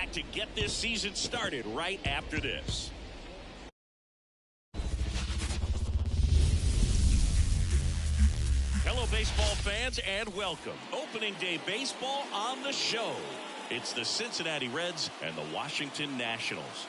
back to get this season started right after this. Hello, baseball fans, and welcome. Opening day baseball on the show. It's the Cincinnati Reds and the Washington Nationals.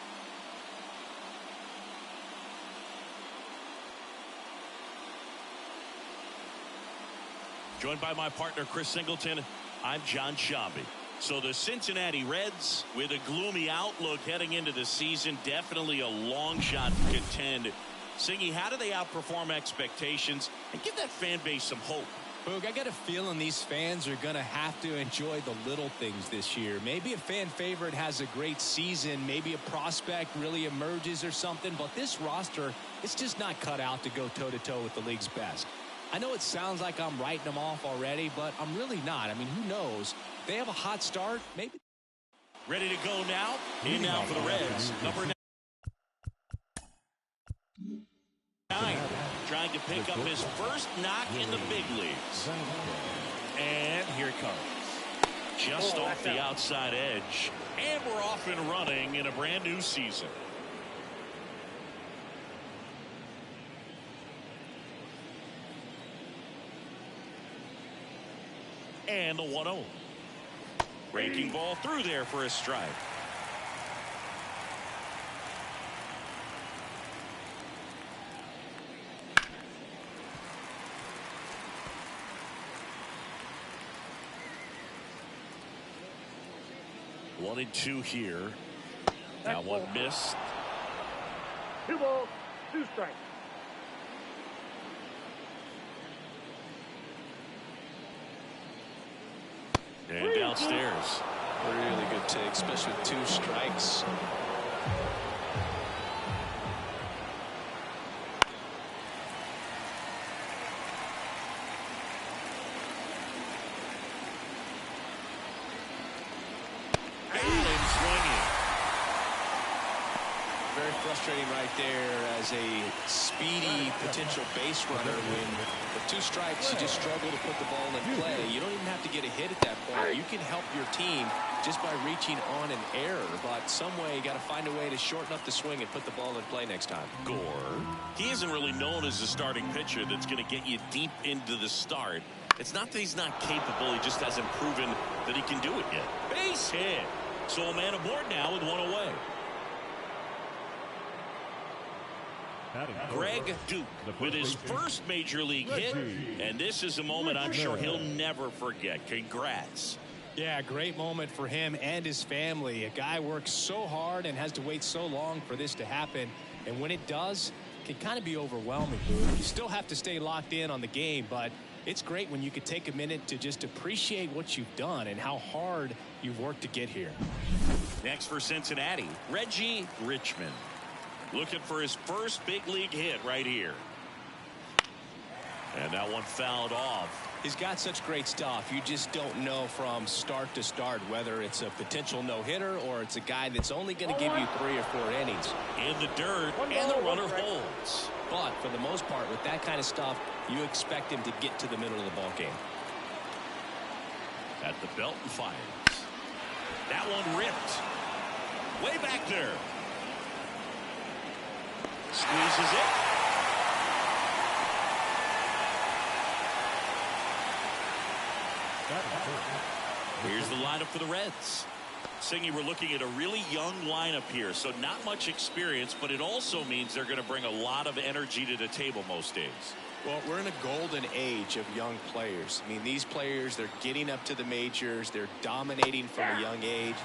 Joined by my partner, Chris Singleton, I'm John Shambi. So the Cincinnati Reds, with a gloomy outlook heading into the season, definitely a long shot to contend. Singy, how do they outperform expectations and give that fan base some hope? Boog, I got a feeling these fans are going to have to enjoy the little things this year. Maybe a fan favorite has a great season. Maybe a prospect really emerges or something. But this roster, it's just not cut out to go toe-to-toe with the league's best. I know it sounds like I'm writing them off already, but I'm really not. I mean, who knows? If they have a hot start, maybe. Ready to go now? In now for the Reds. Number 9. Trying to pick up his first knock in the big leagues. And here it comes. Just off the outside edge. And we're off and running in a brand new season. And the 1-0. Breaking ball through there for a strike. One and two here. That one missed. 2 balls, 2 strikes. And downstairs. Really good take, especially with 2 strikes. Very frustrating right there as a speedy potential base runner. When with 2 strikes, you just struggle to put the ball in play. You don't even have to get a hit at that point. You can help your team just by reaching on an error, but some way you got to find a way to shorten up the swing and put the ball in play next time. Gore. He isn't really known as a starting pitcher that's going to get you deep into the start. It's not that he's not capable, he just hasn't proven that he can do it yet. Base hit. So a man aboard now with 1 away. Greg Duke with his first major league hit, and this is a moment I'm sure he'll never forget. Congrats. Yeah, great moment for him and his family. A guy works so hard and has to wait so long for this to happen, and when it does, it can kind of be overwhelming. You still have to stay locked in on the game, but it's great when you could take a minute to just appreciate what you've done and how hard you've worked to get here. Next for Cincinnati, Reggie Richmond. Looking for his first big league hit right here. And that one fouled off. He's got such great stuff. You just don't know from start to start whether it's a potential no-hitter or it's a guy that's only going to give you 3 or 4 innings. In the dirt, and the runner holds. But for the most part, with that kind of stuff, you expect him to get to the middle of the ball game. At the belt and fires. That one ripped. Way back there. Squeezes it. Here's the lineup for the Reds. Singy, we're looking at a really young lineup here, so not much experience, but it also means they're going to bring a lot of energy to the table most days. Well, we're in a golden age of young players. I mean, these players, they're getting up to the majors. They're dominating from a young age,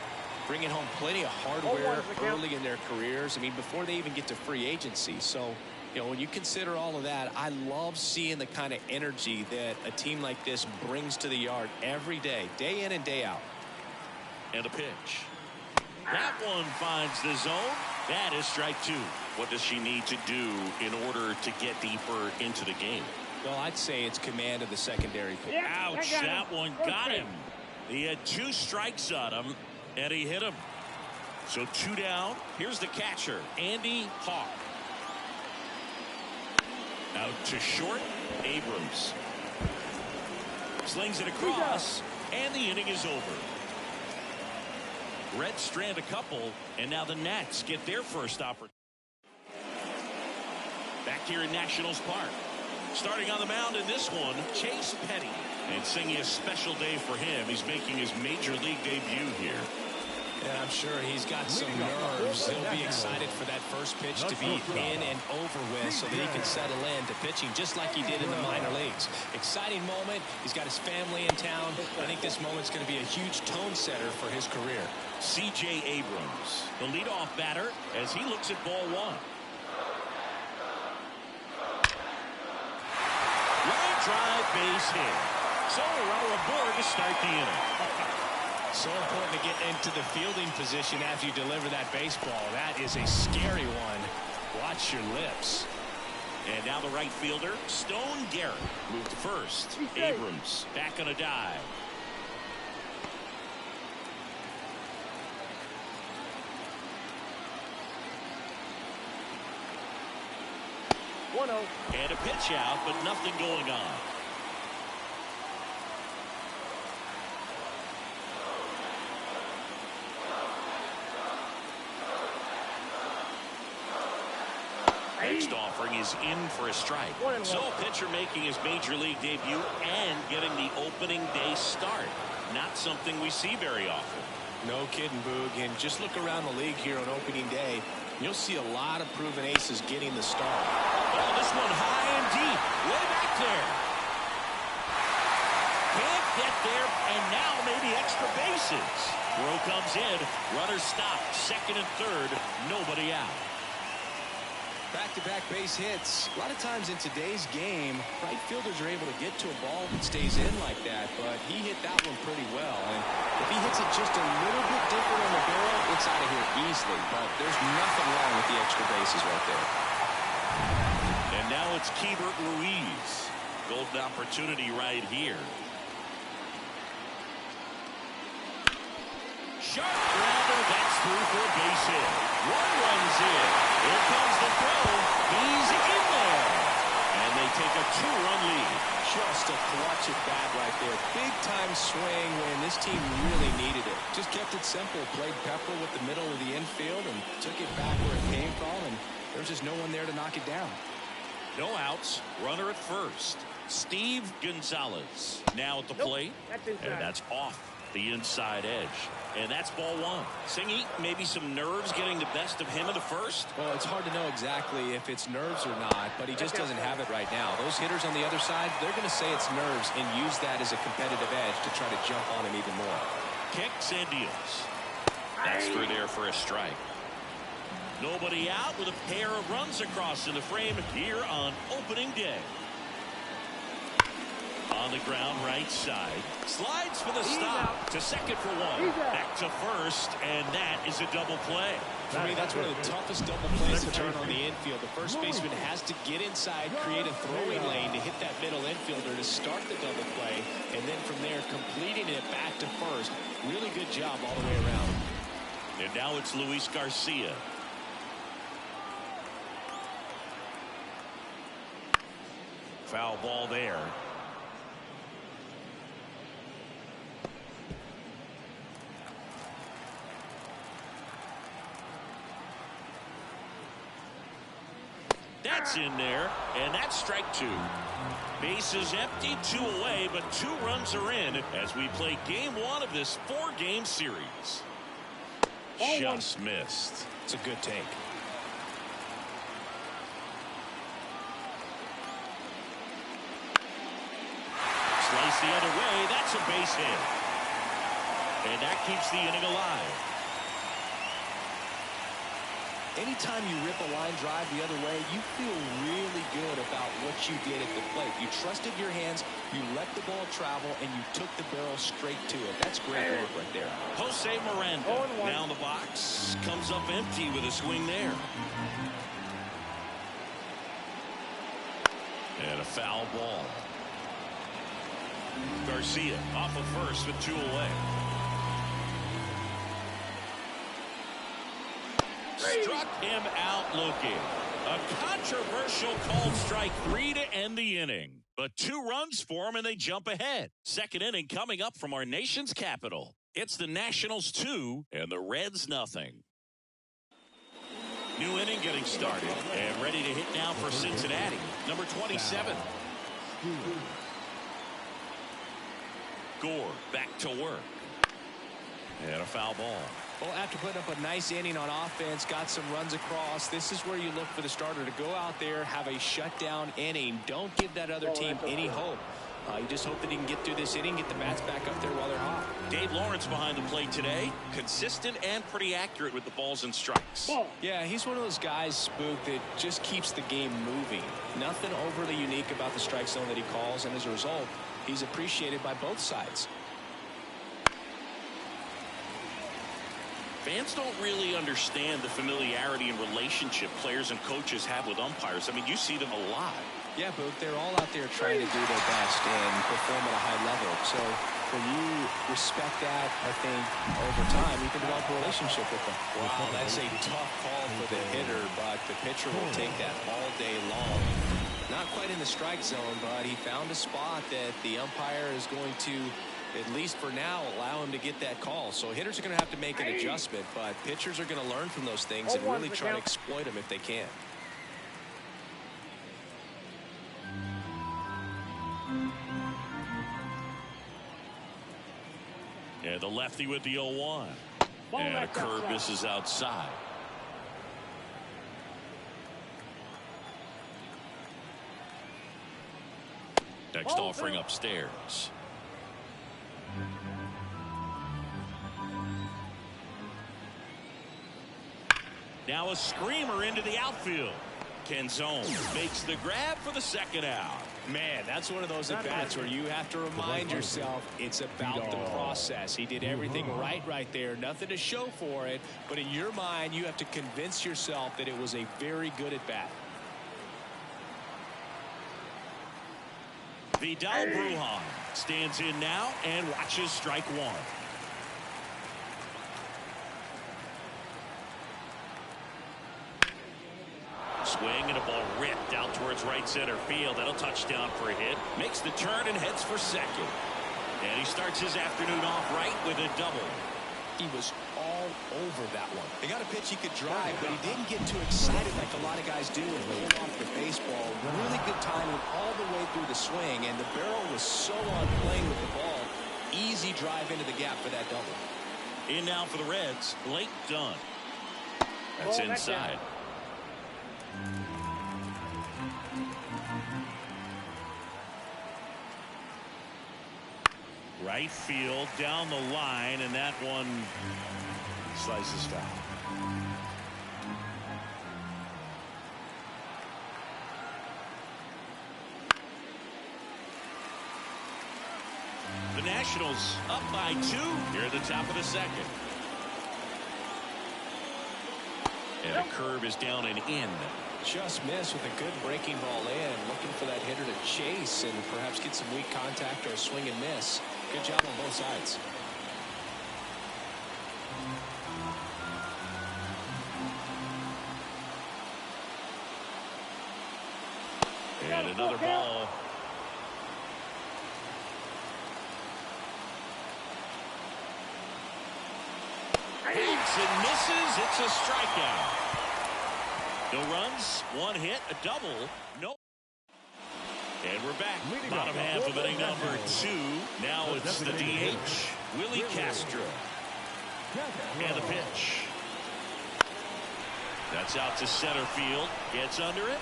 bringing home plenty of hardware early in their careers. I mean, before they even get to free agency. So, you know, when you consider all of that, I love seeing the kind of energy that a team like this brings to the yard every day, day in and day out. And a pitch. That one finds the zone. That is strike 2. What does she need to do in order to get deeper into the game? Well, I'd say it's command of the secondary. Ouch, that one got him. He had 2 strikes on him, and he hit him. So 2 down. Here's the catcher, Andy Hawk. Out to short, Abrams. Slings it across, and the inning is over. Reds strand a couple, and now the Nats get their first opportunity. Back here in Nationals Park. Starting on the mound in this one, Chase Petty. And singing a special day for him. He's making his major league debut here. Yeah, I'm sure he's got some nerves. He'll be excited for that first pitch to be in and over with so that he can settle in to pitching just like he did in the minor leagues. Exciting moment. He's got his family in town. I think this moment's going to be a huge tone setter for his career. C.J. Abrams, the leadoff batter, as he looks at ball one. Line drive, base hit. So a runner aboard to start the inning. So important to get into the fielding position after you deliver that baseball. That is a scary one. Watch your lips. And now the right fielder, Stone Garrett, moved to first. Abrams back on a dive. And a pitch out, but nothing going on. Next offering is in for a strike. So a pitcher making his major league debut and getting the opening day start. Not something we see very often. No kidding, Boog. And just look around the league here on opening day. You'll see a lot of proven aces getting the start. Oh, this one high and deep. Way back there. Can't get there, and now maybe extra bases. Throw comes in. Runner stopped. Second and third. Nobody out. Back-to-back base hits. A lot of times in today's game, right fielders are able to get to a ball that stays in like that, but he hit that one pretty well. And if he hits it just a little bit different on the barrel, it's out of here easily. But there's nothing wrong with the extra bases right there. And now it's Keibert Ruiz. Golden opportunity right here. Sharp grounder, that's through for a base hit. One runs in. Here comes the throw. He's in there. And they take a 2-run lead. Just a clutch at bat right there. Big time swing when this team really needed it. Just kept it simple. Played pepper with the middle of the infield and took it back where it came from. And there's just no one there to knock it down. No outs. Runner at first. Steve Gonzalez now at the plate. And that's off the inside edge. And that's ball one. Singy, maybe some nerves getting the best of him in the first? Well, it's hard to know exactly if it's nerves or not, but he just doesn't have it right now. Those hitters on the other side, they're going to say it's nerves and use that as a competitive edge to try to jump on him even more. Kicks and deals. That's through there for a strike. Nobody out with a pair of runs across in the frame here on opening day. On the ground, right side. Slides for the stop. To second for one. Back to first, and that is a double play. For me, that's one of the toughest double plays to turn on the infield. The first baseman has to get inside, create a throwing lane to hit that middle infielder to start the double play, and then from there, completing it back to first. Really good job all the way around. And now it's Luis Garcia. Foul ball there. That's in there, and that's strike two. Bases empty, 2 away, but 2 runs are in as we play game 1 of this 4-game series. Just missed. It's a good take. Slice the other way, that's a base hit. And that keeps the inning alive. Anytime you rip a line drive the other way, you feel really good about what you did at the plate. You trusted your hands, you let the ball travel, and you took the barrel straight to it. That's great work right there. Jose Miranda down the box. Comes up empty with a swing there. And a foul ball. Garcia off of first with 2 away. Struck him out looking. A controversial called strike 3 to end the inning. But 2 runs for him and they jump ahead. Second inning coming up from our nation's capital. It's the Nationals 2 and the Reds nothing. New inning getting started and ready to hit now for Cincinnati. Number 27. Gore back to work. And a foul ball. Well, after putting up a nice inning on offense, got some runs across, this is where you look for the starter to go out there, have a shutdown inning. Don't give that other team any hope. You just hope that he can get through this inning, get the bats back up there while they're hot. Dave Lawrence behind the plate today. Consistent and pretty accurate with the balls and strikes. Yeah, he's one of those guys, Spook, that just keeps the game moving. Nothing overly unique about the strike zone that he calls, and as a result, he's appreciated by both sides. Fans don't really understand the familiarity and relationship players and coaches have with umpires. I mean, you see them a lot. Yeah, but they're all out there trying to do their best and perform at a high level. So when you respect that, I think over time you can develop a relationship with them. Wow, that's a tough call for the hitter, but the pitcher will take that all day long. Not quite in the strike zone, but he found a spot that the umpire is going to, at least for now, allow him to get that call. So hitters are going to have to make an adjustment, but pitchers are going to learn from those things and really try to exploit them if they can. Yeah, the lefty with the 0-1. And a curve misses outside. Next offering upstairs. Now a screamer into the outfield. Canzone makes the grab for the second out. Man, that's one of those at-bats where you have to remind yourself it's about the process. He did everything right there. Nothing to show for it. But in your mind, you have to convince yourself that it was a very good at-bat. Vidal Brujan stands in now and watches strike one. Swing and a ball ripped out towards right center field. That'll touchdown for a hit. Makes the turn and heads for second. And he starts his afternoon off right with a double. He was all over that one. He got a pitch he could drive, but he didn't get too excited like a lot of guys do and hold off the baseball. Really good timing all the way through the swing, and the barrel was so on plane with the ball. Easy drive into the gap for that double. In now for the Reds, Blake Dunn. That's inside. Right field down the line, and that one slices foul. The Nationals up by 2 here at the top of the second. And a curve is down and in. Just missed with a good breaking ball in. Looking for that hitter to chase and perhaps get some weak contact or a swing and miss. Good job on both sides. And another ball. Hits and misses. It's a strikeout. No runs, one hit, a double, no. And we're back. Bottom half of inning number 2. Now it's the DH, Willie Castro. And the pitch. That's out to center field. Gets under it.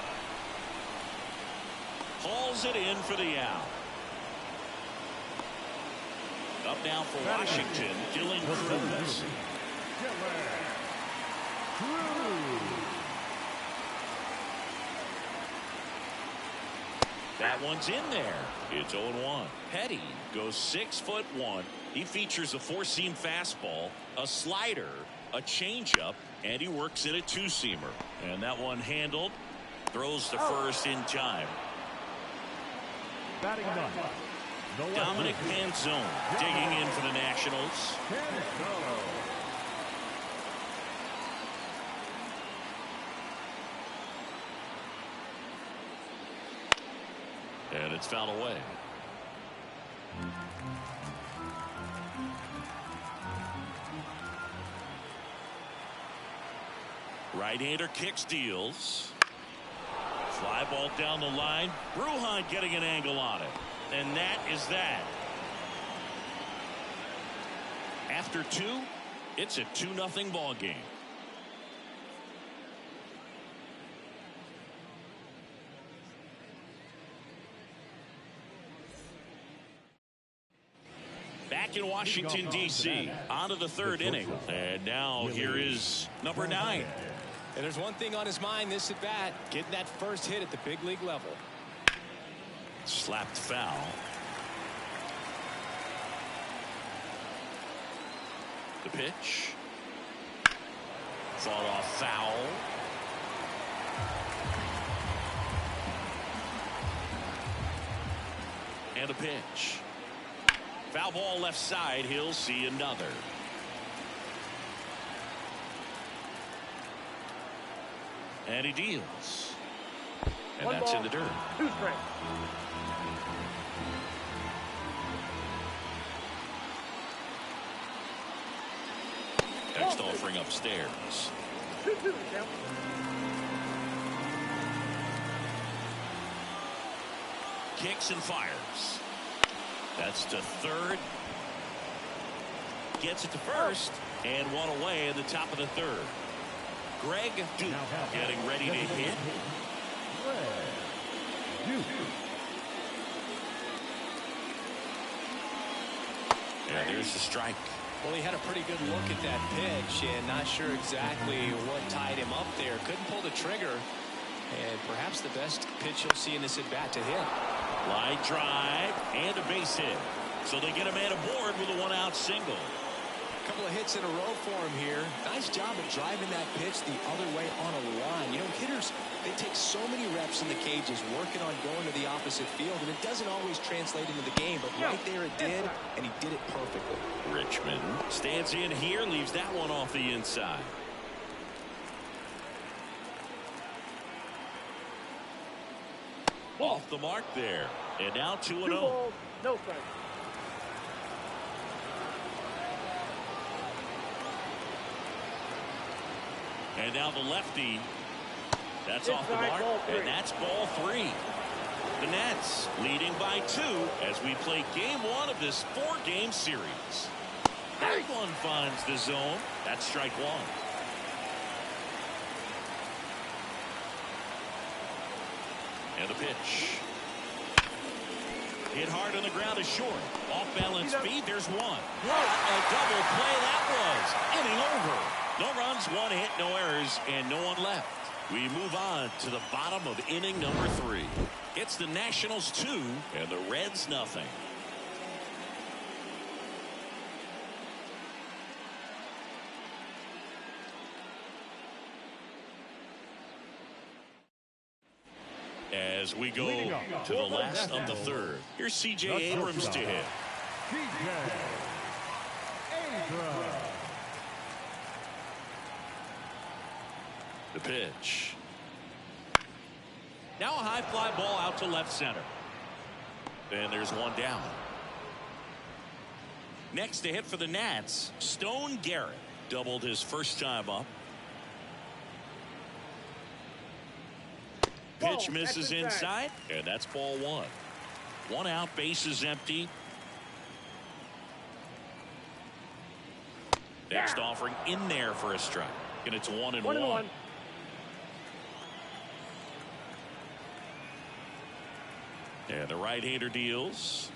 Hauls it in for the out. Up now for Washington, Dylan Cruz. That one's in there. It's 0-1. Petty goes 6'1". He features a 4-seam fastball, a slider, a changeup, and he works in a 2-seamer. And that one handled. Throws to first in time. Batting none. Dominic Canzone digging in for the Nationals. And it's fouled away. Right-hander kicks, deals. Fly ball down the line. Brujan getting an angle on it. And that is that. After 2, it's a 2-0 ball game. Back in Washington, D.C. On to the 3rd inning. And now here is number 9. And there's one thing on his mind this at bat, getting that first hit at the big league level. Slapped foul. The pitch. Fought off foul. And a pitch. Foul ball left side. He'll see another. And he deals. And One that's ball, in the dirt. 2 strikes. Next offering upstairs. 2-2 count. Kicks and fires. That's to 3rd. Gets it to 1st. And one away in the top of the 3rd. Greg Duke getting ready to hit. And there's the strike. Well, he had a pretty good look at that pitch and not sure exactly what tied him up there. Couldn't pull the trigger. And perhaps the best pitch you'll see in this at bat to hit. Line drive and a base hit. So they get a man aboard with a 1-out single. A couple of hits in a row for him here. Nice job of driving that pitch the other way on a line. You know, hitters, they take so many reps in the cages working on going to the opposite field, and it doesn't always translate into the game, but right there it did, and he did it perfectly. Richmond stands in here, leaves that one off the inside. Off the mark there. And now 2-0. 2 balls, no strikes. And now the lefty. That's Inside, off the mark. ball 3. And that's ball 3. The Nets leading by 2 as we play game 1 of this 4-game series. That one finds the zone. That's strike 1. And the pitch. Hit hard on the ground is short. Off balance speed. There's one. What a double play that was. Inning over. No runs, 1 hit, no errors, and no one left. We move on to the bottom of inning number 3. It's the Nationals 2 and the Reds nothing. As we go to the last of the 3rd. Here's C.J. Abrams to hit. The pitch. Now a high fly ball out to left center. And there's one down. Next to hit for the Nats, Stone Garrett. Doubled his first time up. Pitch misses inside, and that's ball 1. 1 out, bases empty. Next offering in there for a strike. And it's 1-1. And the right-hander deals.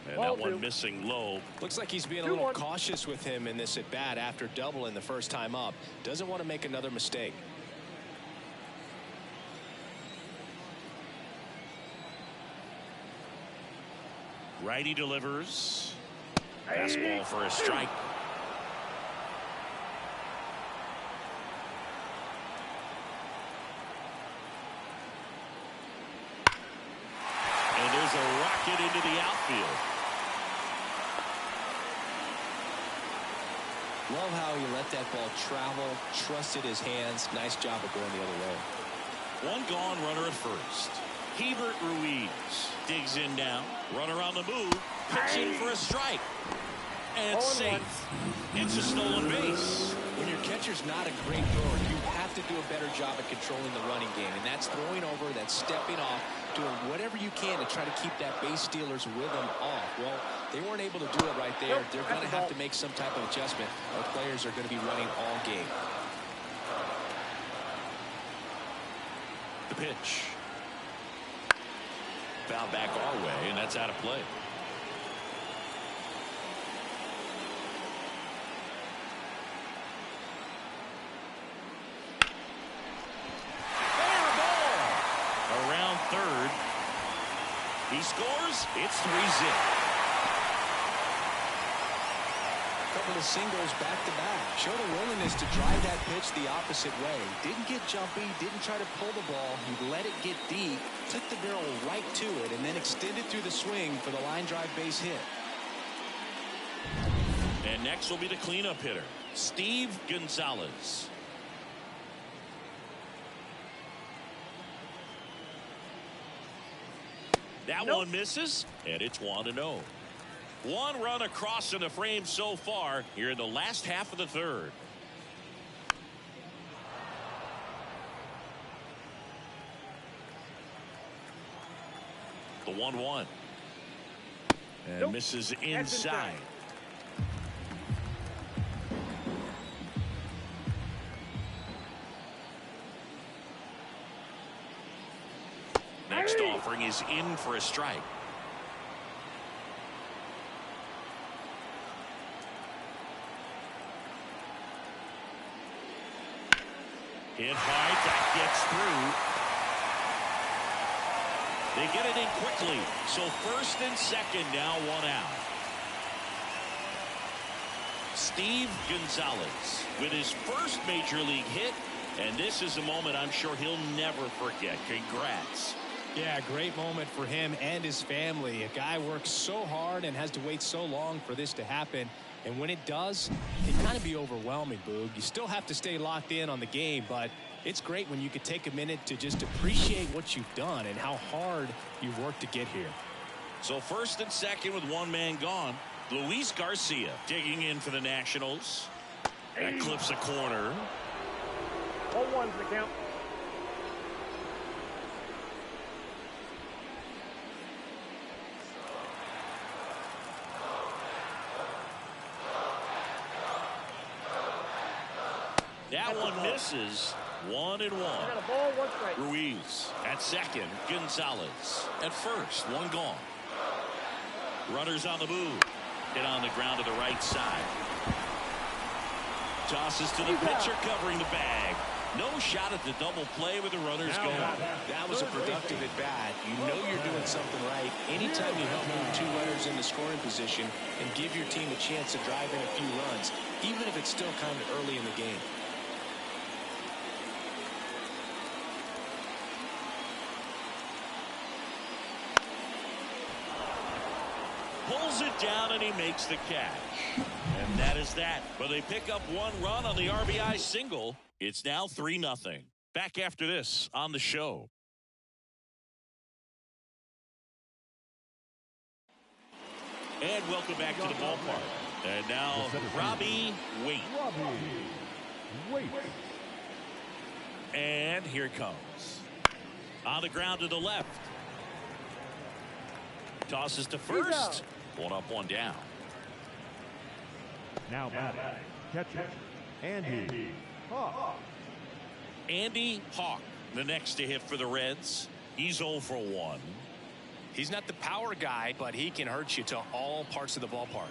And Ball that one 2. missing low. Looks like he's being a little cautious with him in this at bat after doubling the first time up. Doesn't want to make another mistake. Righty delivers. Fastball for a strike. And there's a rocket into the outfield. Love how he let that ball travel, trusted his hands. Nice job of going the other way. One gone, runner at first. Hebert Ruiz digs in now. Runner on the move. Pitching for a strike. And safe. It's a stolen base. When your catcher's not a great thrower, you have to do a better job at controlling the running game, and that's throwing over, that's stepping off, doing whatever you can to try to keep that base stealer's rhythm off. Well, they weren't able to do it right there. They're going to have to make some type of adjustment, or players are going to be running all game. The pitch. Foul back our way, and that's out of play. Around third. He scores. It's 3-zip. Couple of singles back-to-back. Showed a willingness to drive that pitch the opposite way. Didn't get jumpy, didn't try to pull the ball. He let it get deep, took the barrel right to it, and then extended through the swing for the line drive base hit. And next will be the cleanup hitter, Steve Gonzalez. That one misses, and it's 1-0. One run across in the frame so far here in the last half of the third. The 1-1. And misses inside. Next offering is in for a strike. Hit high, that gets through. They get it in quickly. So first and second, now one out. Steve Gonzalez with his first major league hit. And this is a moment I'm sure he'll never forget. Congrats. Yeah, great moment for him and his family. A guy works so hard and has to wait so long for this to happen. And when it does, it can kind of be overwhelming, Boog. You still have to stay locked in on the game, but it's great when you could take a minute to just appreciate what you've done and how hard you've worked to get here. So first and second with one man gone. Luis Garcia digging in for the Nationals. That clips a corner. 1-1's the count. That one misses. 1-1. Got a ball, 1 strike. Ruiz at second. Gonzalez at first. One gone. Runners on the move. Hit on the ground to the right side. Tosses to the pitcher covering the bag. No shot at the double play with the runners going. That was a productive at bat. You know you're doing something right anytime you help move 2 runners in the scoring position and give your team a chance to drive in a few runs, even if it's still kind of early in the game. Pulls it down and he makes the catch. And that is that. But they pick up 1 run on the RBI single. It's now 3-0. Back after this on the show. And welcome back to the ballpark. And now Robbie Waite. And here it comes. On the ground to the left. Tosses to first. 1 up, 1 down. Now batting, catcher, Andy Hawk. Andy Hawk, the next to hit for the Reds. He's 0 for 1. He's not the power guy, but he can hurt you to all parts of the ballpark.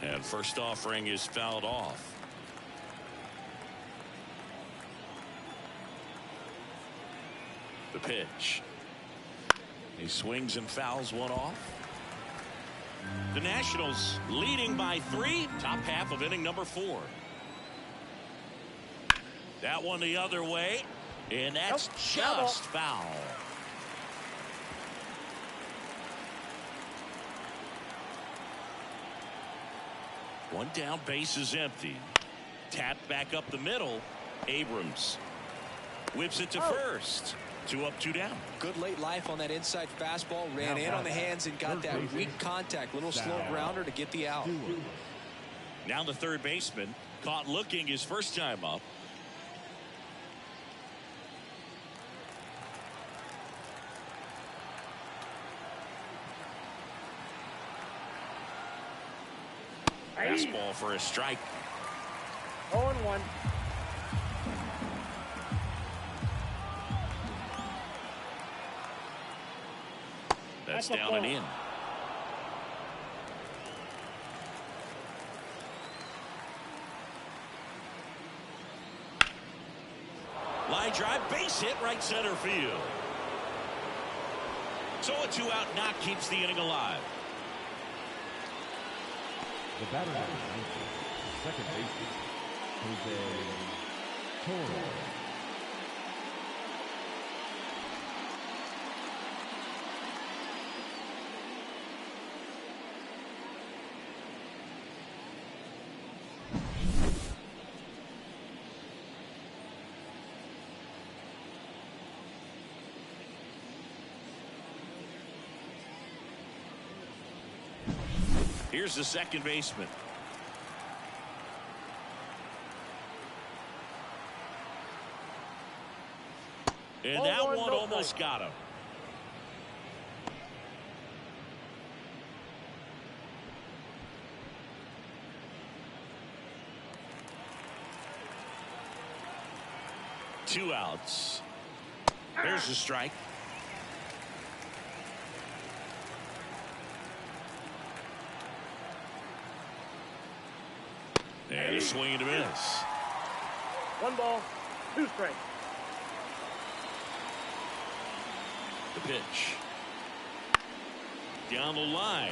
And first offering is fouled off. The pitch. He swings and fouls 1 off. The Nationals leading by 3. Top half of inning number 4. That one the other way. And that's just foul. One down, base is empty. Tapped back up the middle. Abrams whips it to first. 2 up, 2 down. Good late life on that inside fastball. Ran in on the hands and got that weak contact. Little slow grounder to get the out. Now the third baseman caught looking his first time up. Fastball for a strike. 0-1. That's down and in. Line drive, base hit, right center field. So a 2-out knock keeps the inning alive. The batter number 19, second baseman, Jose Toro. Here's the second baseman. And that one almost got him. Two outs. There's the strike. And a swing and a miss. 1 ball, 2 strikes. The pitch. Down the line.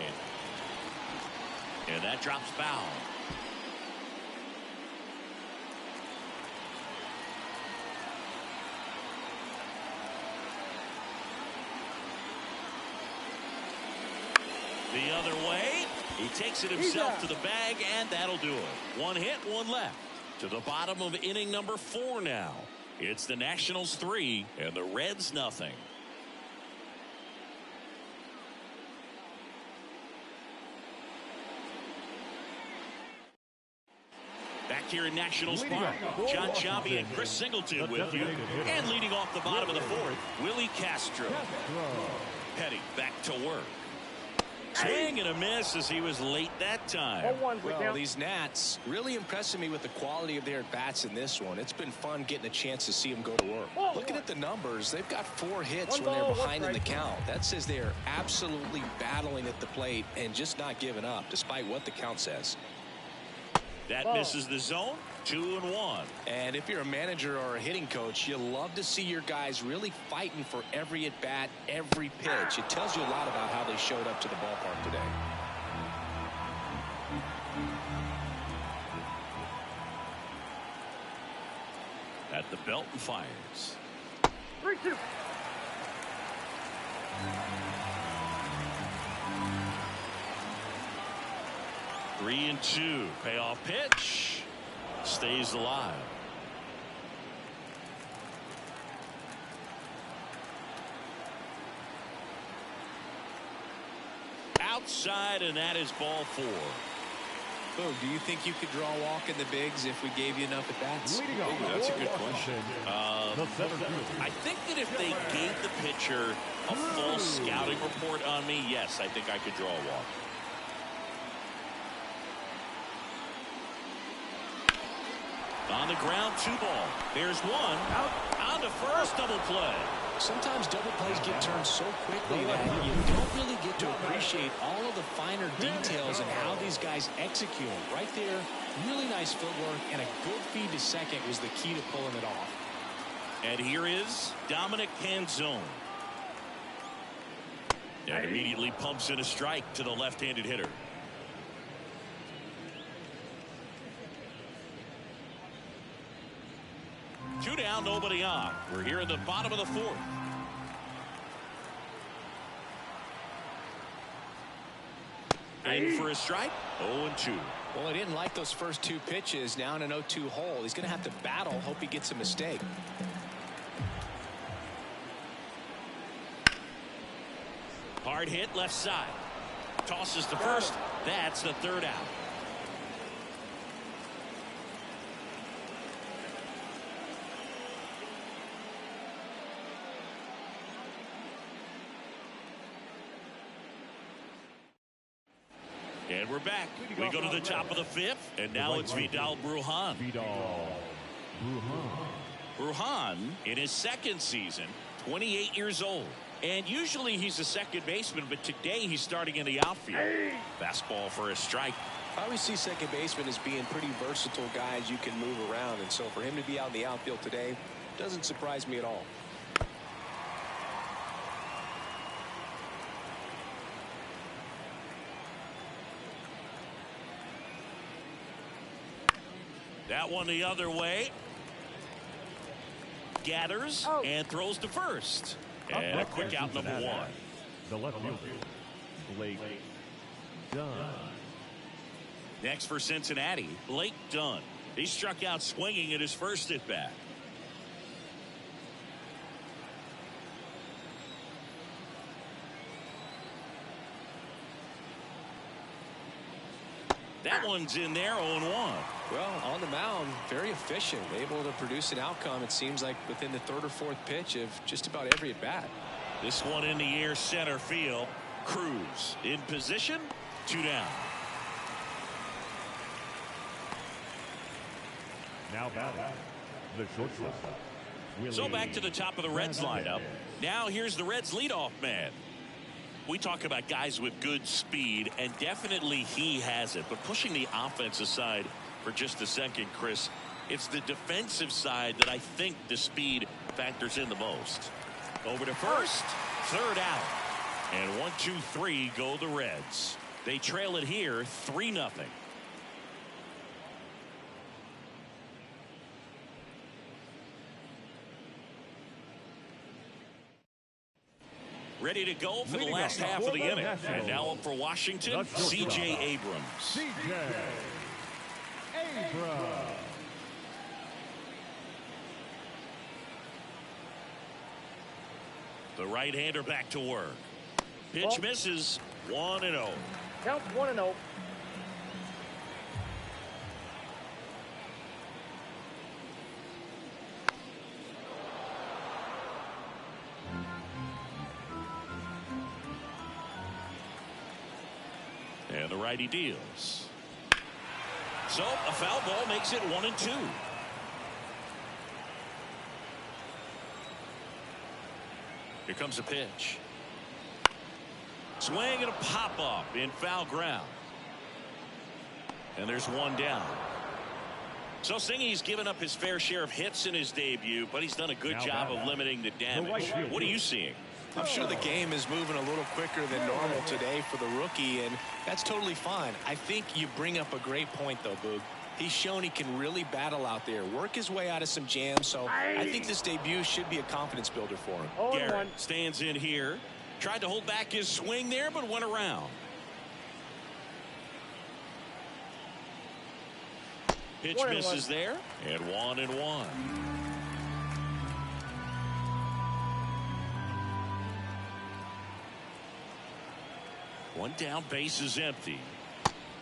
And that drops foul. The other way. He takes it himself to the bag, and that'll do it. 1 hit, 1 left. To the bottom of inning number 4 now. It's the Nationals 3 and the Reds nothing. Back here in Nationals Park, John Sciambi and Chris Singleton with you. And leading off the bottom of the 4th, Willie Castro. Petty back to work. Swing and a miss as he was late that time. Well, these Nats really impressing me with the quality of their at-bats in this one. It's been fun getting a chance to see them go to work. Looking at the numbers, they've got 4 hits when they're behind in the count. That says they're absolutely battling at the plate and just not giving up, despite what the count says. That misses the zone. 2-1. And if you're a manager or a hitting coach, you love to see your guys really fighting for every at-bat, every pitch. It tells you a lot about how they showed up to the ballpark today. At the belt and fires. 3-2. Three and 2. Payoff pitch. Stays alive. Outside, and that is ball 4. Oh, do you think you could draw a walk in the bigs if we gave you enough at bats? That's a good question. I think that if they gave the pitcher a full scouting report on me, yes, I think I could draw a walk. On the ground, 2 ball. There's 1. Out. On to first, double play. Sometimes double plays get turned so quickly that you don't really get to appreciate all of the finer details and how these guys execute them. Right there, really nice footwork, and a good feed to second was the key to pulling it off. And here is Dominic Canzone. And immediately pumps in a strike to the left-handed hitter. Two down, nobody on. We're here at the bottom of the 4th. In for a strike. 0-2. Well, he didn't like those first 2 pitches. Now in an 0-2 hole. He's going to have to battle. Hope he gets a mistake. Hard hit left side. Tosses to first. That's the third out. And we're back. We go to the top of the fifth, and now it's Vidal Brujan. Brujan, in his second season, 28 years old. And usually he's a second baseman, but today he's starting in the outfield. Fastball for a strike. I always see second basemen as being pretty versatile guys you can move around. And so for him to be out in the outfield today doesn't surprise me at all. That one the other way. Gathers and throws to first. And a quick out number one. The left fielder, Blake Dunn. Next for Cincinnati, Blake Dunn. He struck out swinging at his first at bat. That one's in there, 0-1. Well, on the mound, very efficient, able to produce an outcome, it seems like, within the third or fourth pitch of just about every at bat. This one in the air, center field. Cruz in position, 2 down. Now batting, the shortstop. So back to the top of the Reds lineup. Now here's the Reds leadoff man. We talk about guys with good speed, and definitely he has it. But pushing the offensive side for just a second, Chris, it's the defensive side that I think the speed factors in the most. Over to first, third out. And 1-2-3 go the Reds. They trail it here 3-0. Ready to go for the last half of the inning. And now up for Washington, C.J. Abrams. C.J. Abrams. The right-hander back to work. Pitch misses, 1-0. Count 1-0. And the righty deals. So a foul ball makes it 1-2. Here comes a pitch. Swing and a pop up in foul ground. And there's one down. So Singy's given up his fair share of hits in his debut, but he's done a good job of limiting the damage. What are you seeing? I'm sure the game is moving a little quicker than normal today for the rookie, and that's totally fine. I think you bring up a great point, though, Boog. He's shown he can really battle out there, work his way out of some jams, so I think this debut should be a confidence builder for him. Garrett stands in here. Tried to hold back his swing there, but went around. Pitch misses there, and 1-1. One down, base is empty.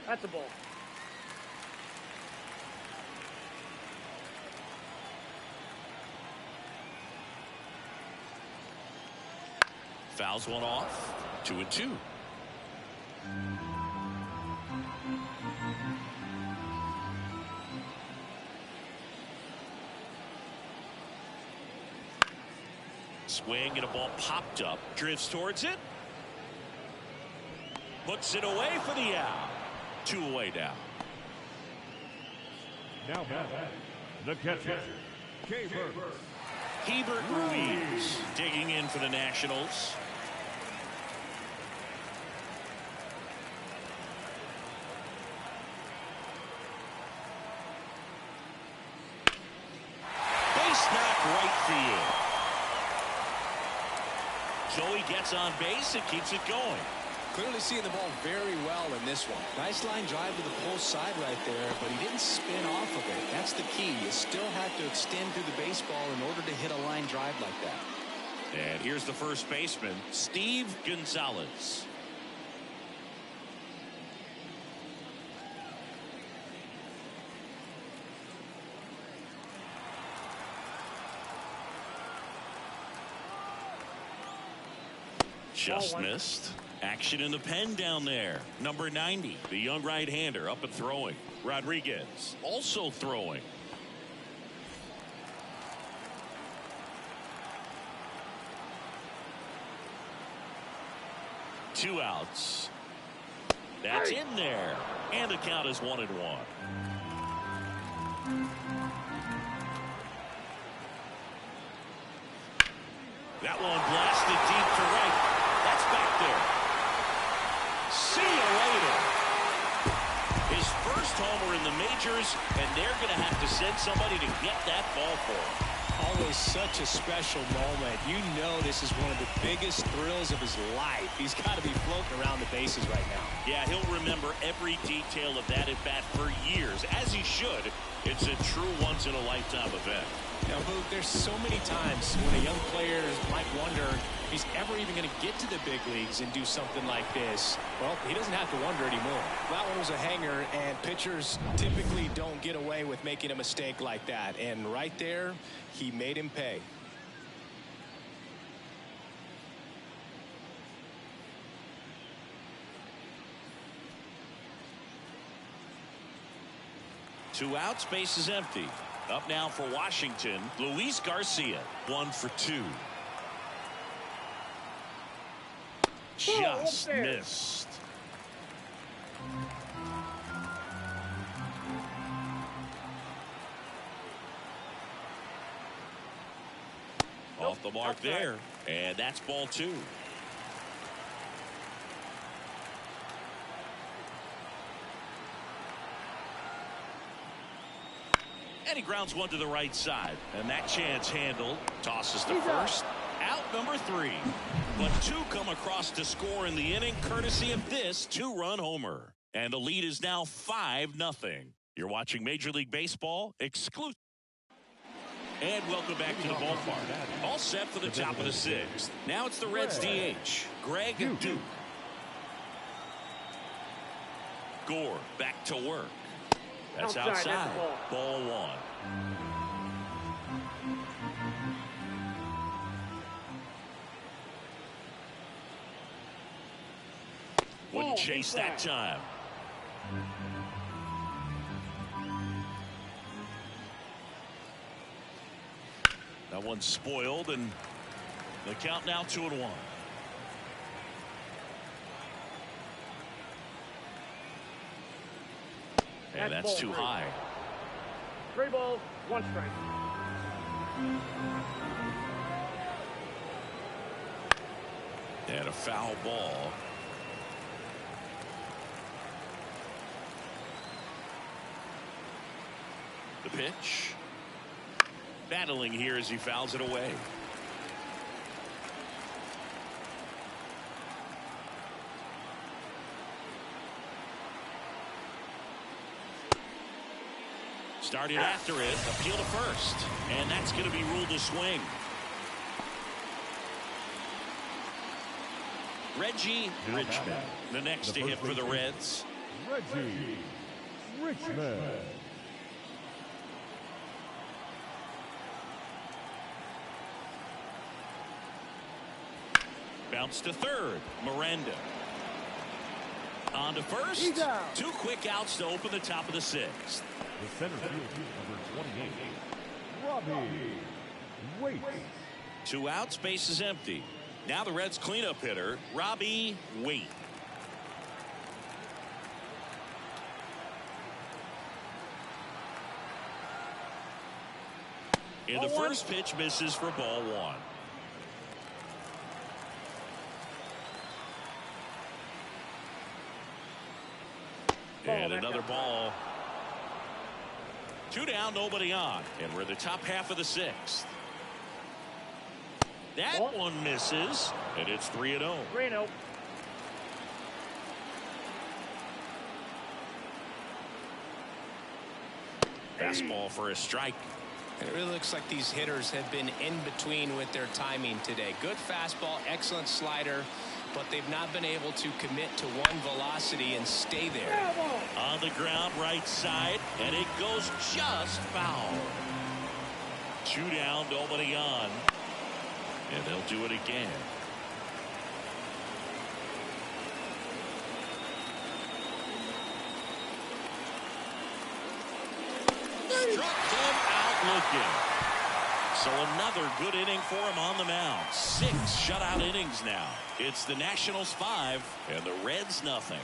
That's a ball. Fouls one off. 2-2. Swing and a ball popped up. Drifts towards it. Puts it away for the out. 2 away now. Now back, the catcher, Hebert Ruiz digging in for the Nationals. Base knock right field. So he gets on base and keeps it going. Clearly seeing the ball very well in this one. Nice line drive to the pull side right there, but he didn't spin off of it. That's the key. You still have to extend through the baseball in order to hit a line drive like that. And here's the first baseman, Steve Gonzalez. Just missed. Action in the pen down there. Number 90, the young right-hander, up and throwing. Rodriguez also throwing. Two outs. That's in there. And the count is 1-1. That one blasted deep to right. That's back there. See you later. His first homer in the majors, and they're going to have to send somebody to get that ball for him. Always such a special moment. You know this is one of the biggest thrills of his life. He's got to be floating around the bases right now. Yeah, he'll remember every detail of that at bat for years, as he should. It's a true once-in-a-lifetime event. Now, Boog, there's so many times when a young player might wonder if he's ever even going to get to the big leagues and do something like this. Well, he doesn't have to wonder anymore. That one was a hanger, and pitchers typically don't get away with making a mistake like that. And right there, he made him pay. Two outs, base is empty. Up now for Washington, Luis Garcia. 1 for 2. Just missed. Off the mark there. And that's ball 2. And he grounds one to the right side. And that chance handled. Tosses to first. Out number 3. But 2 come across to score in the inning, courtesy of this 2-run homer. And the lead is now 5-0. You're watching Major League Baseball exclusive. And welcome back to the ballpark. All set for the top of the 6th. Now it's the Reds DH, Greg Duke. Gore back to work. That's outside. Ball 1. Wouldn't chase that time. That one's spoiled, and the count now 2-1. And that's too high. 3 balls, 1 strike. And a foul ball. The pitch. Battling here as he fouls it away. Started after it, appeal to first, and that's going to be ruled a swing. Reggie Richmond, the next to hit for the Reds. Reggie Richmond. Bounce to third, Miranda. On to first. 2 quick outs to open the top of the 6th. The center fielder, number 28, Robbie Waite. 2 outs, base is empty. Now the Reds cleanup hitter, Robbie Waite. And the first pitch misses for ball 1. And another ball. 2 down, nobody on. And we're in the top half of the 6th. That one misses, and it's 3-0. 3-0. Fastball for a strike. It really looks like these hitters have been in between with their timing today. Good fastball, excellent slider, but they've not been able to commit to one velocity and stay there. On the ground, right side, and it goes just foul. 2 down, nobody on. And they'll do it again. Struck him out looking. So another good inning for him on the mound. 6 shutout innings now. It's the Nationals 5 and the Reds nothing.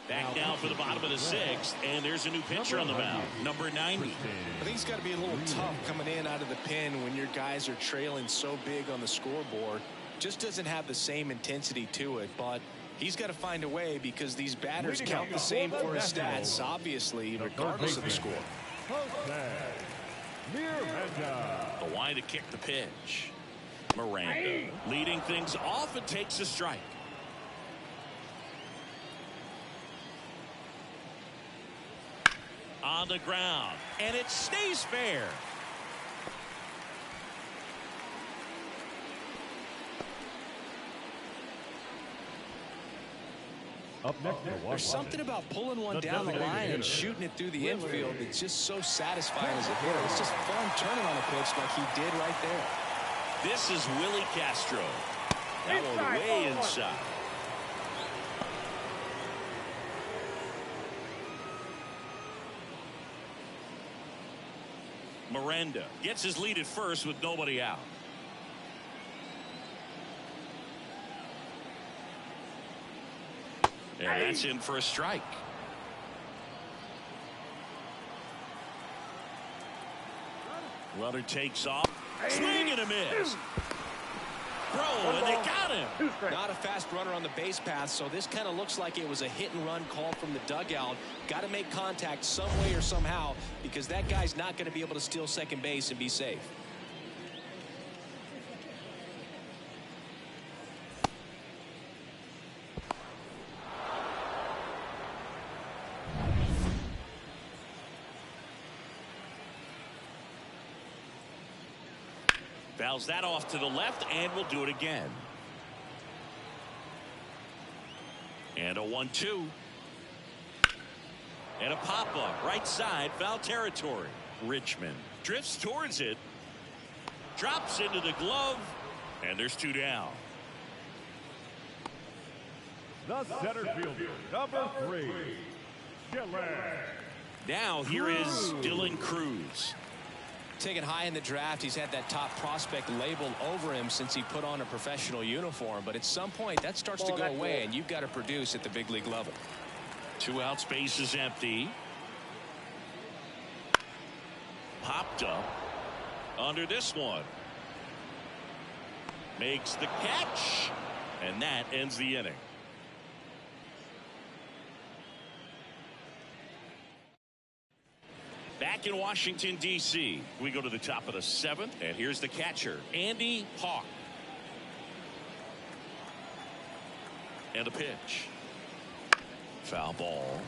Back now for the bottom of the 6th, and there's a new pitcher on the mound, number 90. I think it's got to be a little tough coming in out of the pen when your guys are trailing so big on the scoreboard. Just doesn't have the same intensity to it, but he's got to find a way because these batters count the same for his stats, obviously, regardless of the score. The line to kick the pitch. Miranda leading things off and takes a strike. On the ground, and it stays fair. Up next, there's something about pulling one down the line and shooting it through the infield that's just so satisfying as a hitter. It's just fun turning on a pitch like he did right there. This is Willie Castro. That one way inside. Miranda gets his lead at first with nobody out. And that's in for a strike. Runner takes off. Swing and a miss. Throw, and they got him. Not a fast runner on the base path, so this kind of looks like it was a hit and run call from the dugout. Got to make contact some way or somehow because that guy's not going to be able to steal second base and be safe. Fouls that off to the left, and we'll do it again. And a 1-2. And a pop-up right side, foul territory. Richmond drifts towards it, drops into the glove, and there's 2 down. the center fielder, number 3, Dylan. Now here is Dylan Cruz. Taken high in the draft, he's had that top prospect labeled over him since he put on a professional uniform. But at some point, that starts to go away, and you've got to produce at the big league level. 2 out, space is empty. Popped up under this one. Makes the catch, and that ends the inning. Back in Washington, D.C., we go to the top of the 7th, and here's the catcher, Andy Hawk. And a pitch. Foul ball.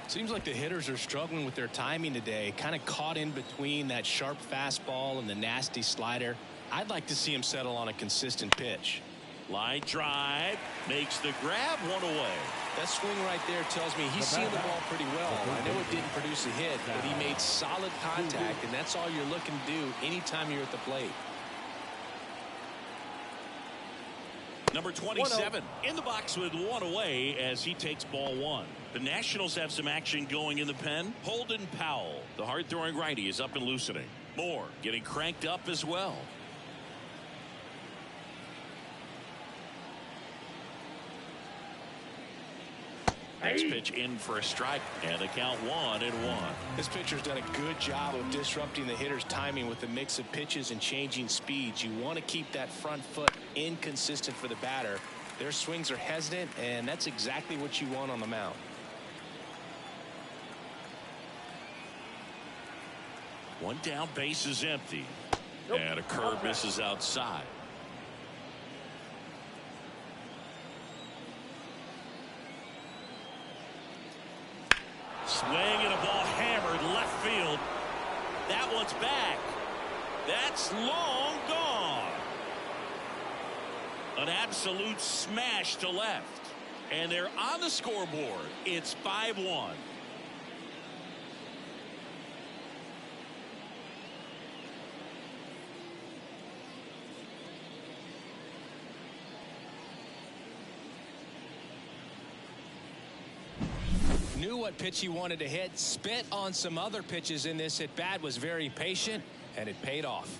Seems like the hitters are struggling with their timing today, kind of caught in between that sharp fastball and the nasty slider. I'd like to see him settle on a consistent pitch. Line drive, makes the grab, 1 away. That swing right there tells me he's seeing the ball pretty well. I know it didn't produce a hit, but he made solid contact, and that's all you're looking to do anytime you're at the plate. Number 27 in the box with 1 away as he takes ball 1. The Nationals have some action going in the pen. Holden Powell, the hard-throwing righty, is up and loosening. Moore getting cranked up as well. Next pitch in for a strike, and the count 1-1. This pitcher's done a good job of disrupting the hitter's timing with a mix of pitches and changing speeds. You want to keep that front foot inconsistent for the batter. Their swings are hesitant, and that's exactly what you want on the mound. One down, base is empty. And a curve misses outside. Swing and a ball hammered left field. That one's back. That's long gone. An absolute smash to left. And they're on the scoreboard. It's 5-1. Knew what pitch he wanted to hit, spit on some other pitches in this at bat, was very patient, and it paid off.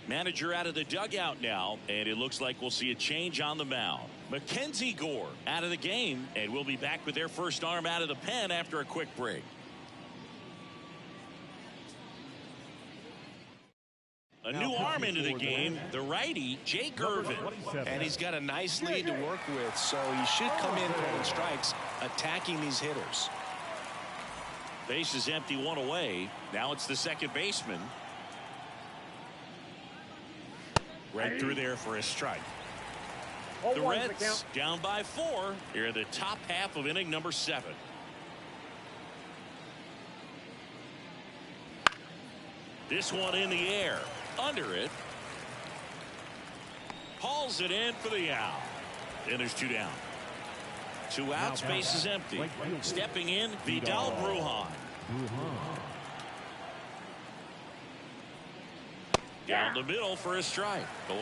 Manager out of the dugout now, and it looks like we'll see a change on the mound. Mackenzie Gore out of the game, and we'll be back with their first arm out of the pen after a quick break. A new arm into the game, the righty, Jake Irvin. And he's got a nice lead to work with, so he should come in throwing strikes, attacking these hitters. Base is empty, one away. Now it's the second baseman. Right through there for a strike. The Reds down by 4 here in the top half of inning number 7. This one in the air. Under it. Hauls it in for the out. And there's 2 down. 2 outs, base is empty. Stepping in, Vidal Brujan. Down the middle for a strike. 0-1.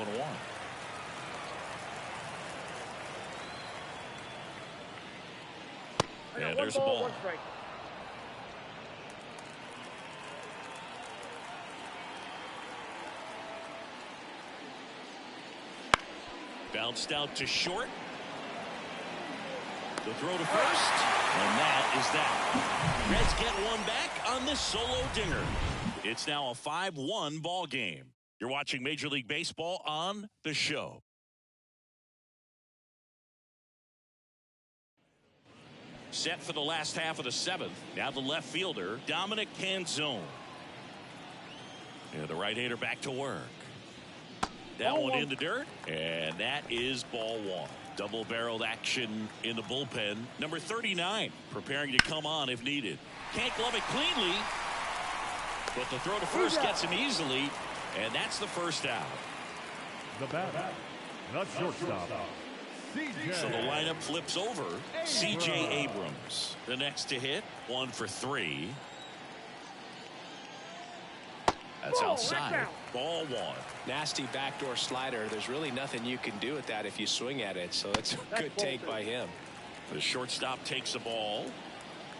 And there's a ball. Bounced out to short. The throw to first. And that is that. Reds get one back on this solo dinger. It's now a 5-1 ball game. You're watching Major League Baseball on The Show. Set for the last half of the 7th. Now the left fielder, Dominic Canzone. And the right-hander back to work. That one in the dirt, and that is ball 1. Double-barreled action in the bullpen. Number 39 preparing to come on if needed. Can't glove it cleanly, but the throw to first gets him easily, and that's the first out. The batter, the shortstop, C.J. So the lineup flips over. C.J. Abrams, the next to hit, 1 for 3. That's outside. Ball 1. Nasty backdoor slider. There's really nothing you can do with that if you swing at it, so it's a good take by him. The shortstop takes the ball.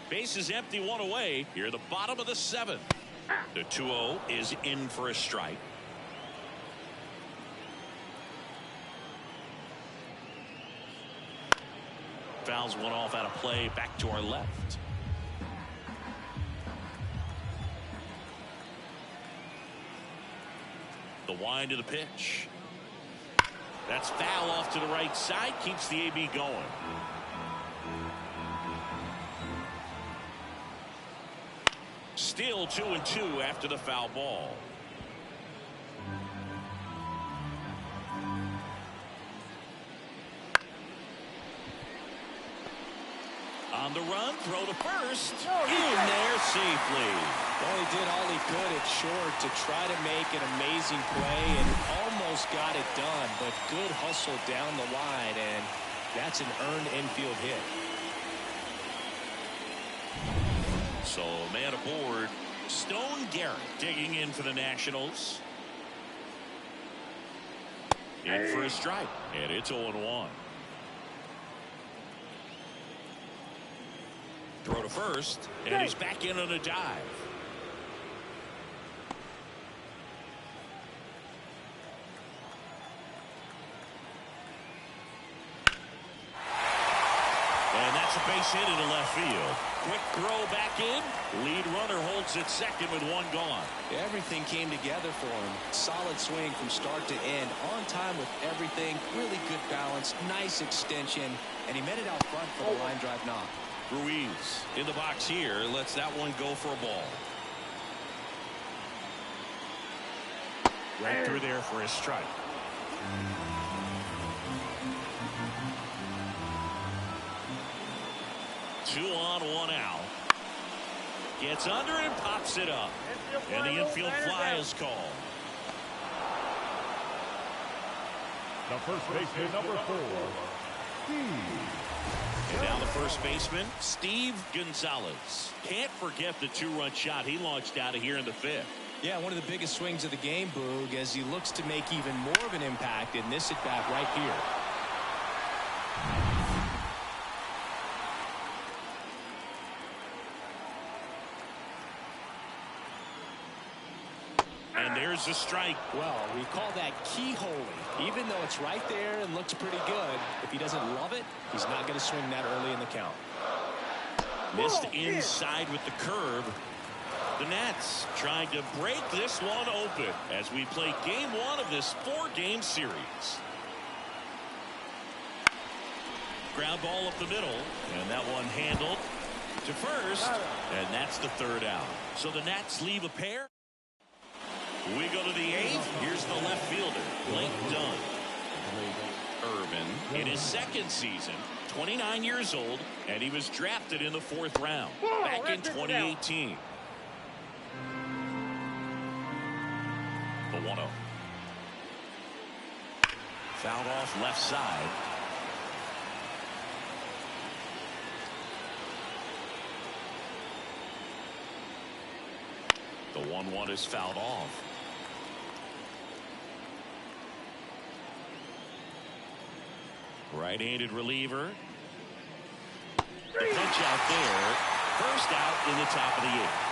Base is empty, 1 away. Here the bottom of the 7th. The 2-0 is in for a strike. Fouls one off out of play, back to our left. The wind of the pitch. That's foul off to the right side, keeps the AB going. Still 2-2 after the foul ball. On the run, throw to first. In there safely. Well, he did all he could at short to try to make an amazing play and almost got it done, but good hustle down the line, and that's an earned infield hit. So, man aboard, Stone Garrett digging in for the Nationals. In for a strike, and it's 0-1. Throw to first, and he's back in on a dive. And that's a base hit into left field. quick throw back in. Lead runner holds at second with one gone. Everything came together for him. Solid swing from start to end. On time with everything. Really good balance. Nice extension. And he met it out front for the line drive knock. Ruiz in the box here. Lets that one go for a ball. Right through there for a strike. Two on, one out. Gets under and pops it up. And the infield fly is called. The first baseman, number 4, Steve. And now the first baseman, Steve Gonzalez. Can't forget the two-run shot he launched out of here in the 5th. Yeah, one of the biggest swings of the game, Boog, as he looks to make even more of an impact in this at-bat right here. And there's the strike. Well, we call that keyholing. Even though it's right there and looks pretty good, if he doesn't love it, he's not going to swing that early in the count. Missed inside with the curve. The Nats trying to break this one open as we play game 1 of this 4-game series. Ground ball up the middle, and that one handled to first, and that's the 3rd out. So the Nats leave a pair. We go to the 8th. Here's the left fielder, Blake Dunn. Irvin in his 2nd season, 29 years old, and he was drafted in the 4th round back in 2018. The 1-0. Fouled off left side. The 1-1 is fouled off. Right-handed reliever. The pitch out there. First out in the top of the 8th.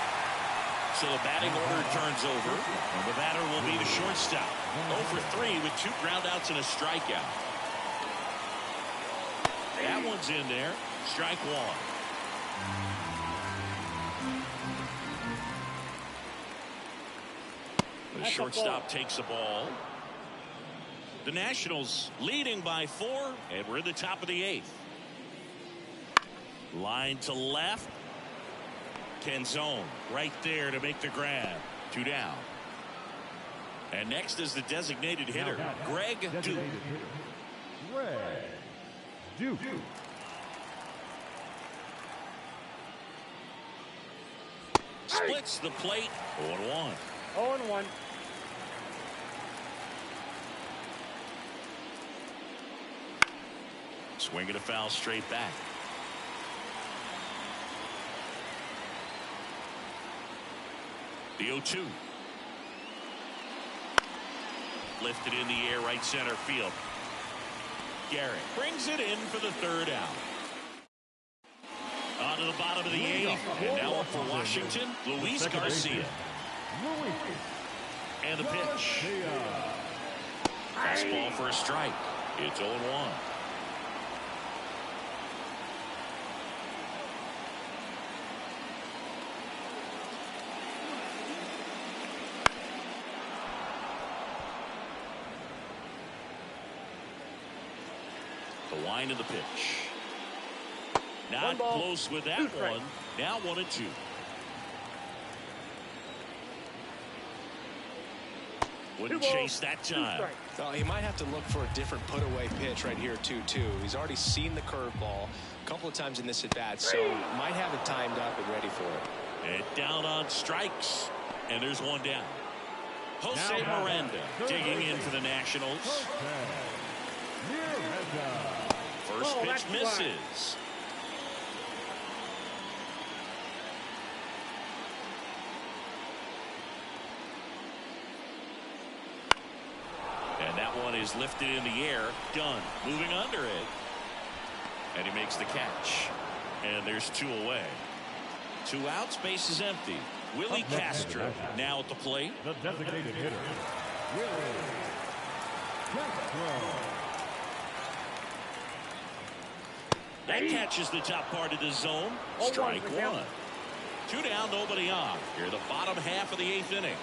So the batting order turns over, and the batter will be the shortstop. 0 for 3 with 2 groundouts and a strikeout. That one's in there. Strike 1. The shortstop takes the ball. The Nationals leading by 4, and we're in the top of the 8th. Line to left. Canzone right there to make the grab. 2 down. And next is the designated hitter, Greg Duke. Greg Duke. Splits the plate. 0-1. 0-1. Swinging a foul straight back. The 0-2. Lifted in the air, right center field. Garrett brings it in for the 3rd out. On to the bottom of the 8th. And now up for Washington, Luis Garcia. And the pitch. Fastball for a strike. It's 0-1. The line of the pitch. Not close with that one. Now 1-2. Wouldn't chase that time. Well, he might have to look for a different put-away pitch right here, 2-2. He's already seen the curveball a couple of times in this at-bat, so might have it timed up and ready for it. And down on strikes, and there's one down. Jose Miranda digging in for the Nationals. First pitch misses. And that one is lifted in the air. Dunn moving under it. And he makes the catch. And there's 2 away. 2 outs, base is empty. Willie Castro now at the plate. The designated hitter, Willie Castro. That catches the top part of the zone. Strike one. 2 down, nobody on. Here the bottom half of the 8th inning.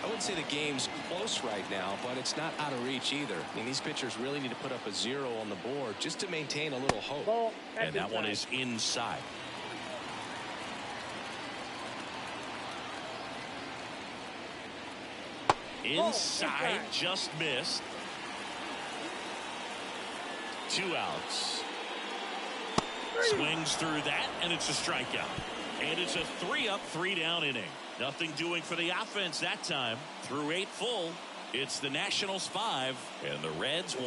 I wouldn't say the game's close right now, but it's not out of reach either. I mean, these pitchers really need to put up a 0 on the board just to maintain a little hope. And that one is inside. Inside, just missed. 2 outs. Swings through that, and it's a strikeout. And it's a 3-up, 3-down inning. Nothing doing for the offense that time. Through 8 full, it's the Nationals 5 and the Reds 1.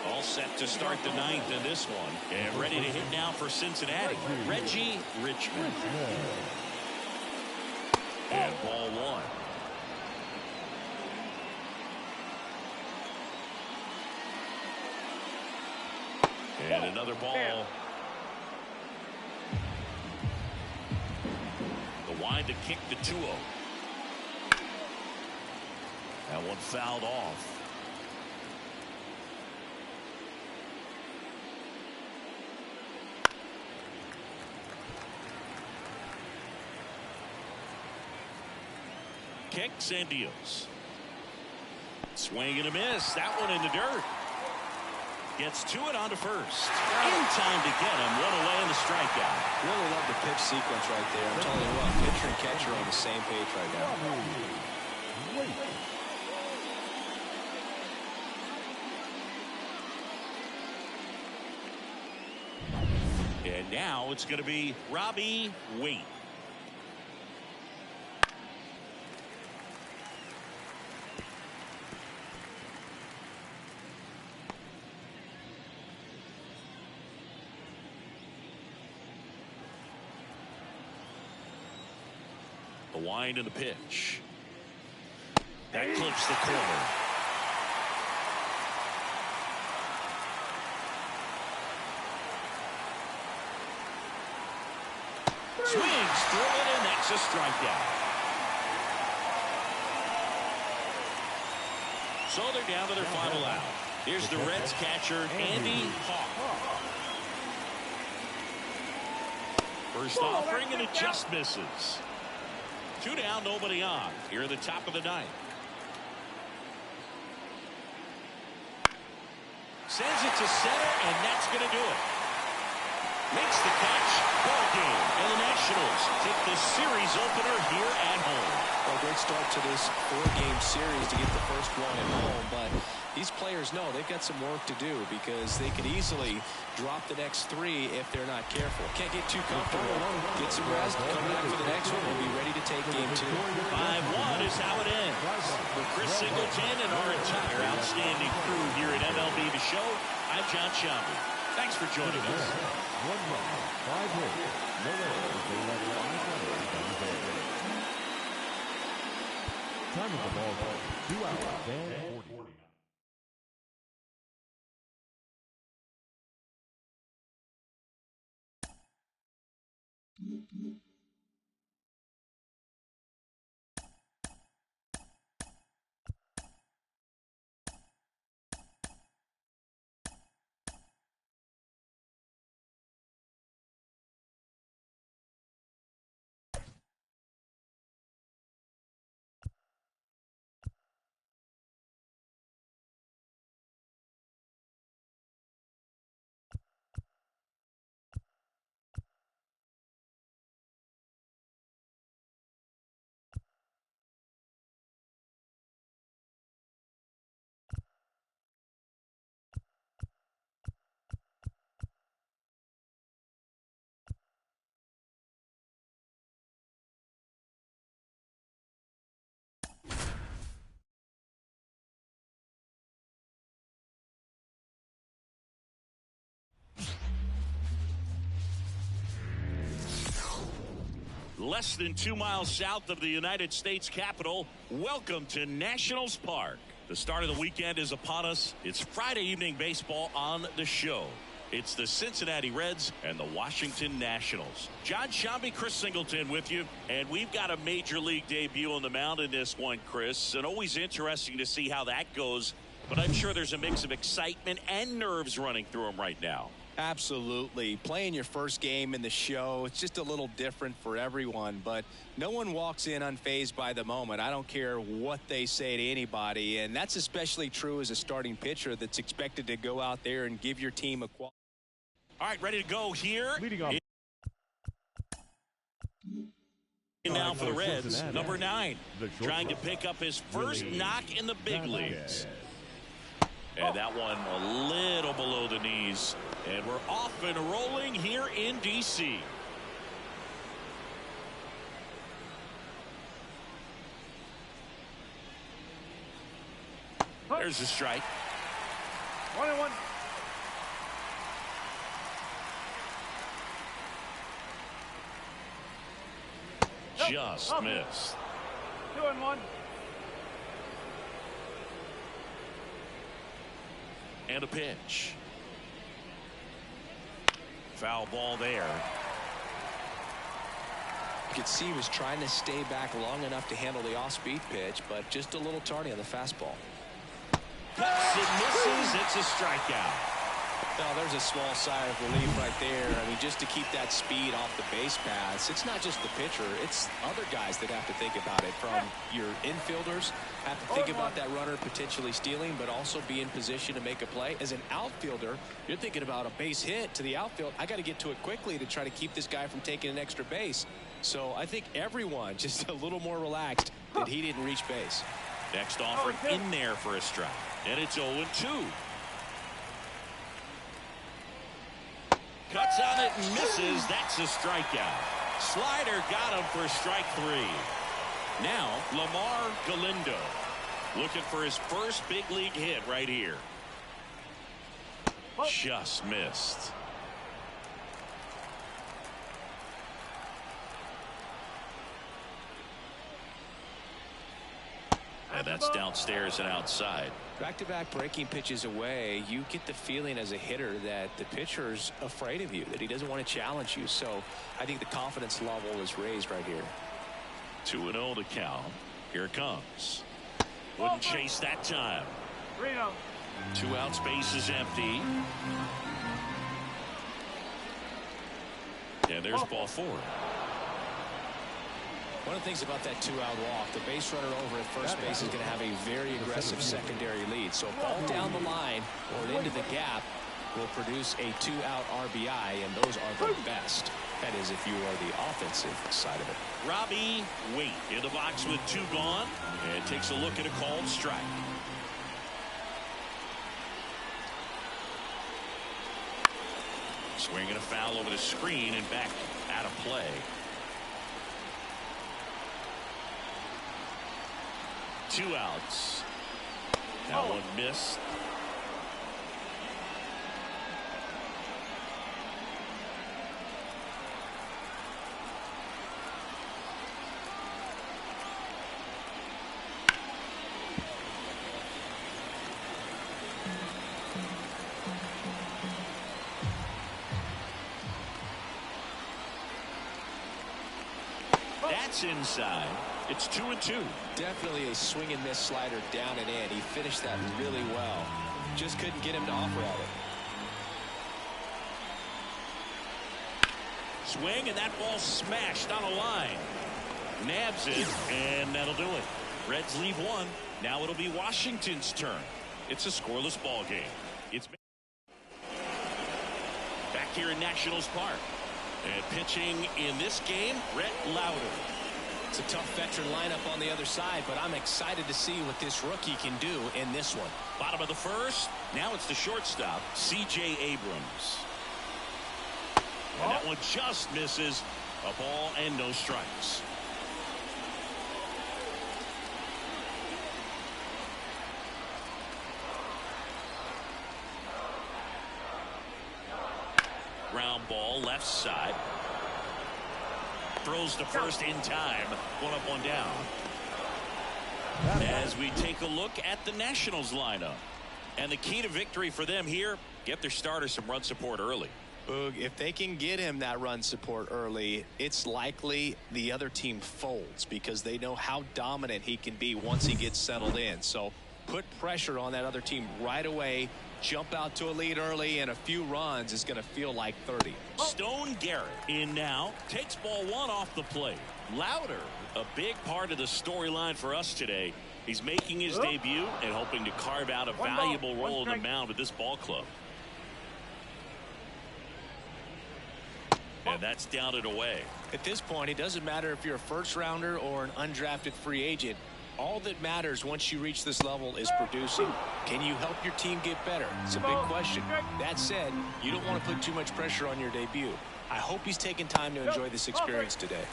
All set to start the 9th in this one. And ready to hit now for Cincinnati. Reggie Richmond. And ball 1. And another ball. The wind to kick the 2-0. That one fouled off. Kicks and deals. Swing and a miss. That one in the dirt. Gets to it onto first. In time to get him. 1 away in the strikeout. Really love the pitch sequence right there. I'm telling you what, pitcher and catcher are on the same page right now. And now it's going to be Robbie Waite. The wind and the pitch. That clips the corner. Swings through it, and that's a strikeout. So they're down to their final out. Here's the Reds catcher, Andy Hawk. First offering, and it just misses. 2 down, nobody on. Here at the top of the 9th. Sends it to center, and that's going to do it. Makes the catch. Ball game. And the Nationals take the series opener here at home. Well, great start to this 4-game series to get the first one at home, but these players know they've got some work to do because they could easily drop the next 3 if they're not careful. Can't get too comfortable. Get some rest, come back for the next one, and be ready to take game 2. 5-1 is how it ends. For Chris Singleton and our entire outstanding crew here at MLB The Show, I'm John Shambi. Thanks for joining us. 1 run, 5 hits, no errors. Time of the ball game, 2 hours and 40. Less than 2 miles south of the United States Capitol, welcome to Nationals Park. The start of the weekend is upon us. It's Friday evening baseball on the show. It's the Cincinnati Reds and the Washington Nationals. John Shambi, Chris Singleton with you, and we've got a major league debut on the mound in this one, Chris, and always interesting to see how that goes. But I'm sure there's a mix of excitement and nerves running through him right now. Absolutely. Playing your first game in the show, it's just a little different for everyone, but no one walks in unfazed by the moment. I don't care what they say to anybody, and that's especially true as a starting pitcher that's expected to go out there and give your team a quality. All right, ready to go here. Leading off. Now for the Reds, number 9, trying to pick up his first knock in the big leagues. And that one a little below the knees. And we're off and rolling here in D.C. There's a strike. 1-1. Just missed. 2-1. And a pitch. Foul ball there. You could see he was trying to stay back long enough to handle the off-speed pitch, but just a little tardy on the fastball. Cuts and misses. It's a strikeout. Now, there's a small sigh of relief right there. I mean, just to keep that speed off the base paths, it's not just the pitcher, it's other guys that have to think about it. From your infielders, have to think about that runner potentially stealing, but also be in position to make a play. As an outfielder, you're thinking about a base hit to the outfield. I got to get to it quickly to try to keep this guy from taking an extra base. So I think everyone just a little more relaxed that he didn't reach base. Next offer in there for a strike. And it's 0-2. Cuts on it and misses. That's a strikeout. Slider got him for strike 3. Now Lamar Galindo looking for his first big league hit right here. Just missed. And that's downstairs and outside. Back-to-back breaking pitches away, you get the feeling as a hitter that the pitcher's afraid of you, that he doesn't want to challenge you. So I think the confidence level is raised right here. 2-0 to count. Here it comes. Wouldn't chase that time. 3-0. 2 out, space is empty. And there's ball 4. One of the things about that 2-out walk, the base runner over at first base is going to have a very aggressive secondary lead. So a ball down the line or into the gap will produce a 2-out RBI, and those are the best. That is, if you are the offensive side of it. Robbie Waite in the box with 2 gone, and takes a look at a called strike. Swinging a foul over the screen and back out of play. Two outs. That one missed. That's inside. It's 2-2. Definitely a swing and miss slider down and in. He finished that really well. Just couldn't get him to offer at it. Swing, and that ball smashed on a line. Nabs it, and that'll do it. Reds leave 1. Now it'll be Washington's turn. It's a scoreless ball game. It's back here in Nationals Park. And pitching in this game, Rhett Lauder. It's a tough veteran lineup on the other side, but I'm excited to see what this rookie can do in this one. Bottom of the first. Now it's the shortstop, C.J. Abrams. And that one just misses. A ball and no strikes. Ground ball left side. Throws to first in time. 1 up, 1 down. As we take a look at the Nationals lineup. And the key to victory for them here, get their starter some run support early. Boog, if they can get him that run support early, it's likely the other team folds because they know how dominant he can be once he gets settled in. So put pressure on that other team right away. Jump out to a lead early, and a few runs is going to feel like 30. Stone Garrett in now, takes ball one off the plate. Louder, a big part of the storyline for us today. He's making his debut and hoping to carve out a valuable role in the mound with this ball club. And that's down and away. At this point, it doesn't matter if you're a first rounder or an undrafted free agent. All that matters once you reach this level is producing. Can you help your team get better? It's a big question. That said, you don't want to put too much pressure on your debut. I hope he's taking time to enjoy this experience today.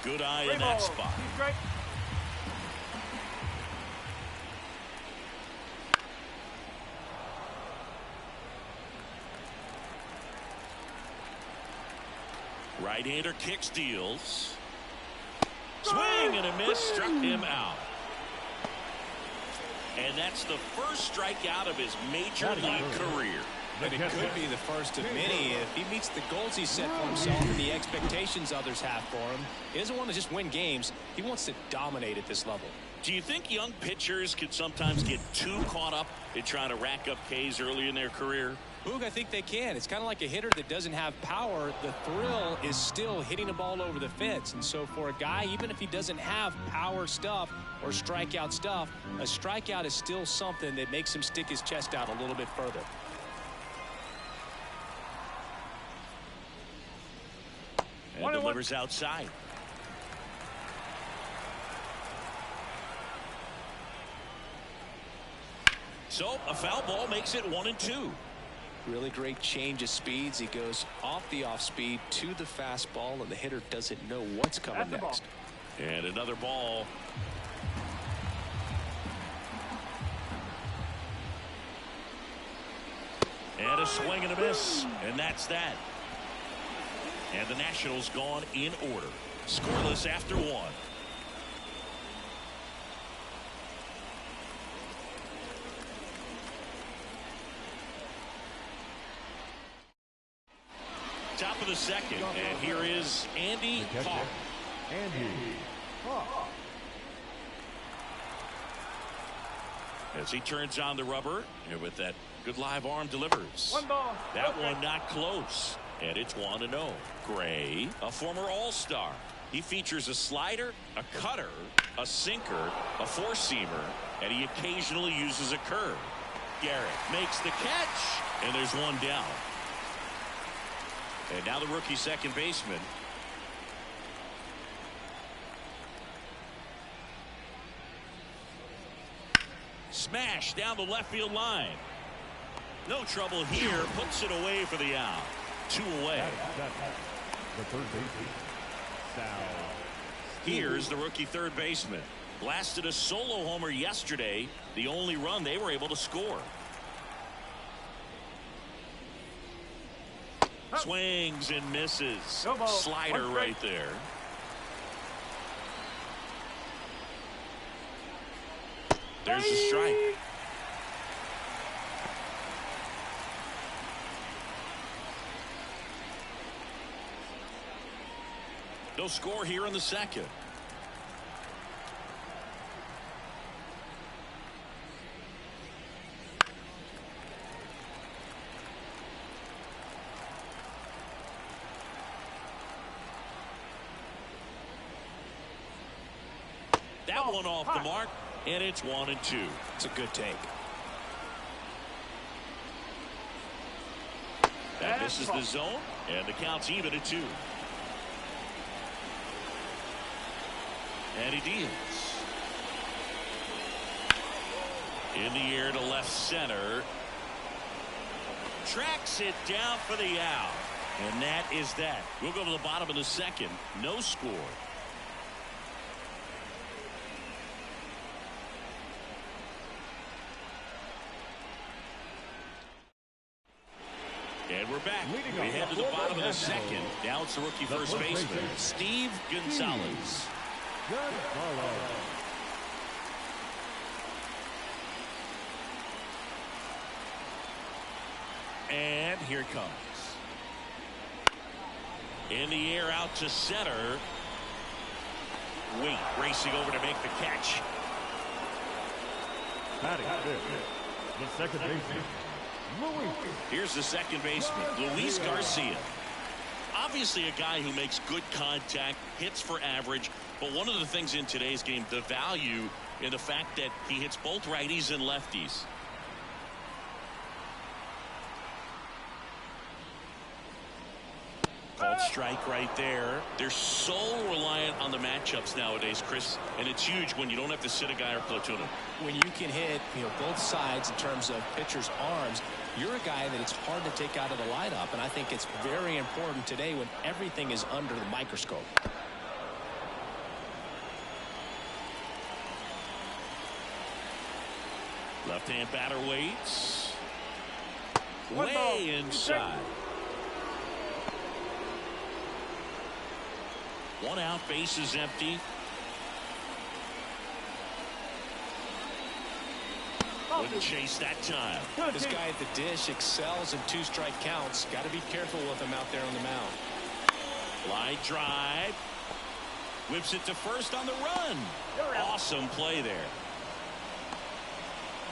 Good eye in that spot. Right-hander kick steals. Swing and a miss, struck him out. And that's the first strikeout of his major league career. And it could be the first of many if he meets the goals he set for himself and the expectations others have for him. He doesn't want to just win games. He wants to dominate at this level. Do you think young pitchers could sometimes get too caught up in trying to rack up Ks early in their career? Boog, I think they can. It's kind of like a hitter that doesn't have power. The thrill is still hitting a ball over the fence. And so for a guy, even if he doesn't have power stuff or strikeout stuff, a strikeout is still something that makes him stick his chest out a little bit further. And delivers outside. So a foul ball makes it 1-2. Really great change of speeds. He goes off the off speed to the fastball, and the hitter doesn't know what's coming next. And another ball. And a swing and a miss. And that's that. And the Nationals gone in order. Scoreless after one. Top of the second, and here is Andy Hawk. As he turns on the rubber, and with that good live arm delivers. That one not close, and it's 1-0. Gray, a former All-Star. He features a slider, a cutter, a sinker, a four-seamer, and he occasionally uses a curve. Garrett makes the catch, and there's one down. And now the rookie second baseman. Smash down the left field line. No trouble here. Puts it away for the out. 2 away. The third baseman. Here's the rookie third baseman. Blasted a solo homer yesterday. The only run they were able to score. Swings and misses. Slider right there. There's the strike. No score here in the second. That one off the mark, and it's 1-2. It's a good take. And this is the zone, and the count's even at 2. And he deals. In the air to left center. Tracks it down for the out. And that is that. We'll go to the bottom of the second. No score. And we're back. We head to the bottom of the second. Now it's the rookie first baseman, Steve Gonzalez. And here it comes. In the air out to center. Wait, racing over to make the catch. Batting fifth, the second baseman, Luis. Here's the second baseman, Luis Garcia. Obviously a guy who makes good contact, hits for average, but one of the things in today's game, the value in the fact that he hits both righties and lefties. Called strike right there. They're so reliant on the matchups nowadays, Chris, and it's huge when you don't have to sit a guy or platoon him. When you can hit, both sides in terms of pitchers' arms, you're a guy that it's hard to take out of the lineup, and I think it's very important today when everything is under the microscope. Left-hand batter waits. Way inside. One out, base is empty. Wouldn't chase that time. This guy at the dish excels in two-strike counts. Got to be careful with him out there on the mound. Line drive. Whips it to first on the run. Awesome play there.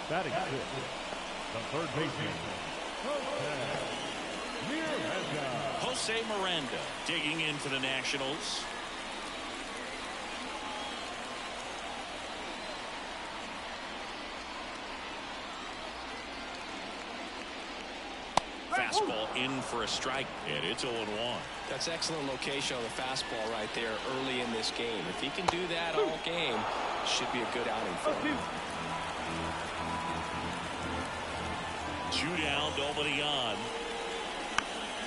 Batting fifth, the third baseman, Jose Miranda digging in for the Nationals. Fastball in for a strike, and it's 0-1. That's excellent location on the fastball right there early in this game. If he can do that all game, should be a good outing for him. 2 down, nobody on.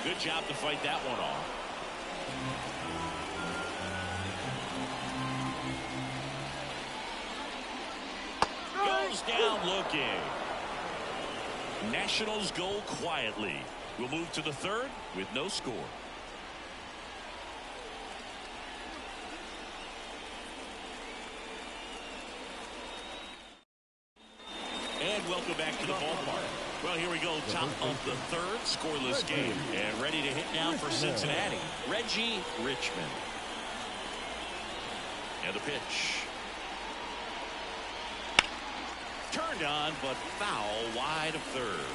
Good job to fight that one off. Goes down looking. Nationals go quietly. We'll move to the third with no score. And welcome back to the ballpark. Well, here we go. Top of the third, scoreless game. And ready to hit now for Cincinnati, Reggie Richmond. And the pitch. Turned on, but foul wide of third.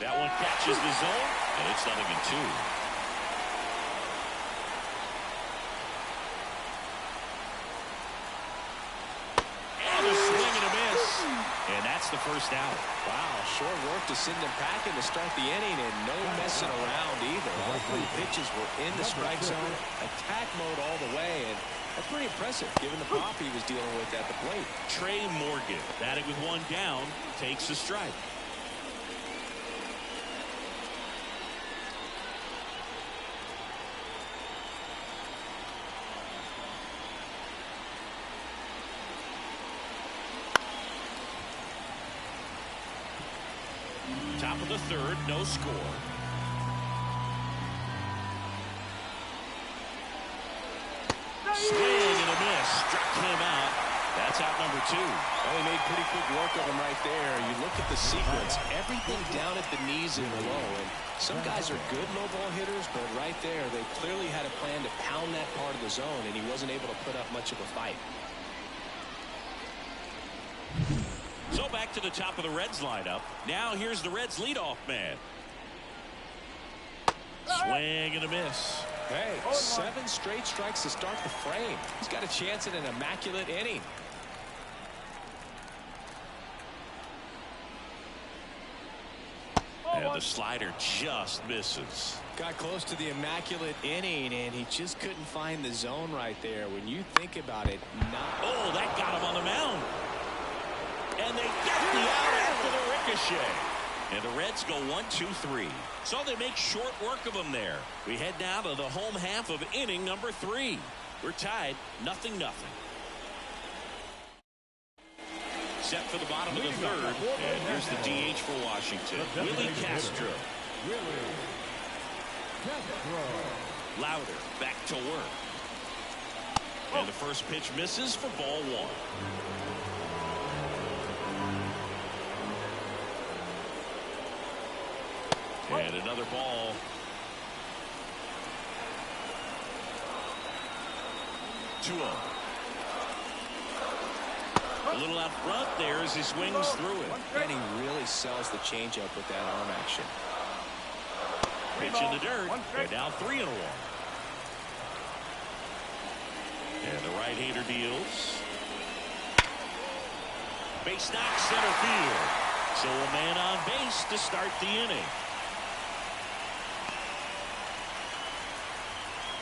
That one catches the zone, and it's 0-2. And a swing and a miss. And that's the first out. Wow, short work to send him packing to start the inning, and no messing around either. All 3 pitches were in the strike zone, attack mode all the way, and that's pretty impressive given the pop he was dealing with at the plate. Trey Morgan batting with 1 down takes a strike. Top of the third, no score. Swing and a miss. Struck him out. That's out number 2. Well, he made pretty quick work of him right there. You look at the sequence, everything down at the knees and below. And some guys are good low ball hitters, but right there, they clearly had a plan to pound that part of the zone, and he wasn't able to put up much of a fight. So back to the top of the Reds lineup. Now here's the Reds leadoff man. Swing and a miss. Hey, 7 straight strikes to start the frame. He's got a chance at an immaculate inning. And the slider just misses. Got close to the immaculate inning, and he just couldn't find the zone right there. When you think about it, Oh, that got him on the mound. And they get the out after the ricochet. And the Reds go 1-2-3. So they make short work of them there. We head now to the home half of inning number 3. We're tied 0-0. Set for the bottom of the third. And here's the DH for Washington, Willie Castro. Louder back to work. And the first pitch misses for ball 1. And another ball. 2-0. A little out front there as he swings through it. And he really sells the changeup with that arm action. Pitch in the dirt. They're now 3-1. And the right-hander deals. Base knock center field. So a man on base to start the inning.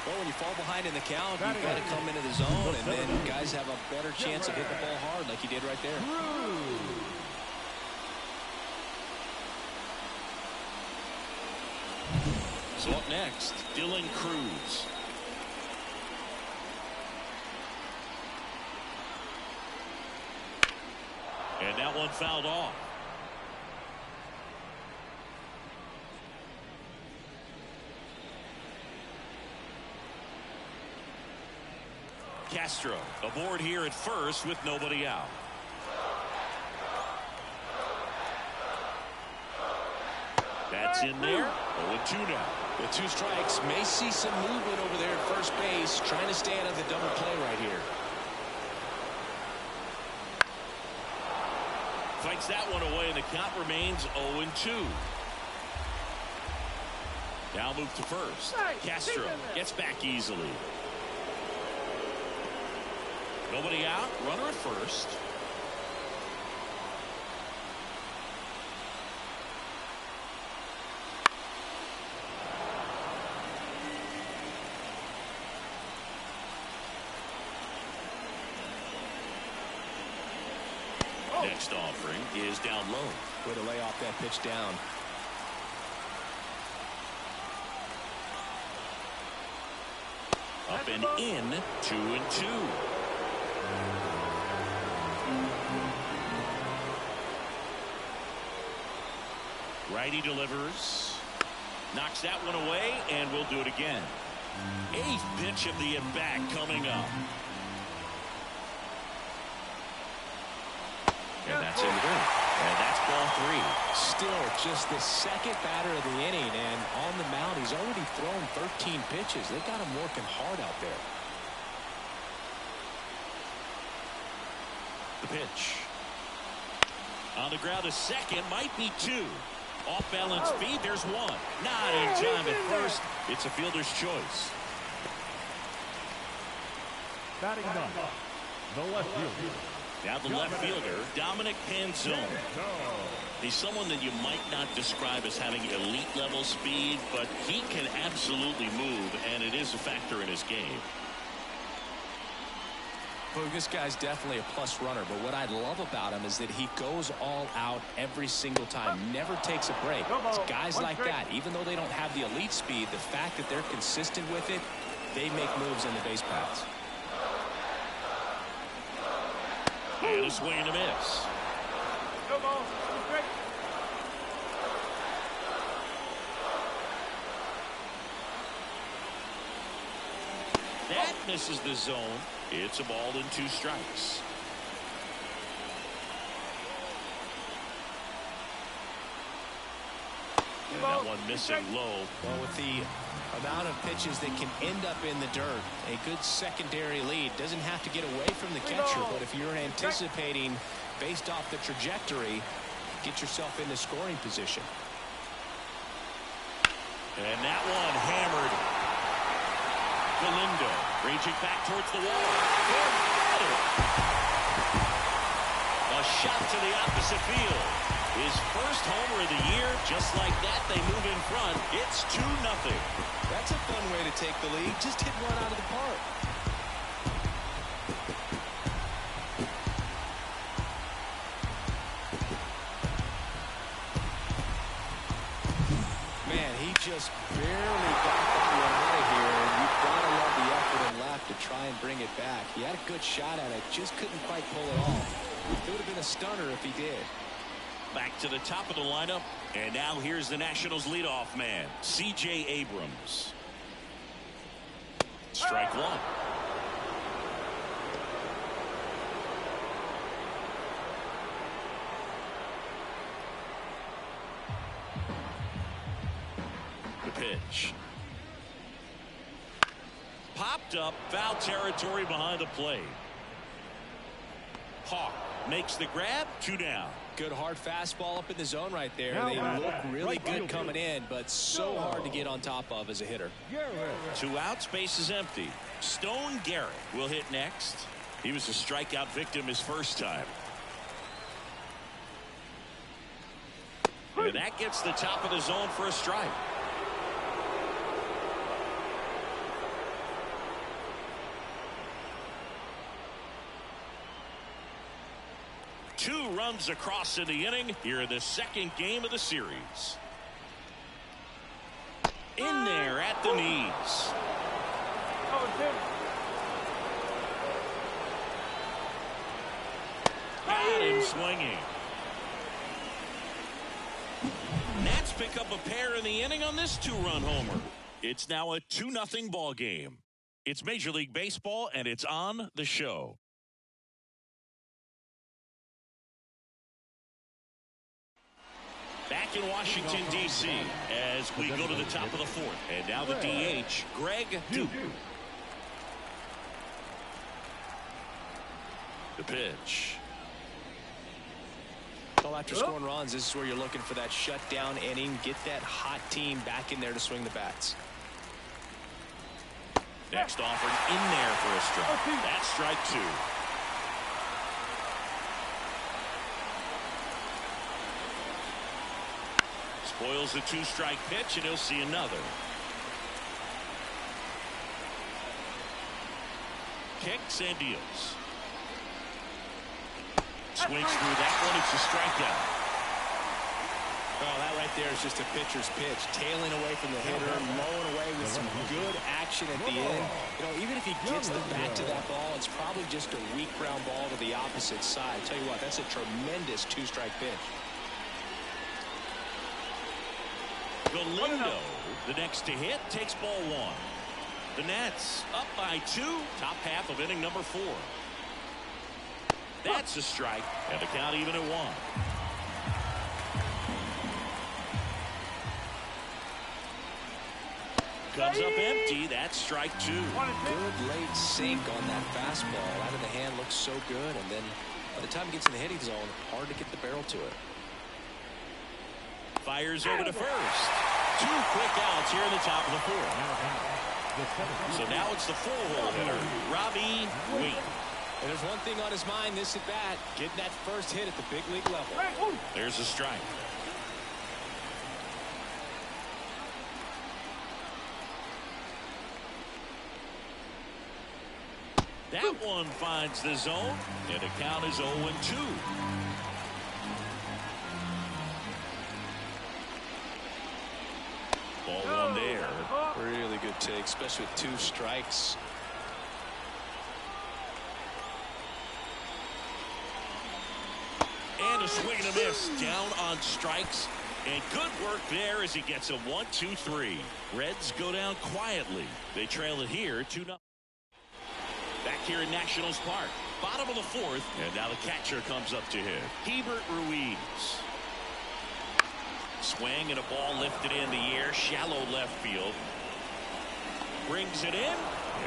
Well, when you fall behind in the count, you've got to come into the zone, and then guys have a better chance of hitting the ball hard like he did right there. So up next, Dylan Cruz. And that one fouled off. Castro aboard here at first with nobody out. That's in there. 0-2 now. The 2 strikes. May see some movement over there at first base, trying to stay out of the double play right here. Fights that one away, and the count remains 0-2. Now move to first. Castro gets back easily. Nobody out. Runner at first. Next offering is down low. Way to lay off that pitch down. Up and in. 2-2. Righty delivers. Knocks that one away, and we'll do it again. 8th pitch of the at-bat coming up. And that's in good. And that's ball 3. Still just the second batter of the inning, and on the mound he's already thrown 13 pitches. They got him working hard out there. The pitch. On the ground to second, might be 2. Off balance feed, there's 1. Not in time at first. It's a fielder's choice. Batting 9, the left fielder. Now the left fielder, Dominic Panzone. He's someone that you might not describe as having elite level speed, but he can absolutely move, and it is a factor in his game. Well, this guy's definitely a plus runner, but what I love about him is that he goes all out every single time, never takes a break. It's guys like that, even though they don't have the elite speed, the fact that they're consistent with it, they make moves in the base paths. And a swing and a miss. That misses the zone. It's a ball and 2 strikes. And that one missing low. Well, with the amount of pitches that can end up in the dirt, a good secondary lead doesn't have to get away from the catcher, but if you're anticipating based off the trajectory, get yourself into scoring position. And that one hammered. Galindo reaching back towards the wall. A shot to the opposite field. His first homer of the year. Just like that, they move in front. It's 2-0. That's a fun way to take the lead. Just hit one out of the park. Man, he just barely got that one out of here. You've got to love the effort and left to try and bring it back. He had a good shot at it, just couldn't quite pull it off. It would have been a stunner if he did. Back to the top of the lineup, and now here's the Nationals leadoff man, C.J. Abrams. Strike 1. The pitch. popped up. Foul territory behind the plate. Hawk makes the grab. 2 down. Good hard fastball up in the zone right there. They look really good coming in, but so hard to get on top of as a hitter. 2 outs, base is empty. Stone Garrett will hit next. He was a strikeout victim his first time. And that gets the top of the zone for a strike. Two runs across in the inning here in the second game of the series. In there at the knees. Got him swinging. Nats pick up a pair in the inning on this 2-run homer. It's now a 2-0 ball game. It's Major League Baseball, and it's on the show. Back in Washington, D.C. as we go to the top of the 4th. And now the DH, Greg Duke. The pitch. Well, after scoring runs, this is where you're looking for that shutdown inning. Get that hot team back in there to swing the bats. Next offered in there for a strike. That's strike 2. Spoils the 2-strike pitch, and he'll see another. Kicks and deals. Swings through that one. It's a strikeout. Oh, that right there is just a pitcher's pitch. Tailing away from the hitter, mowing away with some good action at the end. You know, even if he gets the bat to that ball, it's probably just a weak ground ball to the opposite side. Tell you what, that's a tremendous 2-strike pitch. Galindo, the next to hit, takes ball 1. The Nats up by 2, top half of inning number 4. That's a strike, and the count even at 1. Comes up empty. That's strike 2. Good late sink on that fastball. Out of the hand, looks so good, and then by the time it gets in the hitting zone, hard to get the barrel to it. Fires over to first. 2 quick outs here in the top of the 4th. So now it's the 4-hole hitter, Robbie Waite. And there's one thing on his mind this at bat, getting that first hit at the big league level. There's a strike. That one finds the zone, and the count is 0-2. Ball 1 there. Really good take, especially with 2 strikes. And a swing and a miss down on strikes. And good work there as he gets a 1-2-3. Reds go down quietly. They trail it here 2-0. Back here in Nationals Park. Bottom of the 4th. And now the catcher comes up to hit. Hebert Ruiz. Swing and a ball lifted in the air. Shallow left field. Brings it in.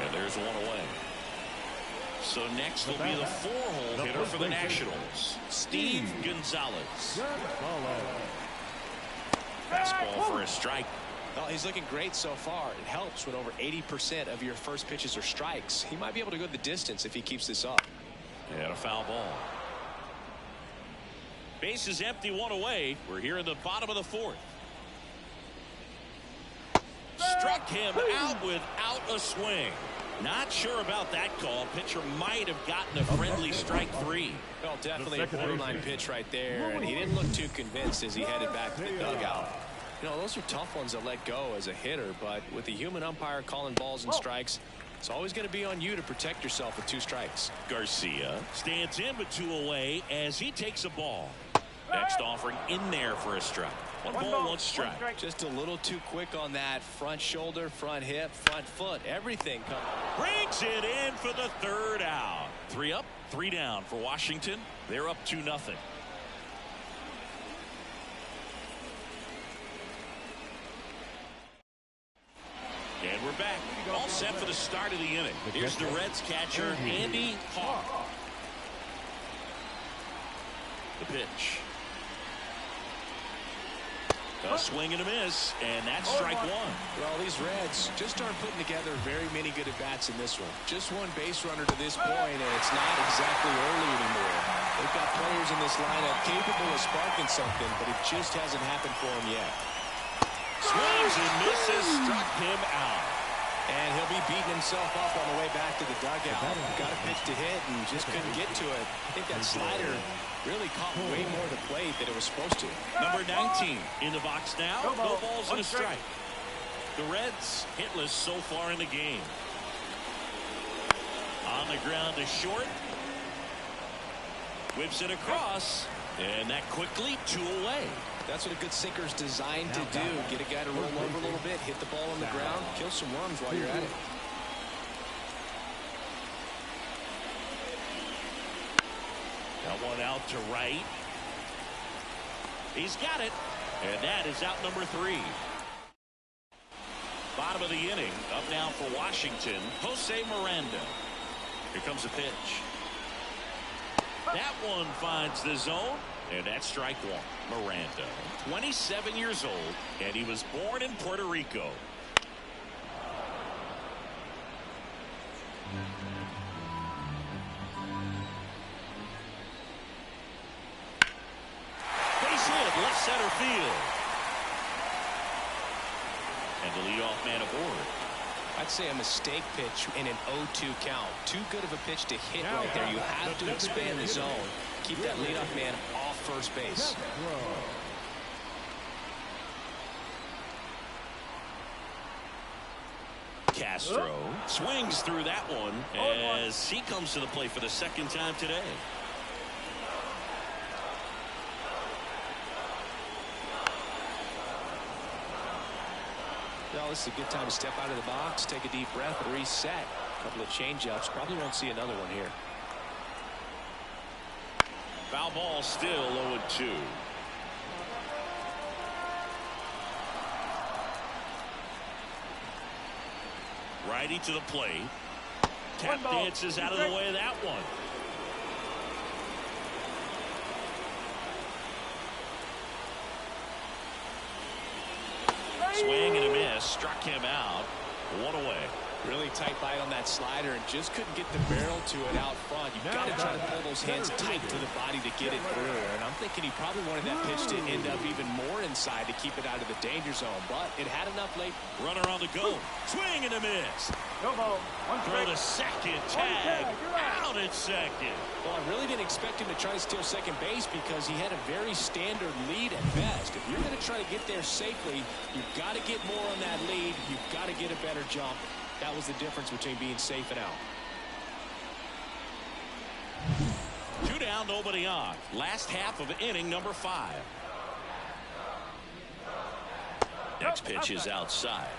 And there's 1 away. So next will be the 4-hole hitter for the Nationals, Steve Gonzalez. Fastball for a strike. Well, he's looking great so far. It helps when over 80% of your first pitches are strikes. He might be able to go the distance if he keeps this up. And a foul ball. Base is empty, 1 away. We're here in the bottom of the 4th. Struck him out without a swing. Not sure about that call. Pitcher might have gotten a friendly strike 3. Well, definitely a borderline pitch right there, and he didn't look too convinced as he headed back to the dugout. You know, those are tough ones to let go as a hitter, but with the human umpire calling balls and strikes, it's always going to be on you to protect yourself with 2 strikes. Garcia stands in with 2 away as he takes a ball. Next offering in there for a strike. 1 ball, 1 strike. Just a little too quick on that front shoulder, front hip, front foot, everything coming. Brings it in for the 3rd out. 3 up, 3 down for Washington. They're up 2-0. And we're back. All set for the start of the inning. Here's the Reds catcher, Andy Hawk. The pitch. A swing and a miss, and that's strike one. Well, these Reds just aren't putting together very many good at-bats in this one. Just one base runner to this point, and it's not exactly early anymore. They've got players in this lineup capable of sparking something, but it just hasn't happened for them yet. Swings and misses, struck him out. And he'll be beating himself up on the way back to the dugout. Got a pitch to hit and just couldn't get to it. I think that slider really caught way more of the plate than it was supposed to. Number 19 in the box now. No balls and a strike. The Reds hitless so far in the game. On the ground to short. Whips it across. And that quickly 2 away. That's what a good sinker's designed to do. Get a guy to roll over a little bit, hit the ball on the ground, kill some worms while you're at it. That one out to right. He's got it. And that is out number 3. Bottom of the inning. Up now for Washington. Jose Miranda. Here comes a pitch. That one finds the zone. And that's strike one. Miranda, 27 years old, and he was born in Puerto Rico. Base hit, left center field. And the leadoff man aboard. I'd say a mistake pitch in an 0-2 count. Too good of a pitch to hit right there. You have to expand the zone. Keep that leadoff man off first base. Castro swings through that one as he comes to the plate for the second time today. Well, this is a good time to step out of the box, take a deep breath, and reset. A couple of change-ups. Probably won't see another one here. Foul ball, still 0-2. Righty to the plate. Tap dances out of the way of that one. Swing and a miss. Struck him out. 1 away. Really tight bite on that slider and just couldn't get the barrel to it out front. You've got to try to pull those hands tight to the body to get it through. And I'm thinking he probably wanted that pitch to end up even more inside to keep it out of the danger zone. But it had enough late. Runner on the go. Swing and a miss. No ball. Throw to second. Tag. Out at second. Well, I really didn't expect him to try to steal second base because he had a very standard lead at best. If you're going to try to get there safely, you've got to get more on that lead. You've got to get a better jump. That was the difference between being safe and out. 2 down, nobody on. Last half of inning number 5. Next pitch is outside.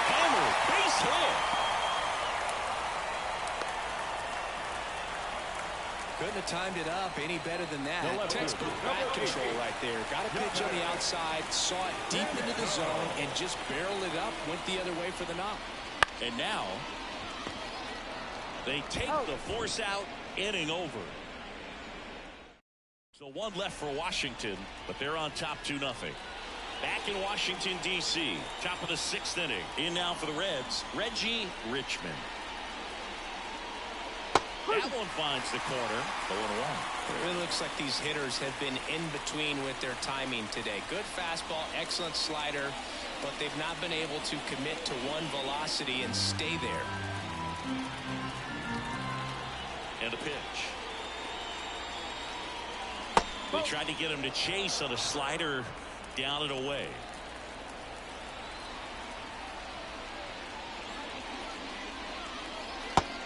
Hammer, base hit. Couldn't have timed it up any better than that. Textbook bat control right there. Got a pitch on the outside, saw it deep into the zone, and just barreled it up, went the other way for the knock. And now they take the force out, inning over. So 1 left for Washington, but they're on top 2-0. Back in Washington, D.C., top of the 6th inning. In now for the Reds, Reggie Richmond. That one finds the corner. 0-1. It really looks like these hitters have been in between with their timing today. Good fastball, excellent slider, but they've not been able to commit to one velocity and stay there. And a pitch. They tried to get him to chase on a slider down and away.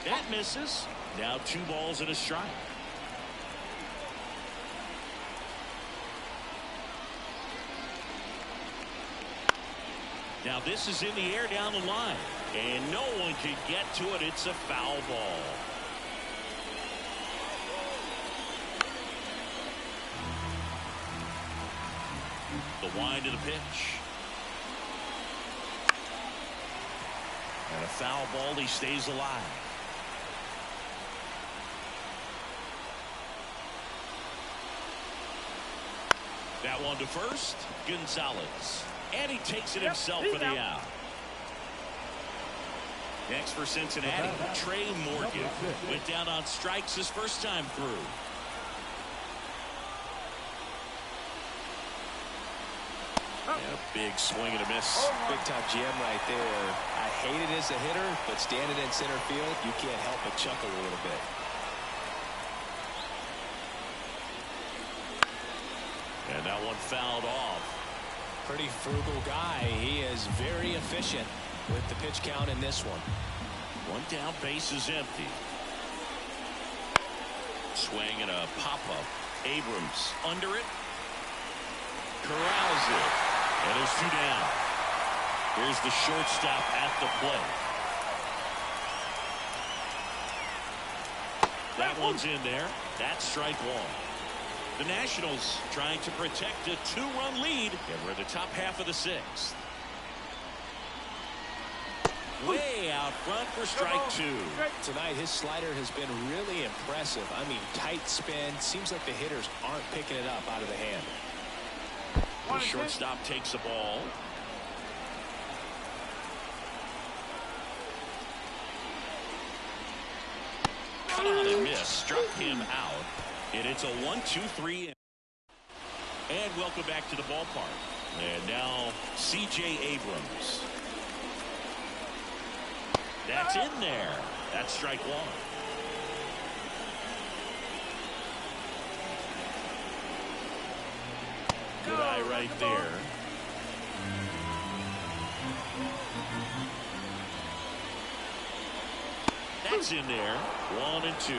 That misses. Now 2 balls and a strike. Now this is in the air down the line, and no one can get to it. It's a foul ball. The wind of the pitch. And a foul ball. He stays alive. That one to first. Gonzalez. And he takes it himself for the out. Next for Cincinnati, Trey Morgan. Went down on strikes his first time through. And a big swing and a miss. Big time gem right there. I hate it as a hitter, but standing in center field, you can't help but chuckle a little bit. And that one fouled off. Pretty frugal guy. He is very efficient with the pitch count in this one. One down, base is empty. Swing and a pop-up. Abrams under it. Corrals it. And there's two down. Here's the shortstop at the plate. That one's in there. That's strike one. The Nationals trying to protect a two-run lead, and we're in the top half of the sixth. Way out front for strike two. Tonight, his slider has been really impressive. I mean, tight spin. Seems like the hitters aren't picking it up out of the hand. The shortstop takes the ball. Cut on and miss. Struck him out. And it's a 1-2-3. And welcome back to the ballpark. And now C.J. Abrams. That's in there. That's strike one. Good eye right there. That's in there. 1-2.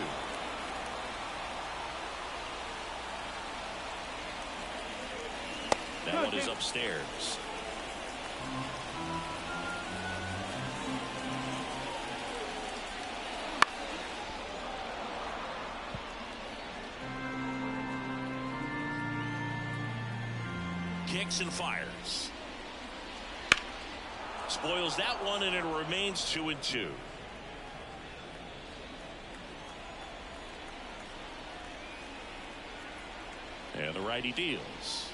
That one is upstairs. Kicks and fires. Spoils that one, and it remains 2-2. And the righty deals.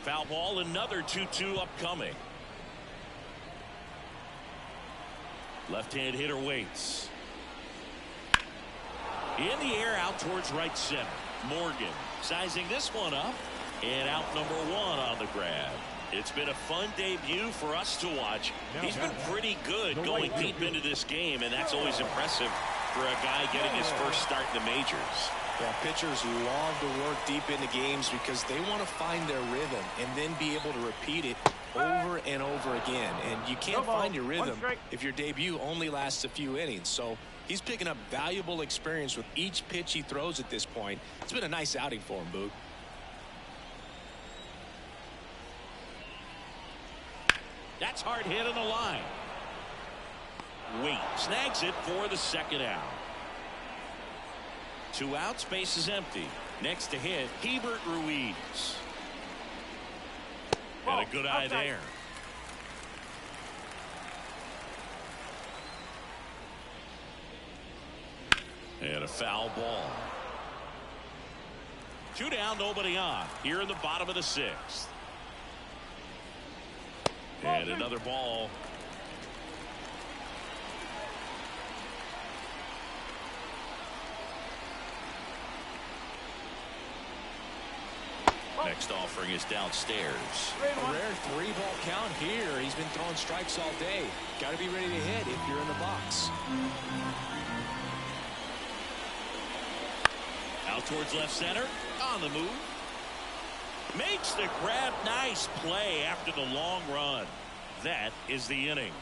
Foul ball, another 2-2 upcoming. Left-hand hitter waits. In the air, out towards right center. Morgan sizing this one up. And out number one on the grab. It's been a fun debut for us to watch. He's been pretty good going deep into this game, and that's always impressive for a guy getting his first start in the majors. Yeah, pitchers love to work deep into games because they want to find their rhythm and then be able to repeat it over and over again. And you can't find your rhythm if your debut only lasts a few innings. So he's picking up valuable experience with each pitch he throws at this point. It's been a nice outing for him, Boog. That's hard hit on the line. Wait, snags it for the second out. 2 outs, base is empty. Next to hit, Hebert Ruiz. And a good eye there. And a foul ball. 2 down, nobody on. Here in the bottom of the sixth. And another ball. Next offering is downstairs. A rare 3-ball count here. He's been throwing strikes all day. Got to be ready to hit if you're in the box. Out towards left center. On the move. Makes the grab. Nice play after the long run. That is the inning.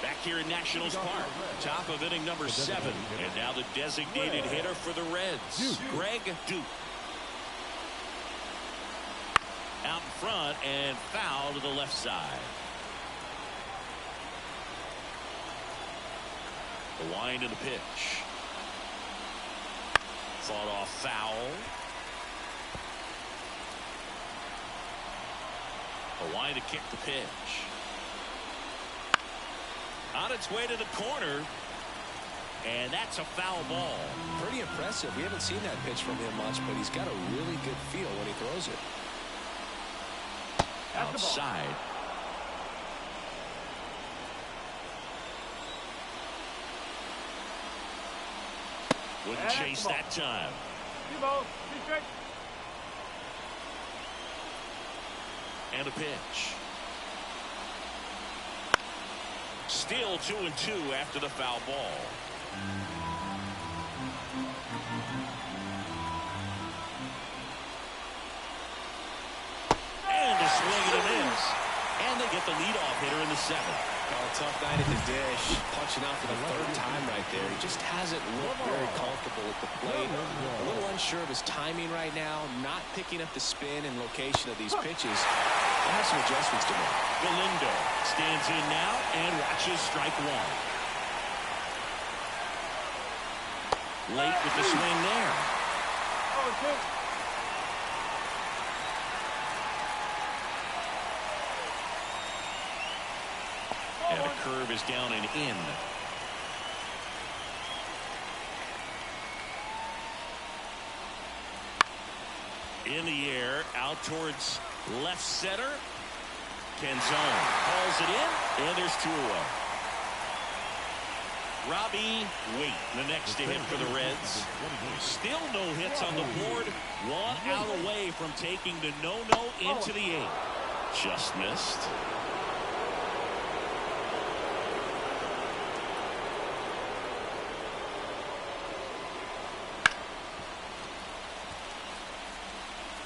Back here in Nationals Park. Top of inning number 7. And now the designated hitter for the Reds. Greg Duke. Out in front and foul to the left side. The wind of the pitch. Fought off foul. Line to kick the pitch. On its way to the corner. And that's a foul ball. Pretty impressive. We haven't seen that pitch from him much, but he's got a really good feel when he throws it. Outside. Wouldn't chase that time. And a pitch. Still 2-2 after the foul ball. And a swing and a miss. And they get the leadoff hitter in the 7th. Oh, tough night at the dish. Punching out for the 3rd time right there. He just hasn't looked very comfortable at the plate. A little unsure of his timing right now. Not picking up the spin and location of these pitches. He'll have some adjustments to make. Galindo stands in now and watches strike 1. Late with the swing there. And a curve is down and in. In the air, out towards left center. Canzone hauls it in, and there's 2 away. Robbie Waite, the next to hit for the Reds. Still no hits on the board. 1 out away from taking the no-no into the 8th. Just missed.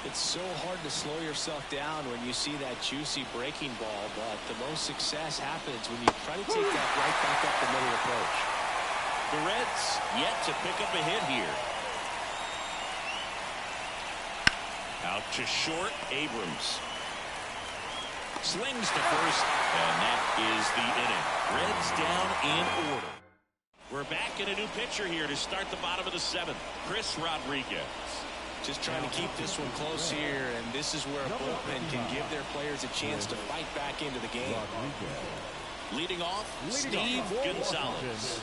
It's so hard to slow yourself down when you see that juicy breaking ball, but the most success happens when you try to take that right back up the middle approach. The Reds yet to pick up a hit here. Out to short, Abrams. Slings to first, and that is the inning. Reds down in order. We're back in a new pitcher here to start the bottom of the 7th. Chris Rodriguez. Just trying to keep this one close here, and this is where a bullpen can give their players a chance to fight back into the game. Leading off, Steve Gonzalez.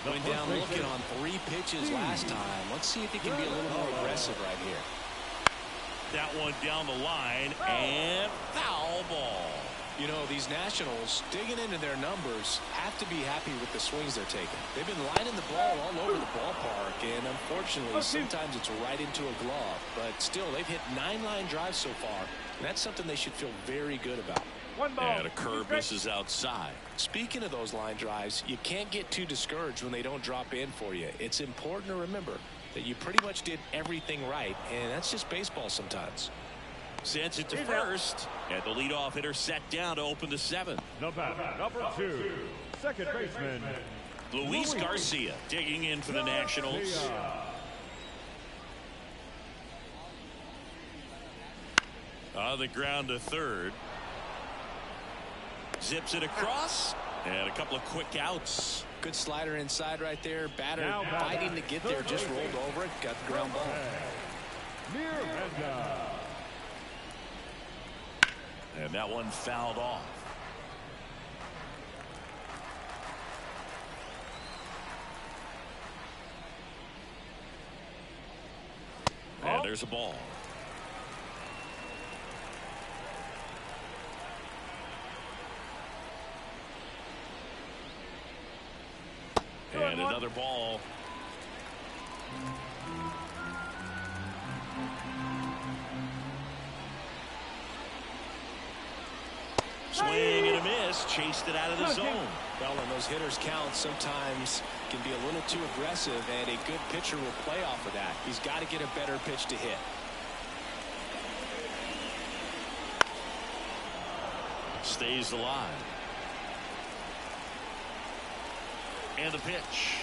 Went down looking on 3 pitches last time. Let's see if he can be a little more aggressive right here. That one down the line, and foul ball. You know, these Nationals, digging into their numbers, have to be happy with the swings they're taking. They've been lining the ball all over the ballpark, and unfortunately, sometimes it's right into a glove. But still, they've hit 9 line drives so far, and that's something they should feel very good about. And a curve misses outside. Speaking of those line drives, you can't get too discouraged when they don't drop in for you. It's important to remember that you pretty much did everything right, and that's just baseball sometimes. Sends it to first, and the leadoff hitter set down to open the 7th. Number 2, second baseman, Luis Garcia digging in for the Nationals. On the ground to third. Zips it across, and a couple of quick outs. Good slider inside right there. Batter fighting to get there, just rolled over it, got the ground ball. And that one fouled off. And there's a ball. And another ball. Swing and a miss. Chased it out of the zone. Well, when those hitters count, sometimes can be a little too aggressive, and a good pitcher will play off of that. He's got to get a better pitch to hit. Stays alive. And the pitch.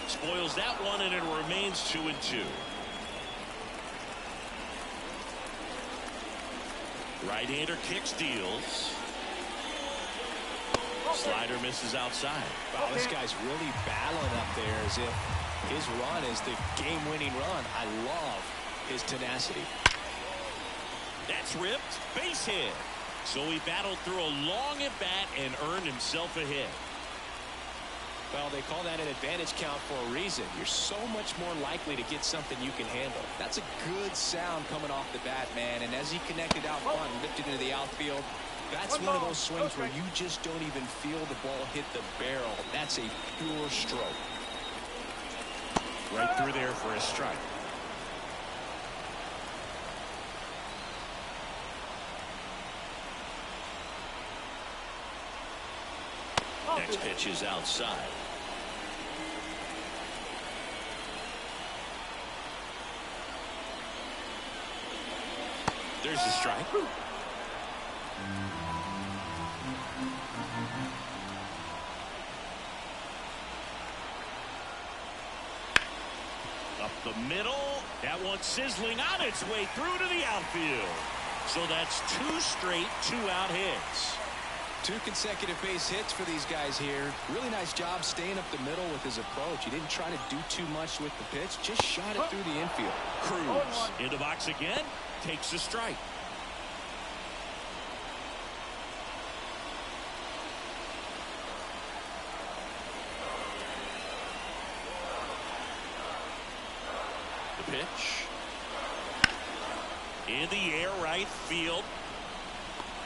Spoils that one, and it remains 2-2. Right-hander kicks, deals. Slider misses outside. Wow, this guy's really battling up there as if his run is the game-winning run. I love his tenacity. That's ripped. Base hit. So he battled through a long at bat and earned himself a hit. Well, they call that an advantage count for a reason. You're so much more likely to get something you can handle. That's a good sound coming off the bat, man. And as he connected out front and lifted into the outfield, that's one of those swings where you just don't even feel the ball hit the barrel. That's a pure stroke. Right through there for a strike. Next pitch is outside. There's the strike. Up the middle. That one sizzling on its way through to the outfield. So that's 2 straight 2-out hits. 2 consecutive base hits for these guys here. Really nice job staying up the middle with his approach. He didn't try to do too much with the pitch. Just shot it through the infield. Cruz in the box again. Takes a strike. The pitch. In the air, right field.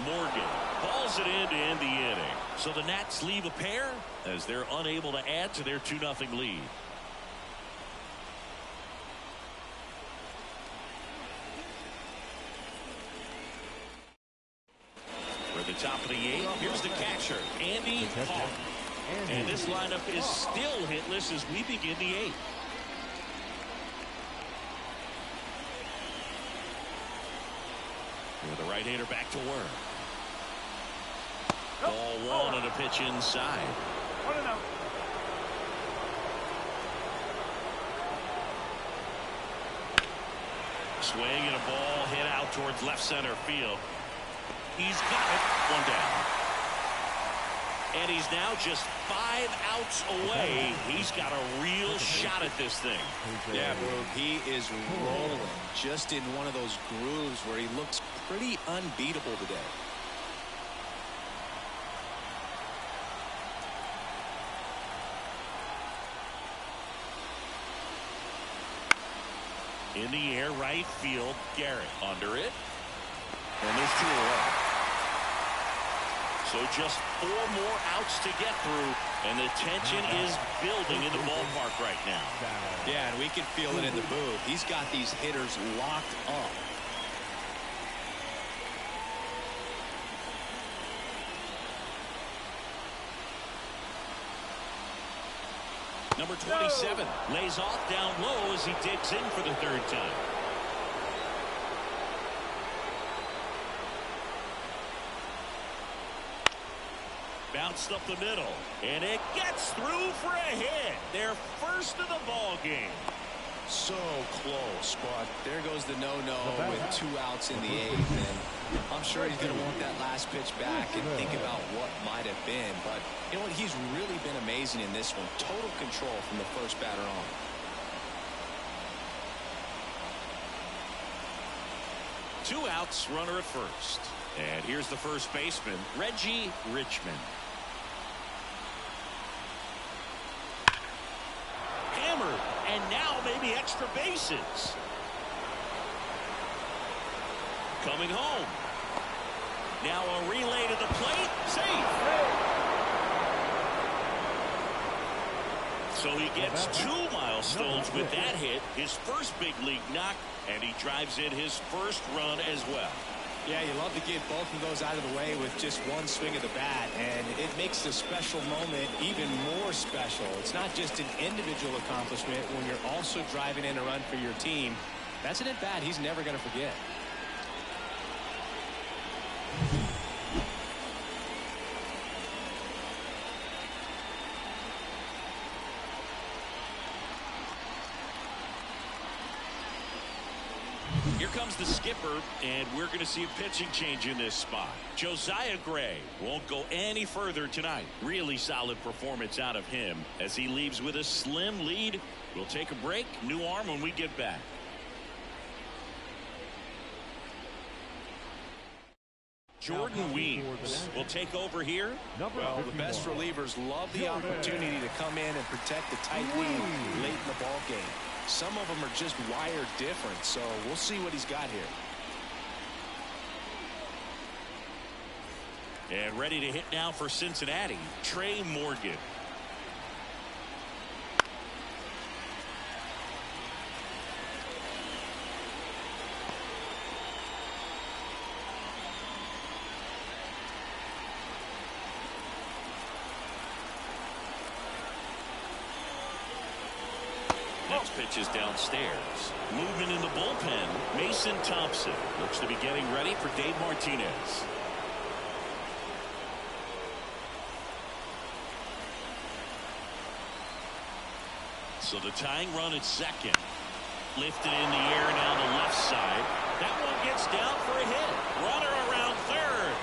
Morgan balls it in to end the inning. So the Nats leave a pair as they're unable to add to their 2-0 lead. For the top of the 8th, here's the catcher, Andy Hall. And this lineup is still hitless as we begin the 8th. The right-hander back to work. Ball 1 and a pitch inside. 1-0. Swing and a ball hit out towards left center field. He's got it. 1 down. And he's now just 5 outs away. He's got a real shot at this thing. Yeah, Boog, he is rolling just in one of those grooves where he looks pretty unbeatable today. In the air, right field, Garrett under it. And there's 2 away. So just 4 more outs to get through, and the tension is building in the ballpark right now. Yeah, and we can feel it in the booth. He's got these hitters locked up. Number 27 lays off down low as he digs in for the 3rd time. Bounced up the middle, and it gets through for a hit. Their first of the ball game. So close, but there goes the no-no with 2 outs in the 8th. And I'm sure he's going to want that last pitch back and think about what might have been. But you know what? He's really been amazing in this one. Total control from the first batter on. Two outs, runner at first. And here's the first baseman, Reggie Richmond. Hammered, and now maybe extra bases. Coming home. Now a relay to the plate. Safe. So he gets 2 milestones with that hit, his first big league knock, and he drives in his first run as well. Yeah, you love to get both of those out of the way with just one swing of the bat, and it makes the special moment even more special. It's not just an individual accomplishment when you're also driving in a run for your team. That's an at-bat he's never going to forget. Here comes the skipper, and we're going to see a pitching change in this spot. Josiah Gray won't go any further tonight. Really solid performance out of him as he leaves with a slim lead. We'll take a break. New arm when we get back. Jordan Weems will take over here. Well, the best relievers love the opportunity to come in and protect the tight lead late in the ball game. Some of them are just wired different, so we'll see what he's got here. And ready to hit now for Cincinnati, Trey Morgan. Next pitch is downstairs. Movement in the bullpen. Mason Thompson looks to be getting ready for Dave Martinez. So the tying run at second. Lifted in the air now the left side. That one gets down for a hit. Runner around third.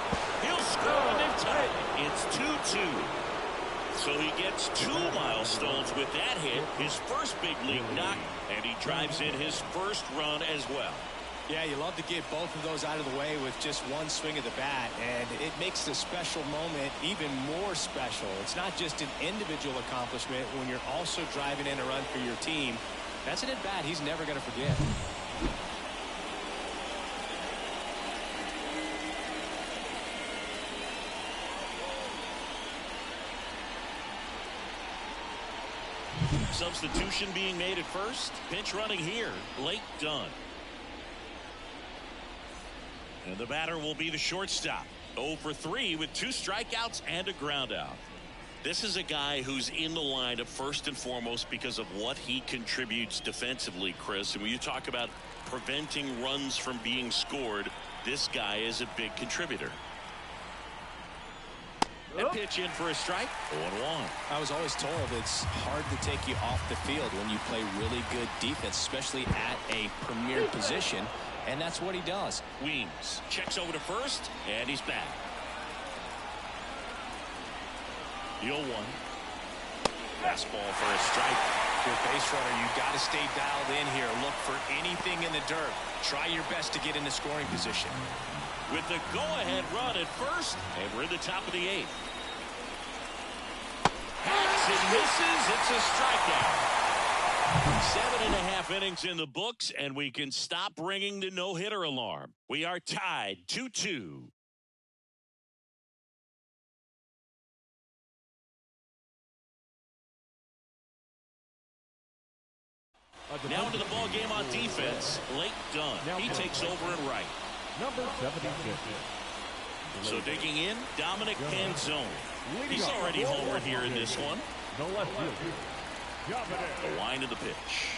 He'll score and they've tied it. It's 2-2. So he gets 2 milestones with that hit, his first big league knock, and he drives in his first run as well. Yeah, you love to get both of those out of the way with just one swing of the bat, and it makes the special moment even more special. It's not just an individual accomplishment when you're also driving in a run for your team. That's an at-bat he's never going to forget. Substitution being made at first. Pinch running here. Late Dunn. And the batter will be the shortstop. 0 for 3 with 2 strikeouts and a ground out. This is a guy who's in the lineup first and foremost because of what he contributes defensively, Chris. And when you talk about preventing runs from being scored, this guy is a big contributor. And pitch in for a strike. 0-1. I was always told it's hard to take you off the field when you play really good defense, especially at a premier position, and that's what he does. Weems checks over to first, and he's back. The 0-1. Fastball for a strike. Good base runner, you got to stay dialed in here. Look for anything in the dirt. Try your best to get in the scoring position. With the go-ahead run at first, and we're in the top of the 8th. Hacks and misses. It's a strikeout. 7.5 innings in the books, and we can stop ringing the no-hitter alarm. We are tied 2-2. Now into the ball game on defense. Late Dunn. He takes over and right. Number 76. So digging in, Dominic Panzone. He's already homered here in this one. The left fielder. The line of the pitch.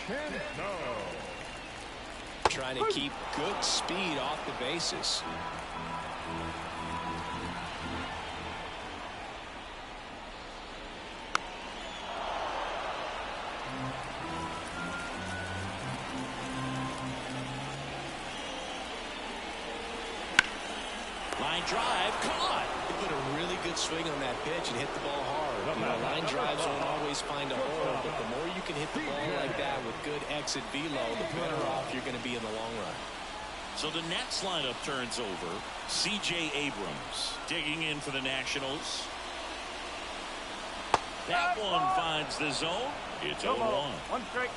Trying to keep good speed off the bases. Line drive, caught. He put a really good swing on that pitch and hit the ball hard. You know, line drives don't always find a hole, but the more you can hit the ball like that with good exit velo, the better off you're going to be in the long run. So the Nats lineup turns over. C.J. Abrams digging in for the Nationals. That one finds the zone. It's 0-1. 1 strike.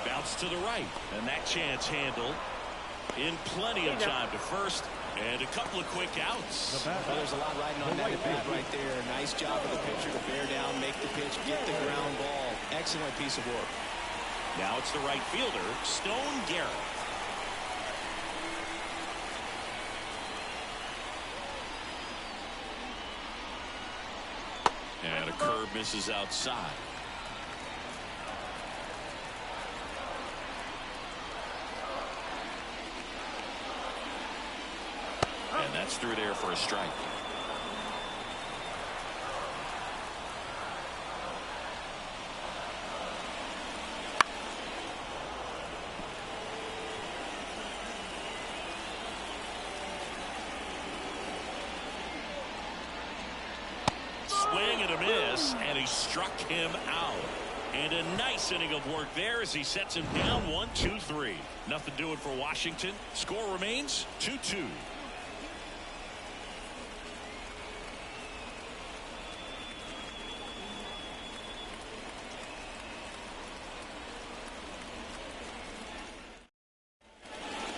Bounce to the right, and that chance handled in plenty of time to first, and a couple of quick outs. Well, there's a lot riding on that bat right there. Nice job of the pitcher to bear down, make the pitch, get the ground ball. Excellent piece of work. Now it's the right fielder, Stone Garrett. And a curve misses outside. And that's through there for a strike. Swing and a miss, and he struck him out. And a nice inning of work there as he sets him down 1-2-3. Nothing doing for Washington. Score remains 2-2.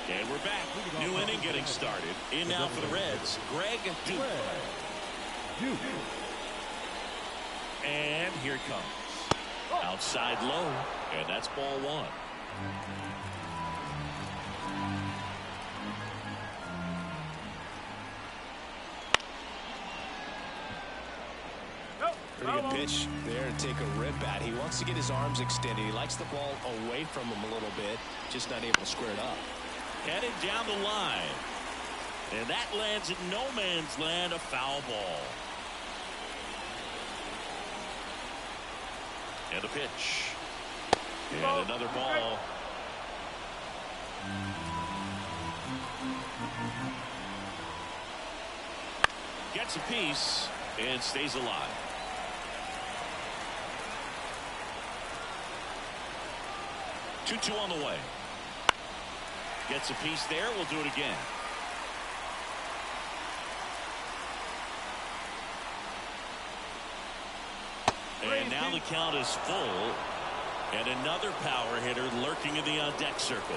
And we're back. New inning getting started. In now for the Reds, Greg Duke. And here it comes. Outside low, and that's ball one. Pretty good pitch there to take a rip at. He wants to get his arms extended. He likes the ball away from him a little bit, just not able to square it up. Headed down the line. And that lands in no man's land, a foul ball. And a pitch. And another ball. Gets a piece and stays alive. Two on the way. Gets a piece there. We'll do it again. And now the count is full. And another power hitter lurking in the on-deck circle.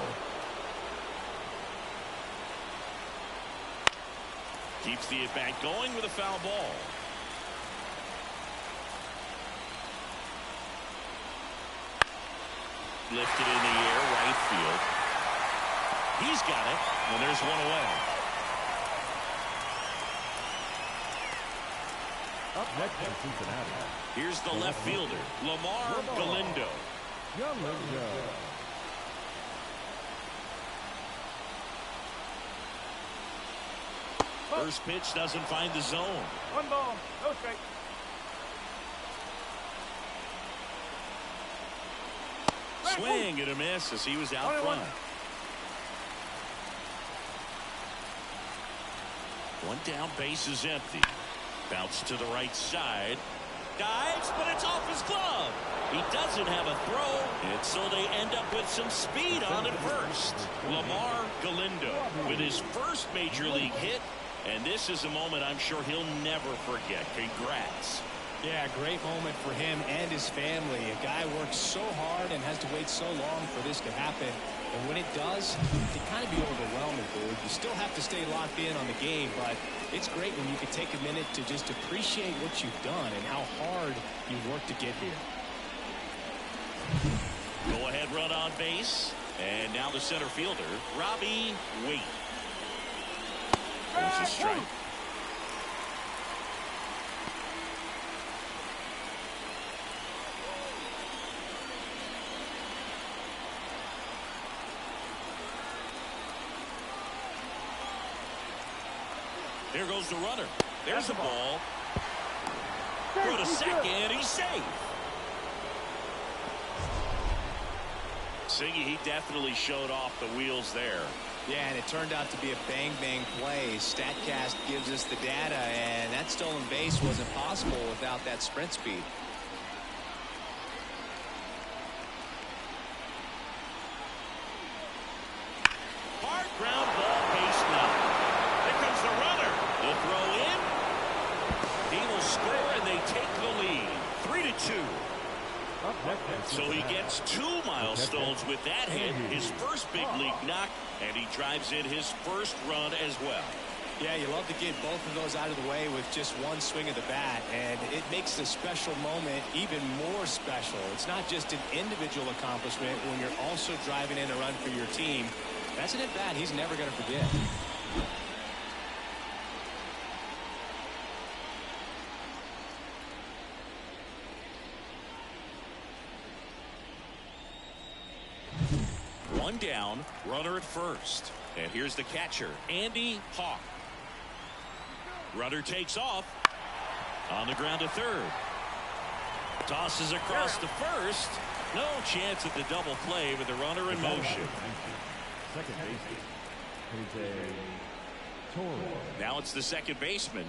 Keeps the at-bat going with a foul ball. Lifted in the air, right field. He's got it, and there's one away. Up next in Cincinnati. Here's the left fielder, Lamar Galindo. First pitch doesn't find the zone. One ball, no strike. Swing and a miss as he was out front. One down, base is empty. Bounce to the right side. Dives, but it's off his glove. He doesn't have a throw, and so they end up with some speed on at first. Lamar Galindo with his first major league hit, and this is a moment I'm sure he'll never forget. Congrats. Yeah, great moment for him and his family. A guy works so hard and has to wait so long for this to happen. And when it does, it can kind of be overwhelming, dude. You still have to stay locked in on the game, but it's great when you can take a minute to just appreciate what you've done and how hard you've worked to get here. Go ahead run on base. And now the center fielder, Robbie Waite. There's a strike. There goes the runner. There's the ball. Throw to second. He's safe. Siggy, he definitely showed off the wheels there. Yeah, and it turned out to be a bang-bang play. StatCast gives us the data, and that stolen base wasn't possible without that sprint speed. Hard ground ball, base now. There comes the runner. The throw in. He will score, and they take the lead. 3-2. So he gets 2 milestones with that hit, his first big league knock, and he drives in his first run as well. Yeah, you love to get both of those out of the way with just one swing of the bat, and it makes the special moment even more special. It's not just an individual accomplishment when you're also driving in a run for your team. That's an at-bat he's never going to forget. One down, runner at first. And here's the catcher, Andy Hawk. Runner takes off. On the ground to third. Tosses across to first. No chance at the double play with the runner in motion. Second baseman, Torres. Now it's the second baseman.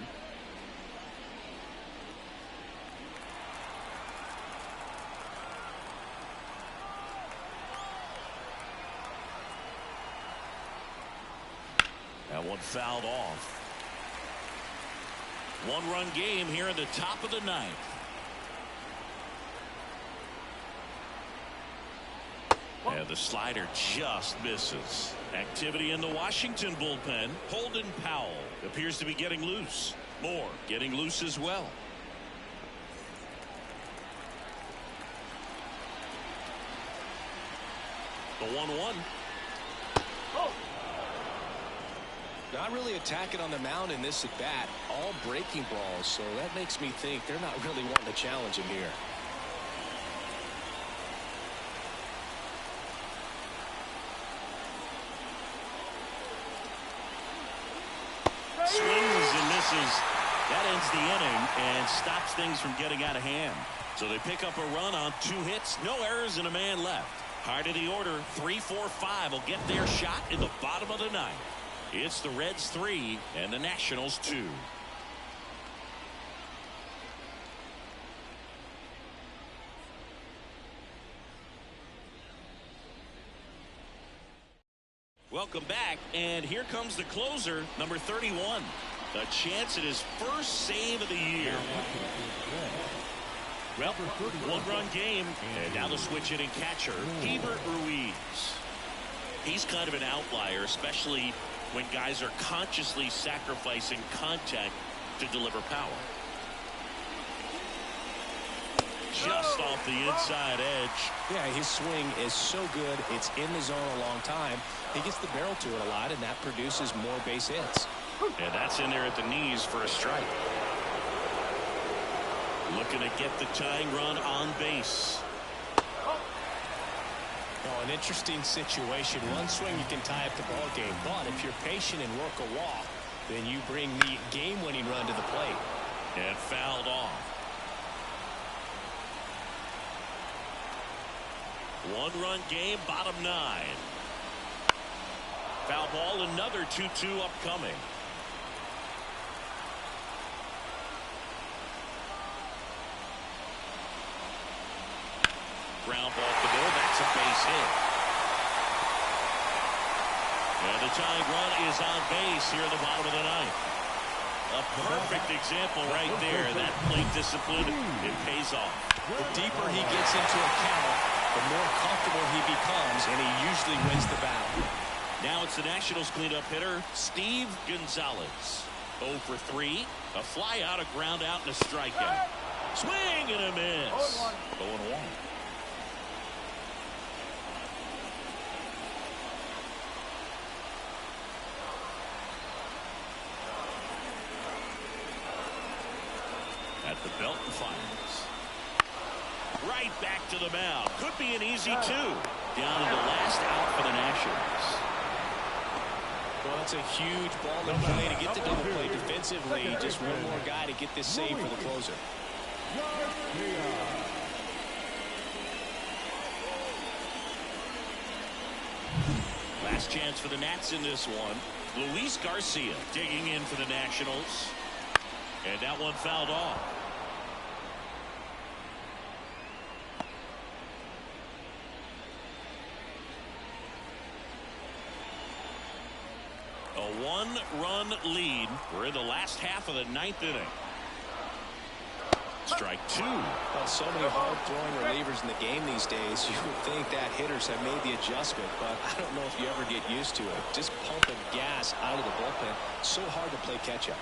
one fouled off. One-run game here in the top of the ninth. And the slider just misses. Activity in the Washington bullpen. Holden Powell appears to be getting loose. Moore getting loose as well. The 1-1. Not really attacking on the mound in this at bat. All breaking balls, so that makes me think they're not really wanting to challenge him here. Swings and misses. That ends the inning and stops things from getting out of hand. So they pick up a run on 2 hits, no errors, and a man left. Hard of the order, 3, 4, 5 will get their shot in the bottom of the ninth. It's the Reds 3 and the Nationals 2. Welcome back, and here comes the closer, number 31. A chance at his first save of the year. Well, one-run game, and now the switch hitting catcher, Hebert Ruiz. He's kind of an outlier, especially when guys are consciously sacrificing contact to deliver power. Just off the inside edge. Yeah, his swing is so good. It's in the zone a long time. He gets the barrel to it a lot, and that produces more base hits. And that's in there at the knees for a strike. Looking to get the tying run on base. Oh, an interesting situation. One swing you can tie up the ball game, but if you're patient and work a walk, then you bring the game-winning run to the plate. And fouled off. One-run game, bottom 9. Foul ball, another 2-2 upcoming. Ground ball to the middle. That's a base hit. And the tying run is on base here at the bottom of the ninth. A perfect example right there. That plate discipline, it pays off. The deeper he gets into a count, the more comfortable he becomes, and he usually wins the battle. Now it's the Nationals cleanup hitter, Steve Gonzalez. 0 for 3. A fly out, a ground out, and a strikeout. Swing and a miss. 0-1. At the belt and fires. Right back to the mound. Could be an easy 2. Down to the last out for the Nationals. Well, it's a huge ball in play to get the double play defensively. Just one more guy to get this save for the closer. Last chance for the Nats in this one. Luis Garcia digging in for the Nationals. And that one fouled off. A 1-run lead. We're in the last half of the 9th inning. Strike 2. Well, so many hard-throwing relievers in the game these days. You would think that hitters have made the adjustment, but I don't know if you ever get used to it. Just pumping gas out of the bullpen. So hard to play catch-up.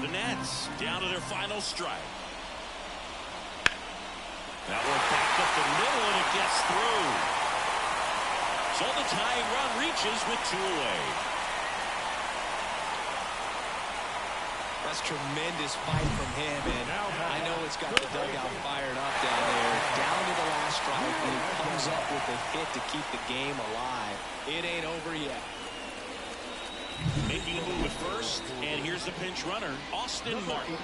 The Nats down to their final strike. That one backed up the middle, and it gets through. So the tying run reaches with 2 away. That's tremendous fight from him, and I know it's got the dugout fired up down there. Down to the last strike, and he comes up with a hit to keep the game alive. It ain't over yet. Making a move at first, and here's the pinch runner, Austin Martin.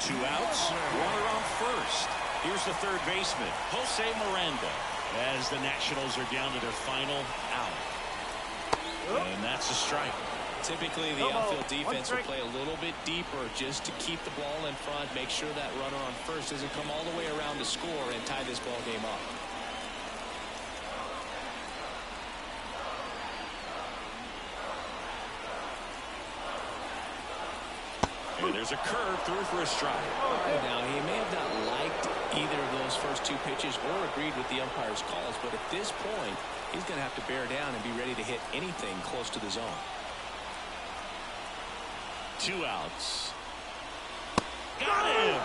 2 outs, runner on first. Here's the third baseman, Jose Miranda, as the Nationals are down to their final out. And that's a strike. Typically, the outfield defense will play a little bit deeper just to keep the ball in front, make sure that runner on first doesn't come all the way around to score and tie this ball game up. There's a curve through for a strike. Now, he may have not liked either of those first two pitches or agreed with the umpire's calls, but at this point, he's going to have to bear down and be ready to hit anything close to the zone. 2 outs. Got him!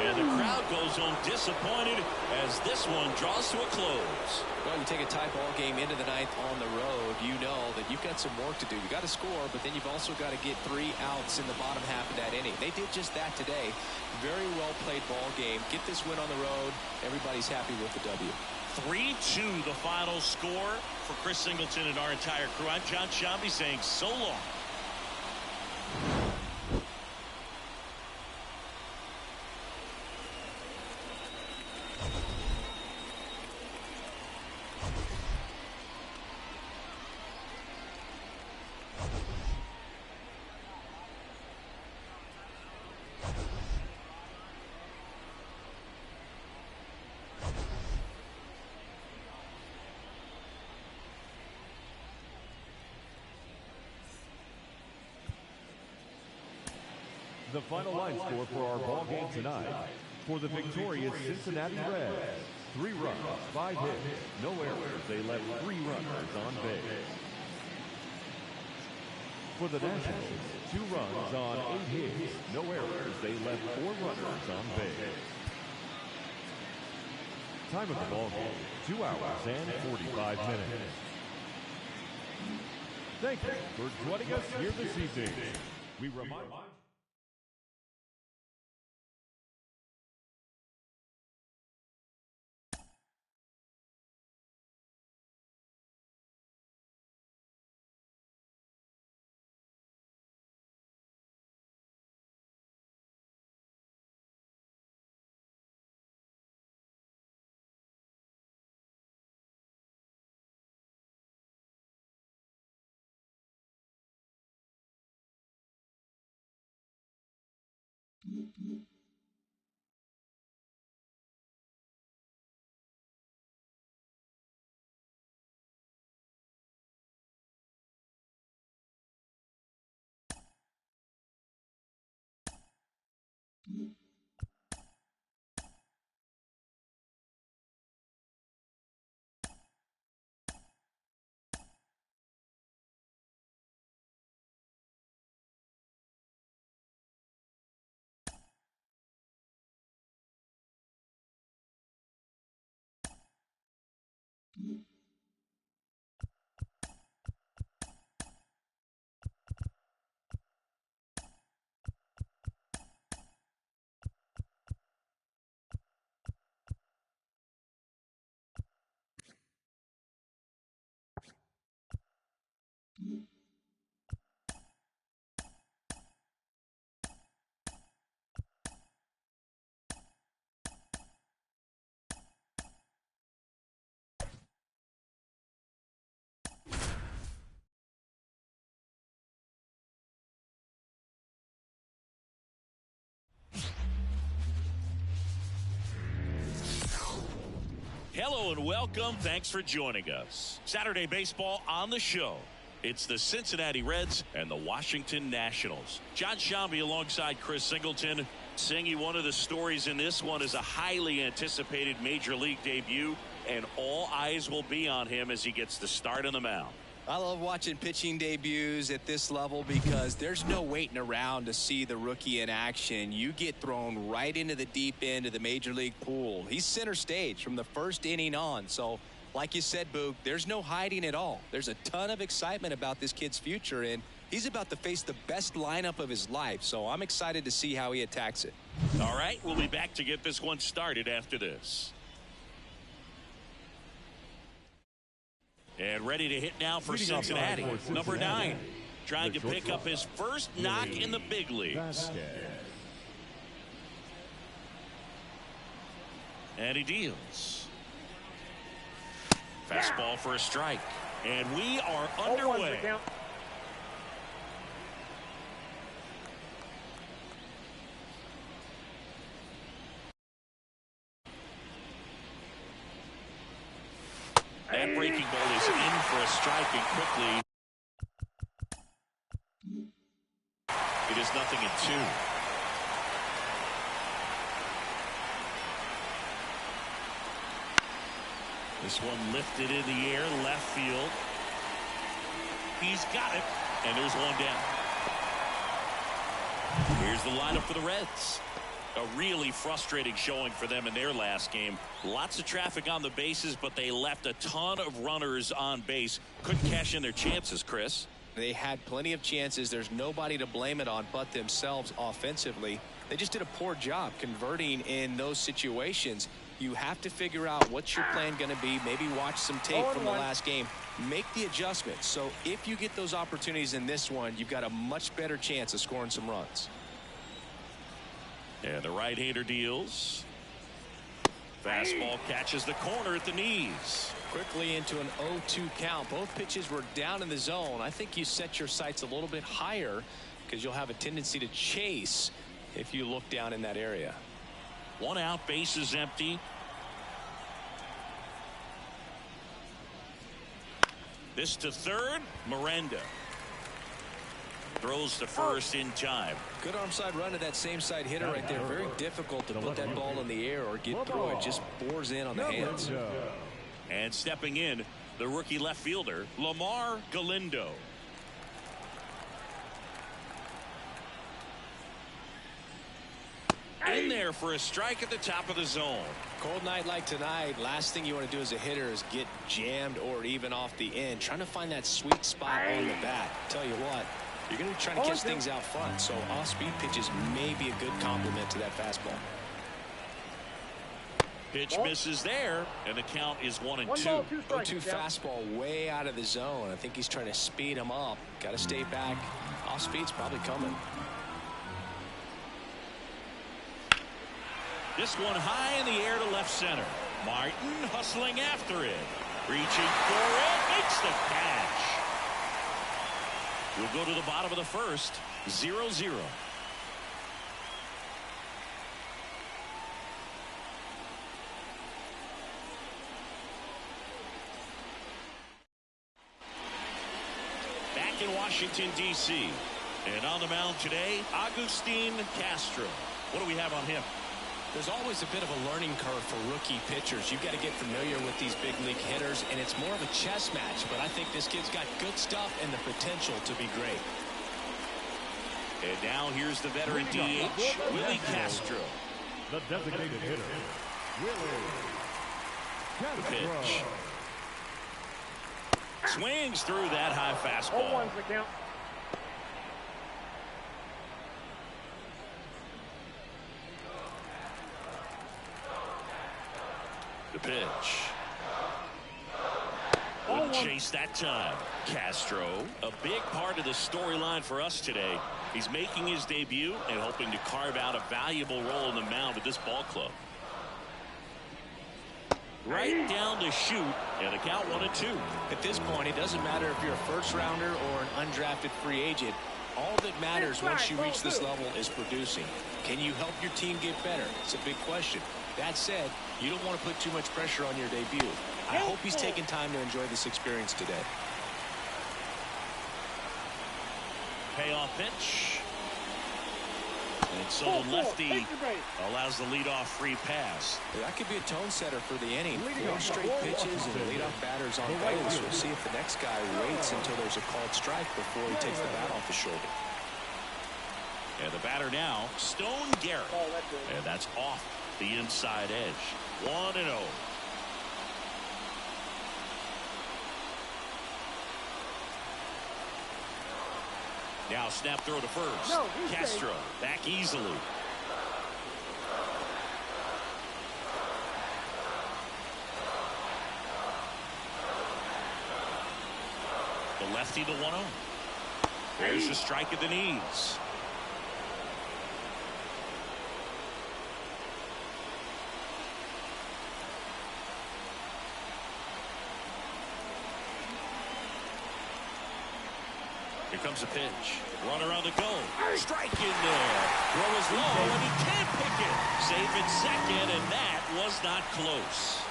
And the crowd goes home disappointed as this one draws to a close. Well, you take a tie ball game into the ninth on the road, you know that you've got some work to do. You got to score, but then you've also got to get 3 outs in the bottom half of that inning. They did just that today. Very well played ball game. Get this win on the road. Everybody's happy with the W. 3-2 the final score for Chris Singleton and our entire crew. I'm John Shambi saying so long. The final line score for our ball game tonight. For the victorious Cincinnati Reds, 3 runs, 5 hits, no errors. They left 3 runners on base. For the Nationals, 2 runs on 8 hits, no errors. They left 4 runners on base. Time of the ball game, 2 hours and 45 minutes. Thank you for joining us here this evening. We remind Hello and welcome. Thanks for joining us. Saturday baseball on the show. It's the Cincinnati Reds and the Washington Nationals. John Shambi alongside Chris Singleton. Singy, one of the stories in this one is a highly anticipated major league debut, and all eyes will be on him as he gets the start on the mound. I love watching pitching debuts at this level because there's no waiting around to see the rookie in action. You get thrown right into the deep end of the major league pool. He's center stage from the first inning on. So, like you said, Boog, there's no hiding at all. There's a ton of excitement about this kid's future, and he's about to face the best lineup of his life. So I'm excited to see how he attacks it. All right, we'll be back to get this one started after this. And ready to hit now for Cincinnati. Number 9, trying to pick up his first knock in the big leagues. And he deals. Fastball for a strike. And we are underway. That breaking ball is in for a strike, and quickly it is 0-2. This one lifted in the air, left field. He's got it, and there's one down. Here's the lineup for the Reds. A really frustrating showing for them in their last game. Lots of traffic on the bases, but they left a ton of runners on base. Couldn't cash in their chances, Chris. They had plenty of chances. There's nobody to blame it on but themselves offensively. They just did a poor job converting in those situations. You have to figure out what's your plan going to be. Maybe watch some tape from the last game. Make the adjustments. So if you get those opportunities in this one, you've got a much better chance of scoring some runs. And the right-hander deals. Fastball catches the corner at the knees. Quickly into an 0-2 count. Both pitches were down in the zone. I think you set your sights a little bit higher because you'll have a tendency to chase if you look down in that area. One out, base is empty. This to third, Miranda. Throws to first in time. Good arm side run to that same side hitter right there. Very difficult to put that ball in the air or get through it. Just bores in on the hands. And stepping in, the rookie left fielder, Lamar Galindo. In there for a strike at the top of the zone. Cold night like tonight, last thing you want to do as a hitter is get jammed or even off the end. Trying to find that sweet spot on the bat. Tell you what, you're going to be trying to catch things out front, so off-speed pitches may be a good complement to that fastball. Pitch misses there, and the count is 1-2. 0-2 fastball way out of the zone. I think he's trying to speed him up. Got to stay back. Off-speed's probably coming. This one high in the air to left center. Martin hustling after it. Reaching for it. Makes the catch. We'll go to the bottom of the first. 0-0. Back in Washington, D.C. And on the mound today, Agustin Castro. What do we have on him? There's always a bit of a learning curve for rookie pitchers. You've got to get familiar with these big league hitters, and it's more of a chess match. But I think this kid's got good stuff and the potential to be great. And now here's the veteran DH, Willie Castro. The designated hitter, Willie The Castro. pitch. Swings through that high fastball. The pitch. Wouldn't chase that time. Castro, a big part of the storyline for us today. He's making his debut and hoping to carve out a valuable role in the mound with this ball club. Right down to shoot, and the count 1-2. At this point, it doesn't matter if you're a first rounder or an undrafted free agent. All that matters once you reach this level is producing. Can you help your team get better? It's a big question. That said, you don't want to put too much pressure on your debut. I hope he's taking time to enjoy this experience today. Payoff pitch. And so the lefty allows the leadoff free pass. That could be a tone setter for the inning. 4 straight pitches and leadoff batters on base. We'll see if the next guy waits until there's a called strike before he takes the bat off the shoulder. And the batter now, Stone Garrett. And that's off the inside edge. 1-0. Now snap throw to first. Castro back easily. The lefty to 1-0. There's the strike at the knees. Here comes a pitch. Runner on the go. Strike in there. Throw is low, and he can't pick it. Safe at second, and that was not close.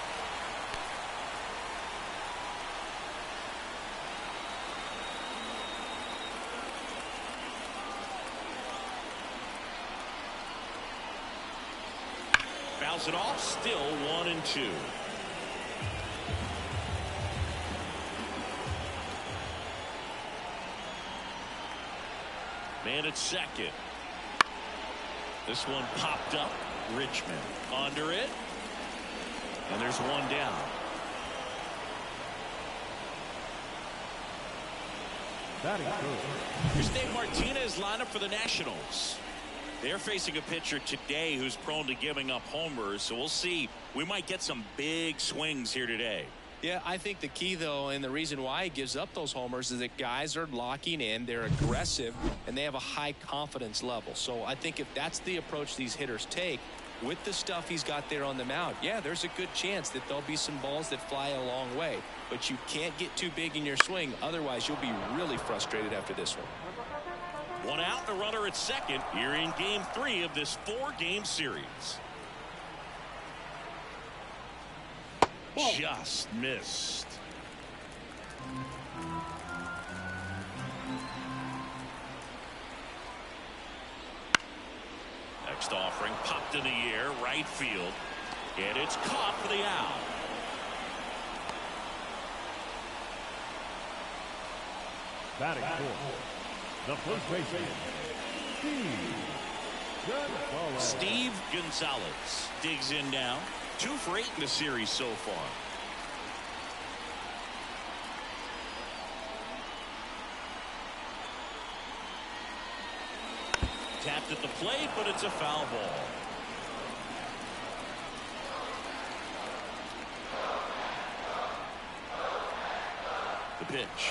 Fouls it off. Still 1-2. Man at second. This one popped up. Richmond under it. And there's one down. Batting first. Here's Dave Martinez lineup for the Nationals. They're facing a pitcher today who's prone to giving up homers, so we'll see. We might get some big swings here today. Yeah, I think the key, though, and the reason why he gives up those homers is that guys are locking in, they're aggressive, and they have a high confidence level. So I think if that's the approach these hitters take, with the stuff he's got there on the mound, yeah, there's a good chance that there'll be some balls that fly a long way. But you can't get too big in your swing, otherwise you'll be really frustrated after this one. One out and a runner at second here in game 3 of this 4-game series. Whoa. Just missed. Next offering popped in the air, right field, and it's caught for the out. Batting fourth, the first baseman, Steve Gonzalez digs in now. 2 for 8 in the series so far. Tapped at the plate, but it's a foul ball. The pitch.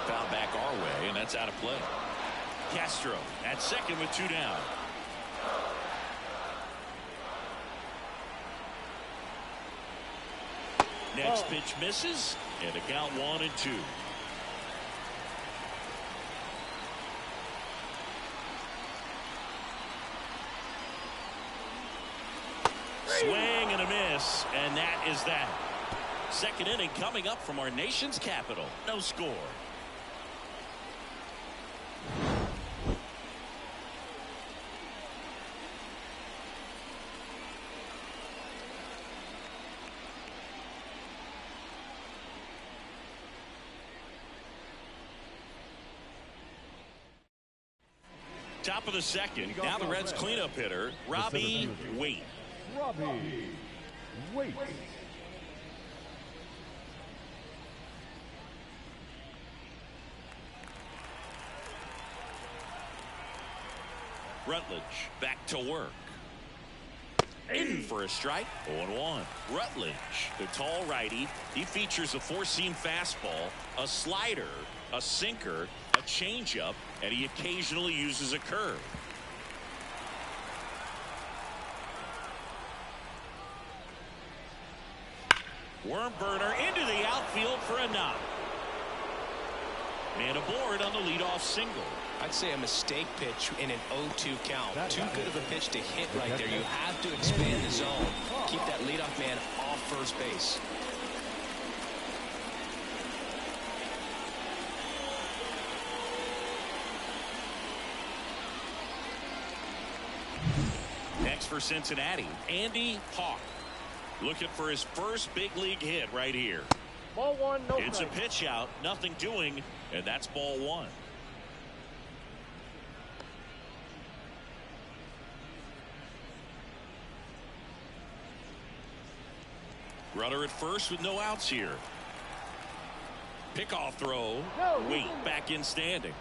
Foul back our way, and that's out of play. Castro at second with 2 down. Next pitch misses, and a count 1-2. Swing and a miss, and that is that. Second inning coming up from our nation's capital. No score. Top of the second. Now the Reds cleanup hitter, Robbie Waite. Robbie Waite. Rutledge back to work. In for a strike. 0-1. Rutledge, the tall righty. He features a 4-seam fastball, a slider, a sinker, a changeup, and he occasionally uses a curve. Worm burner into the outfield for a knock. Man aboard on the leadoff single. I'd say a mistake pitch in an 0-2 count. Too good of a pitch to hit right there. You have to expand the zone. Keep that leadoff man off first base. Next for Cincinnati, Andy Hawk. Looking for his first big league hit right here. Ball 1, no It's strike. a pitch out, nothing doing, and that's ball 1. Runner at first with no outs here. Pickoff throw. Wait, back in standing.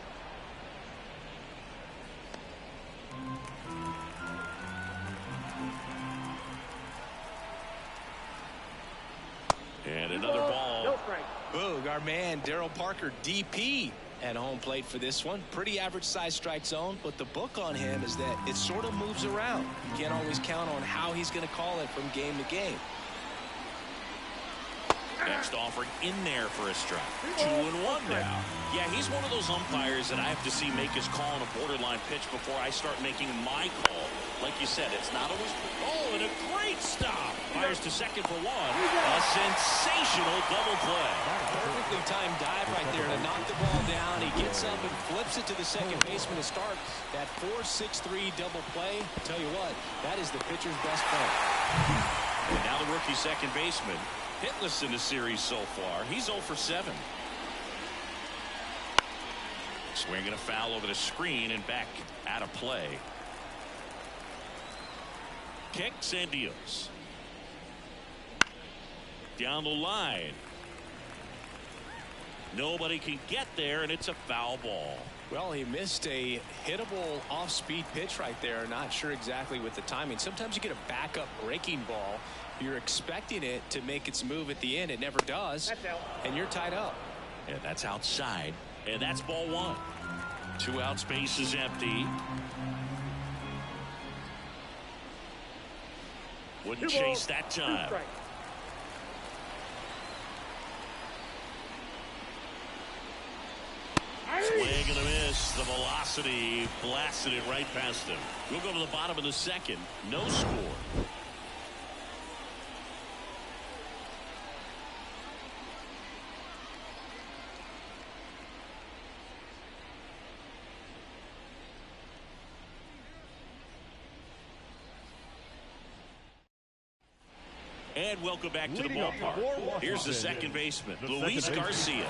And another ball. No strike. Boog, our man Daryl Parker, DP, at home plate for this one. Pretty average size strike zone, but the book on him is that it sort of moves around. You can't always count on how he's going to call it from game to game. Next offering in there for a strike. 2-1 now. Yeah, he's one of those umpires that I have to see make his call on a borderline pitch before I start making my call. Like you said, it's not always. Oh, and a great stop. Fires to second for 1. A sensational double play. Perfectly timed dive right there to knock the ball down. He gets up and flips it to the second baseman to start that 4-6-3 double play. I tell you what, that is the pitcher's best play. And now the rookie second baseman, hitless in the series so far. He's 0 for 7. Swinging a foul over the screen and back out of play. Kicks and deals. Down the line. Nobody can get there, and it's a foul ball. Well, he missed a hittable off-speed pitch right there. Not sure exactly with the timing. Sometimes you get a backup breaking ball. You're expecting it to make its move at the end. It never does. And you're tied up. And that's outside. And that's ball one. 2 outs, base is empty. Wouldn't chase that time. Swing and a miss. The velocity blasted it right past him. We'll go to the bottom of the second. No score. And welcome back to the ballpark. Here's the second baseman, Luis Garcia.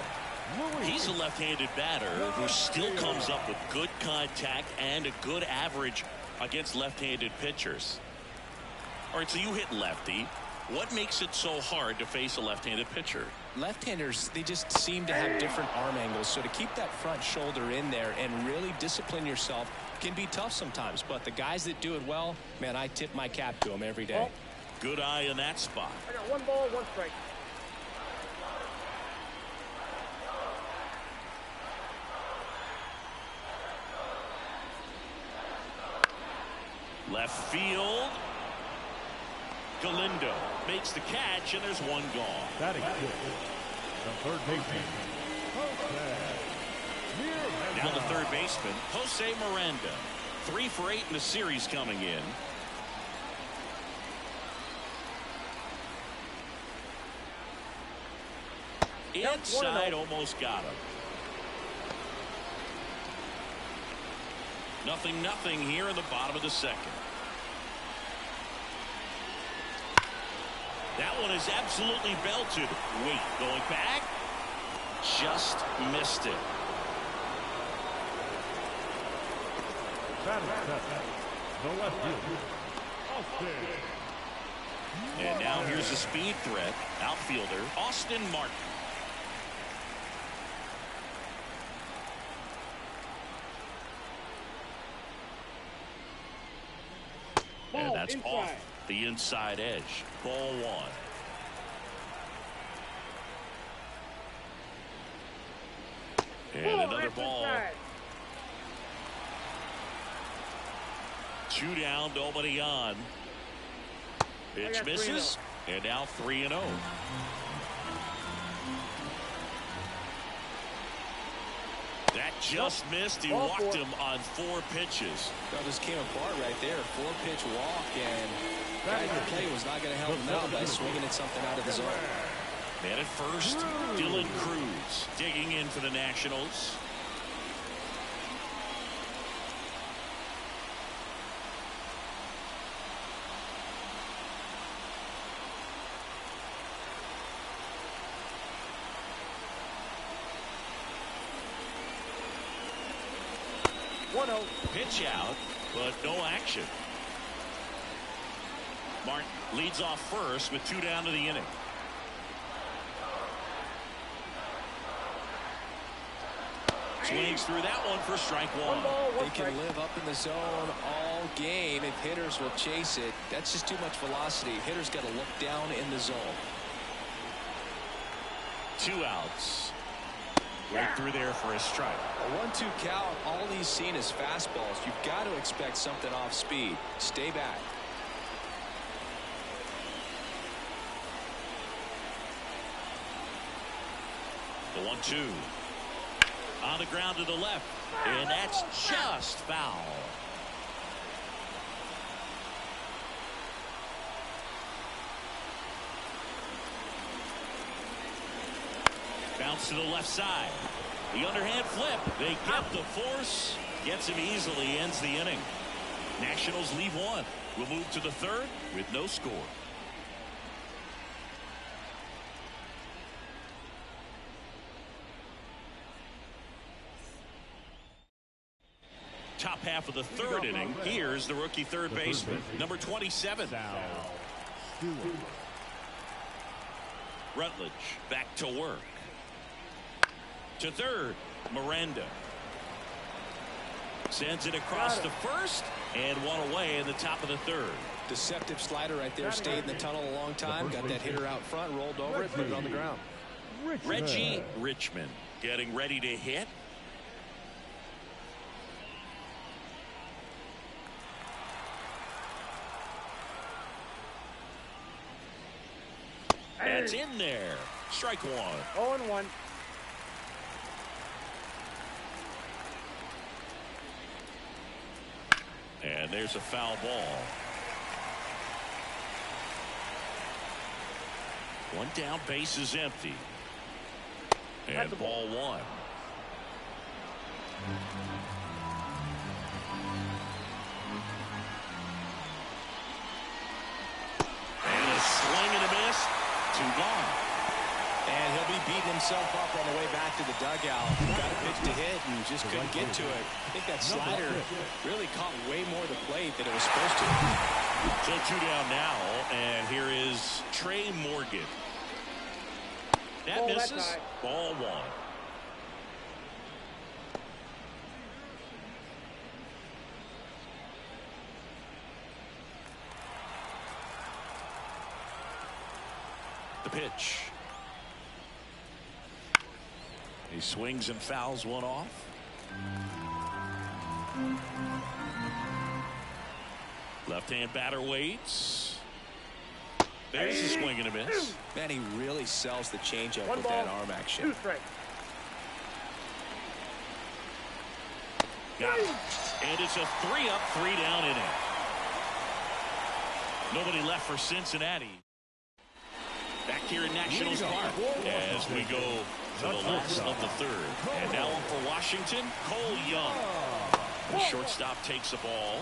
He's a left-handed batter who still comes up with good contact and a good average against left-handed pitchers. All right, so you hit lefty. What makes it so hard to face a left-handed pitcher? Left-handers, they just seem to have different arm angles. So to keep that front shoulder in there and really discipline yourself can be tough sometimes. But the guys that do it well, man, I tip my cap to them every day. Good eye in that spot. I got 1 ball, 1 strike. Left field. Galindo makes the catch, and there's 1 gone. Batting good. The third baseman. Now the third baseman, Jose Miranda. 3 for 8 in the series coming in. Inside, almost got him. 0-0 here in the bottom of the second. That one is absolutely belted. Wait, going back. Just missed it. The left field. And now here's a speed threat. Outfielder Austin Martin. And that's off the inside edge. Ball 1. And another ball. 2 down, nobody on. Pitch misses, and now 3-0. That just missed. He walked him on 4 pitches. Well, this came apart right there. 4-pitch walk, and guy in the play was not going to help him out by swinging at something out of the zone. Man at first, Dylan Cruz digging in for the Nationals. Pitch out, but no action. Martin leads off first with 2 down to the inning. Swings through that one for strike 1. They can live up in the zone all game if hitters will chase it. That's just too much velocity. Hitters got to look down in the zone. 2 outs. Right through there for a strike. A 1-2 count. All he's seen is fastballs. You've got to expect something off speed. Stay back. The 1-2. On the ground to the left. And that's just foul. Bounce to the left side. The underhand flip. They get the force. Gets him easily. Ends the inning. Nationals leave 1. We'll move to the third with no score. top half of the third inning. Here's the rookie third baseman, number 27. Rutledge back to work. To third, Miranda. Sends it across to first, and one away in the top of the third. Deceptive slider right there. Stayed in the tunnel a long time. Got that hitter out front, rolled over it, put it on the ground. Reggie Richmond getting ready to hit. That's in there. Strike one. 0-1. And there's a foul ball. One down, base is empty. And ball one. And a swing and a miss. Two gone. And he'll be beating himself up on the way back to the dugout. Got a pitch to hit and just couldn't get to it. I think that slider really caught way more of the plate than it was supposed to. So two down now, and here is Trey Morgan. That misses. Ball one. The pitch. He swings and fouls one off. Left-hand batter waits. There's a swing and a miss. Man, he really sells the changeup with that arm action. 2 strikes. Got it. And it's a 3-up, 3-down inning. Nobody left for Cincinnati. Back here in Nationals Park as we go to the last of the third. And now on for Washington, Cole Young. The shortstop takes the ball.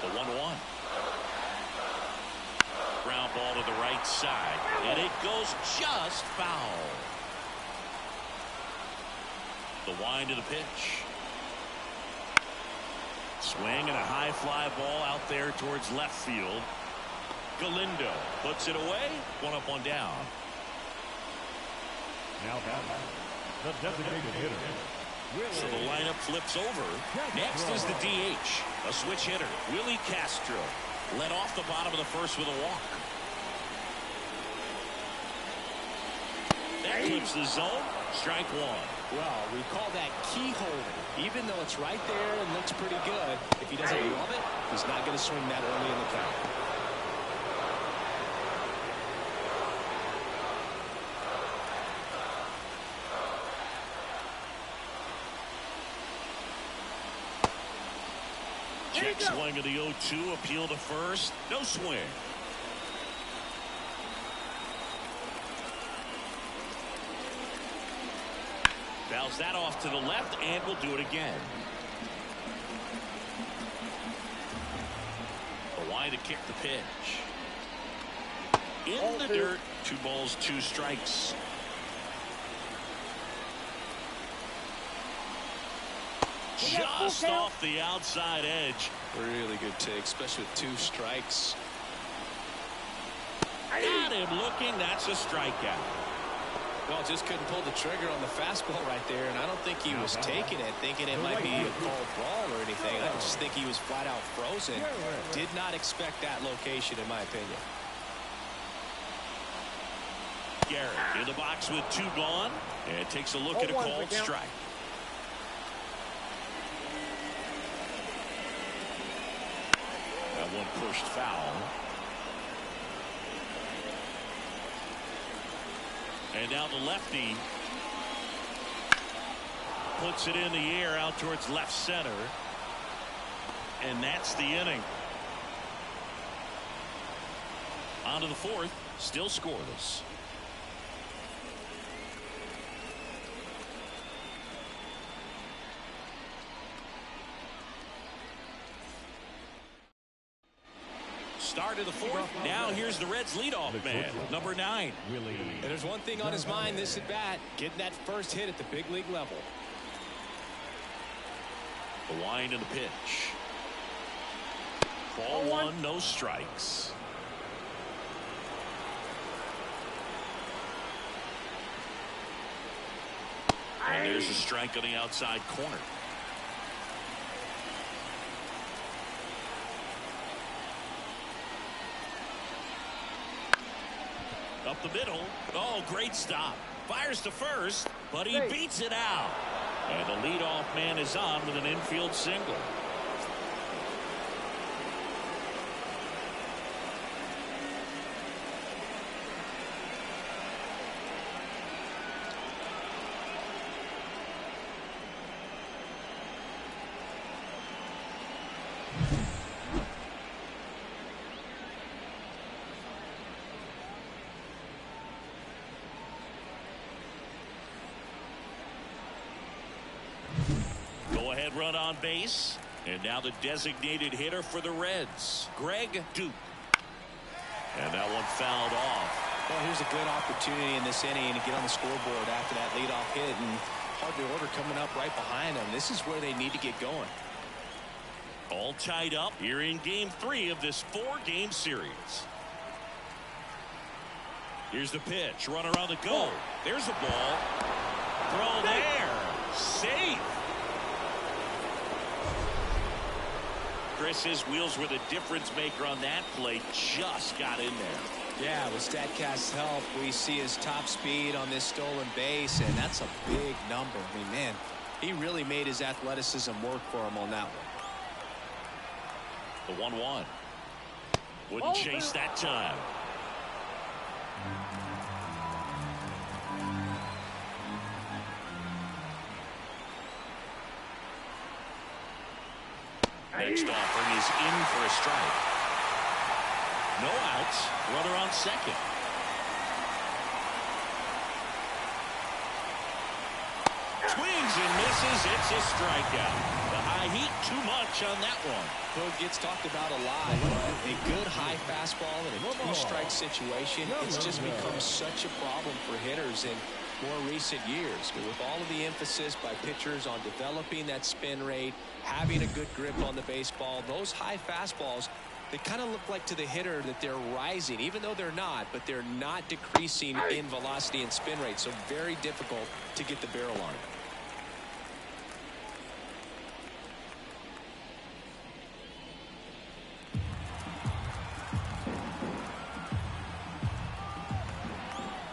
The 1-1. Ground ball to the right side. And it goes just foul. The wind of the pitch. Swing and a high fly ball out there towards left field. Galindo puts it away. 1 up, 1 down. Now the designated hitter. So the lineup flips over. Next is the DH. A switch hitter, Willie Castro. Led off the bottom of the first with a walk. That clips the zone. Strike one. Well, we call that key holder. Even though it's right there and looks pretty good, if he doesn't love it, he's not going to swing that early in the count. Check swing of the 0-2. Appeal to first. No swing. Fouls that off to the left, and we'll do it again. A wide to kick the pitch. In the dirt. 2 balls, 2 strikes. Just off the outside edge. Really good take, especially with 2 strikes. Got him looking. That's a strikeout. Well, just couldn't pull the trigger on the fastball right there, and I don't think he was taking it, thinking it might be a called ball or anything. I just think he was flat out frozen. Did not expect that location, in my opinion. Garrett in the box with 2 gone, and takes a look at a called strike. That one pushed foul. And now the lefty puts it in the air out towards left center. And that's the inning. On to the 4th, still scoreless. start of the fourth. Now here's the Reds leadoff man, number 9. And there's one thing on his mind this at bat, getting that first hit at the big league level. The wind and the pitch. Ball 1, no strikes. And there's a strike on the outside corner. Up the middle. Oh, great stop. Fires to first, but he beats it out. And the leadoff man is on with an infield single. Run on base, and now the designated hitter for the Reds, Greg Duke. And that one fouled off. Well, here's a good opportunity in this inning to get on the scoreboard after that leadoff hit, and hardly order coming up right behind them. This is where they need to get going. All tied up here in game 3 of this 4-game series. Here's the pitch. Runner on the go. There's the ball. Throw there. Safe. Chris, his wheels were the difference maker on that play. Just got in there. Yeah, with StatCast's help, we see his top speed on this stolen base, and that's a big number. I mean, man, he really made his athleticism work for him on that one. The 1-1. Wouldn't chase that time. Next offering is in for a strike. No outs. Runner on second. Swings and misses. It's a strikeout. The high heat too much on that one. Well, it gets talked about a lot, but a good high fastball in a 2-strike situation, it's just become such a problem for hitters in more recent years. But with all of the emphasis by pitchers on developing that spin rate, having a good grip on the baseball, those high fastballs, they kind of look like to the hitter that they're rising, even though they're not, but they're not decreasing in velocity and spin rate. So very difficult to get the barrel on.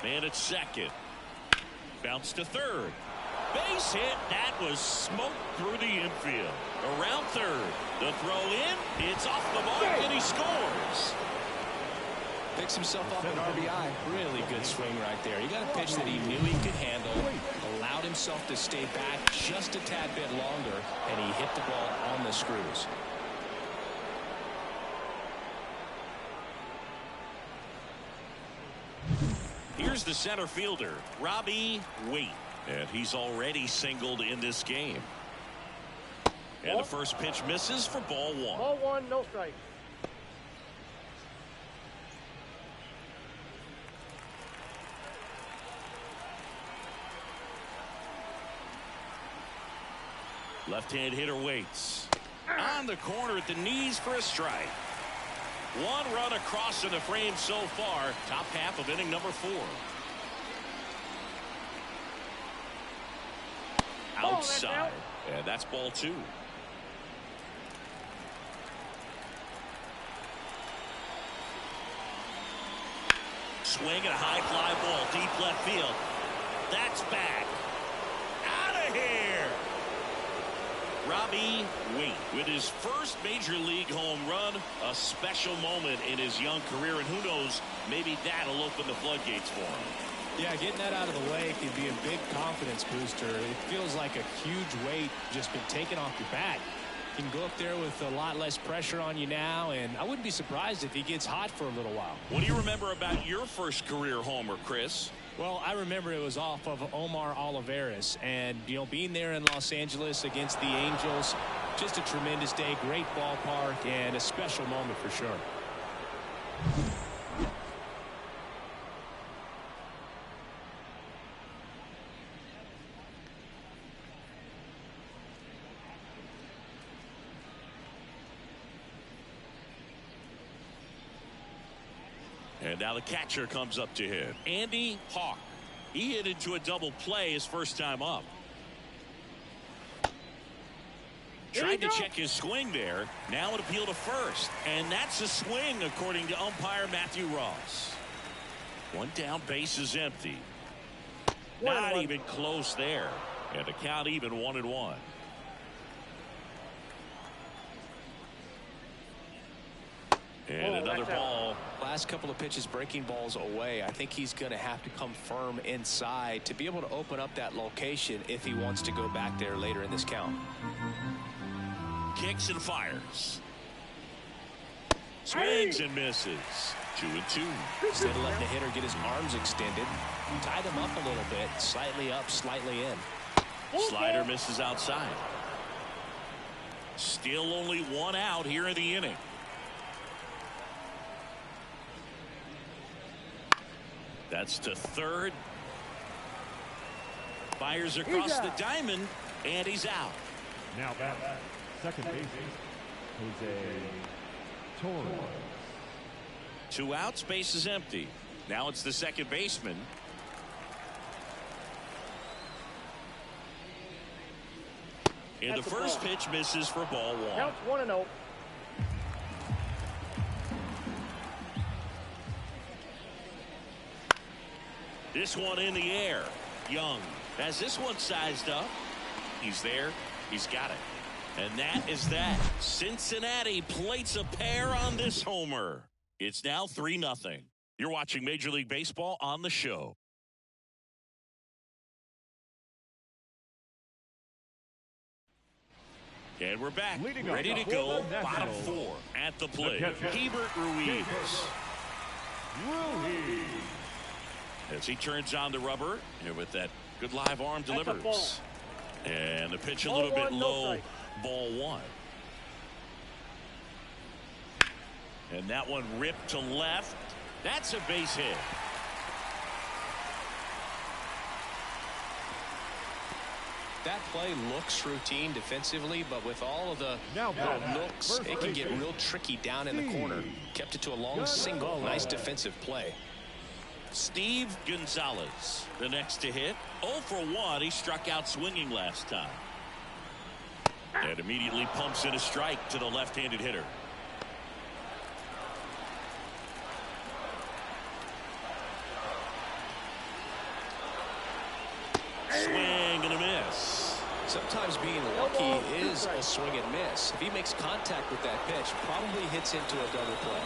Man at second. Bounce to third. Base hit. That was smoked through the infield. Around third. The throw in. It's off the mark and he scores. Picks himself up an RBI. Really good swing right there. He got a pitch that he knew he could handle. Allowed himself to stay back just a tad bit longer. And he hit the ball on the screws. Here's the center fielder, Robbie Waite. And he's already singled in this game. And the first pitch misses for ball 1. Ball 1, no strike. Left-hand hitter waits. On the corner at the knees for a strike. One run across in the frame so far. Top half of inning number 4. Outside. And that's ball 2. Swing and a high fly ball. Deep left field. That's back. Out of here. Robbie Waite with his first major league home run, a special moment in his young career, and who knows, maybe that'll open the floodgates for him. Yeah, getting that out of the way can be a big confidence booster. It feels like a huge weight just been taken off your back. You can go up there with a lot less pressure on you now, and I wouldn't be surprised if he gets hot for a little while. What do you remember about your first career homer, Chris? Well, I remember it was off of Omar Olivares, and being there in Los Angeles against the Angels, just a tremendous day, great ballpark, and a special moment for sure. And now the catcher comes up to hit. Andy Hawk. He hit into a double play his first time up. Tried to check his swing there. Now it appealed to first. And that's a swing according to umpire Matthew Ross. One down, base is empty. Not even close there. And the count even 1-1. And another ball. Last couple of pitches breaking balls away. I think he's going to have to come firm inside to be able to open up that location if he wants to go back there later in this count. Kicks and fires. Swings and misses. 2-2. Instead of letting the hitter get his arms extended, tied him up a little bit. Slightly up, slightly in. Slider misses outside. Still only one out here in the inning. That's to third. Fires across the diamond, and he's out. Now back, second baseman, Jose Torres. 2 outs, base is empty. Now it's the second baseman. And the first pitch misses for ball 1. Counts 1-0. This one in the air. Young has this one sized up. He's there. He's got it. And that is that. Cincinnati plates a pair on this homer. It's now 3-0. You're watching Major League Baseball on the show. And we're back. Ready to go. Bottom 4 at the plate. Hebert Ruiz. As he turns on the rubber, and with that good live arm delivers. And the pitch a little bit low, ball 1. And that one ripped to left. That's a base hit. That play looks routine defensively, but with all of the looks, it can get real tricky down in the corner. Kept it to a long single. Nice defensive play. Steve Gonzalez, the next to hit. 0 for 1. He struck out swinging last time. And immediately pumps in a strike to the left-handed hitter. Swing and a miss. Sometimes being lucky is a swing and miss. If he makes contact with that pitch, probably hits into a double play.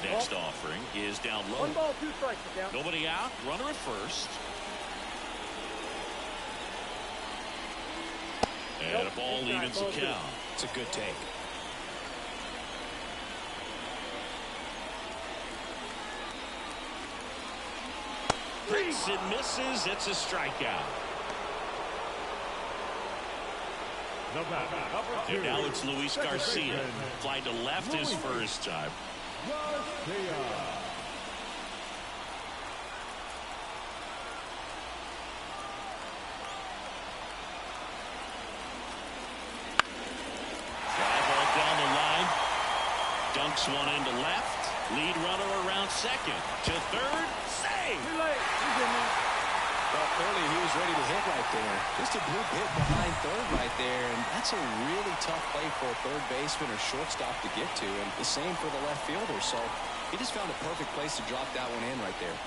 Next offering is down low. 1 ball, 2 strikes. Nobody out. Runner at first. And a ball evens the count. It's a good take. Hits and misses. It's a strikeout. And now it's Luis Garcia. Flying to left his first time. Fly ball down the line. Dunks one into left. Lead runner around second. To third. Save. Well, clearly he was ready to hit right there. Just a blue hit behind third right there, and that's a really tough play for a third baseman or shortstop to get to, and the same for the left fielder. So he just found a perfect place to drop that one in right there.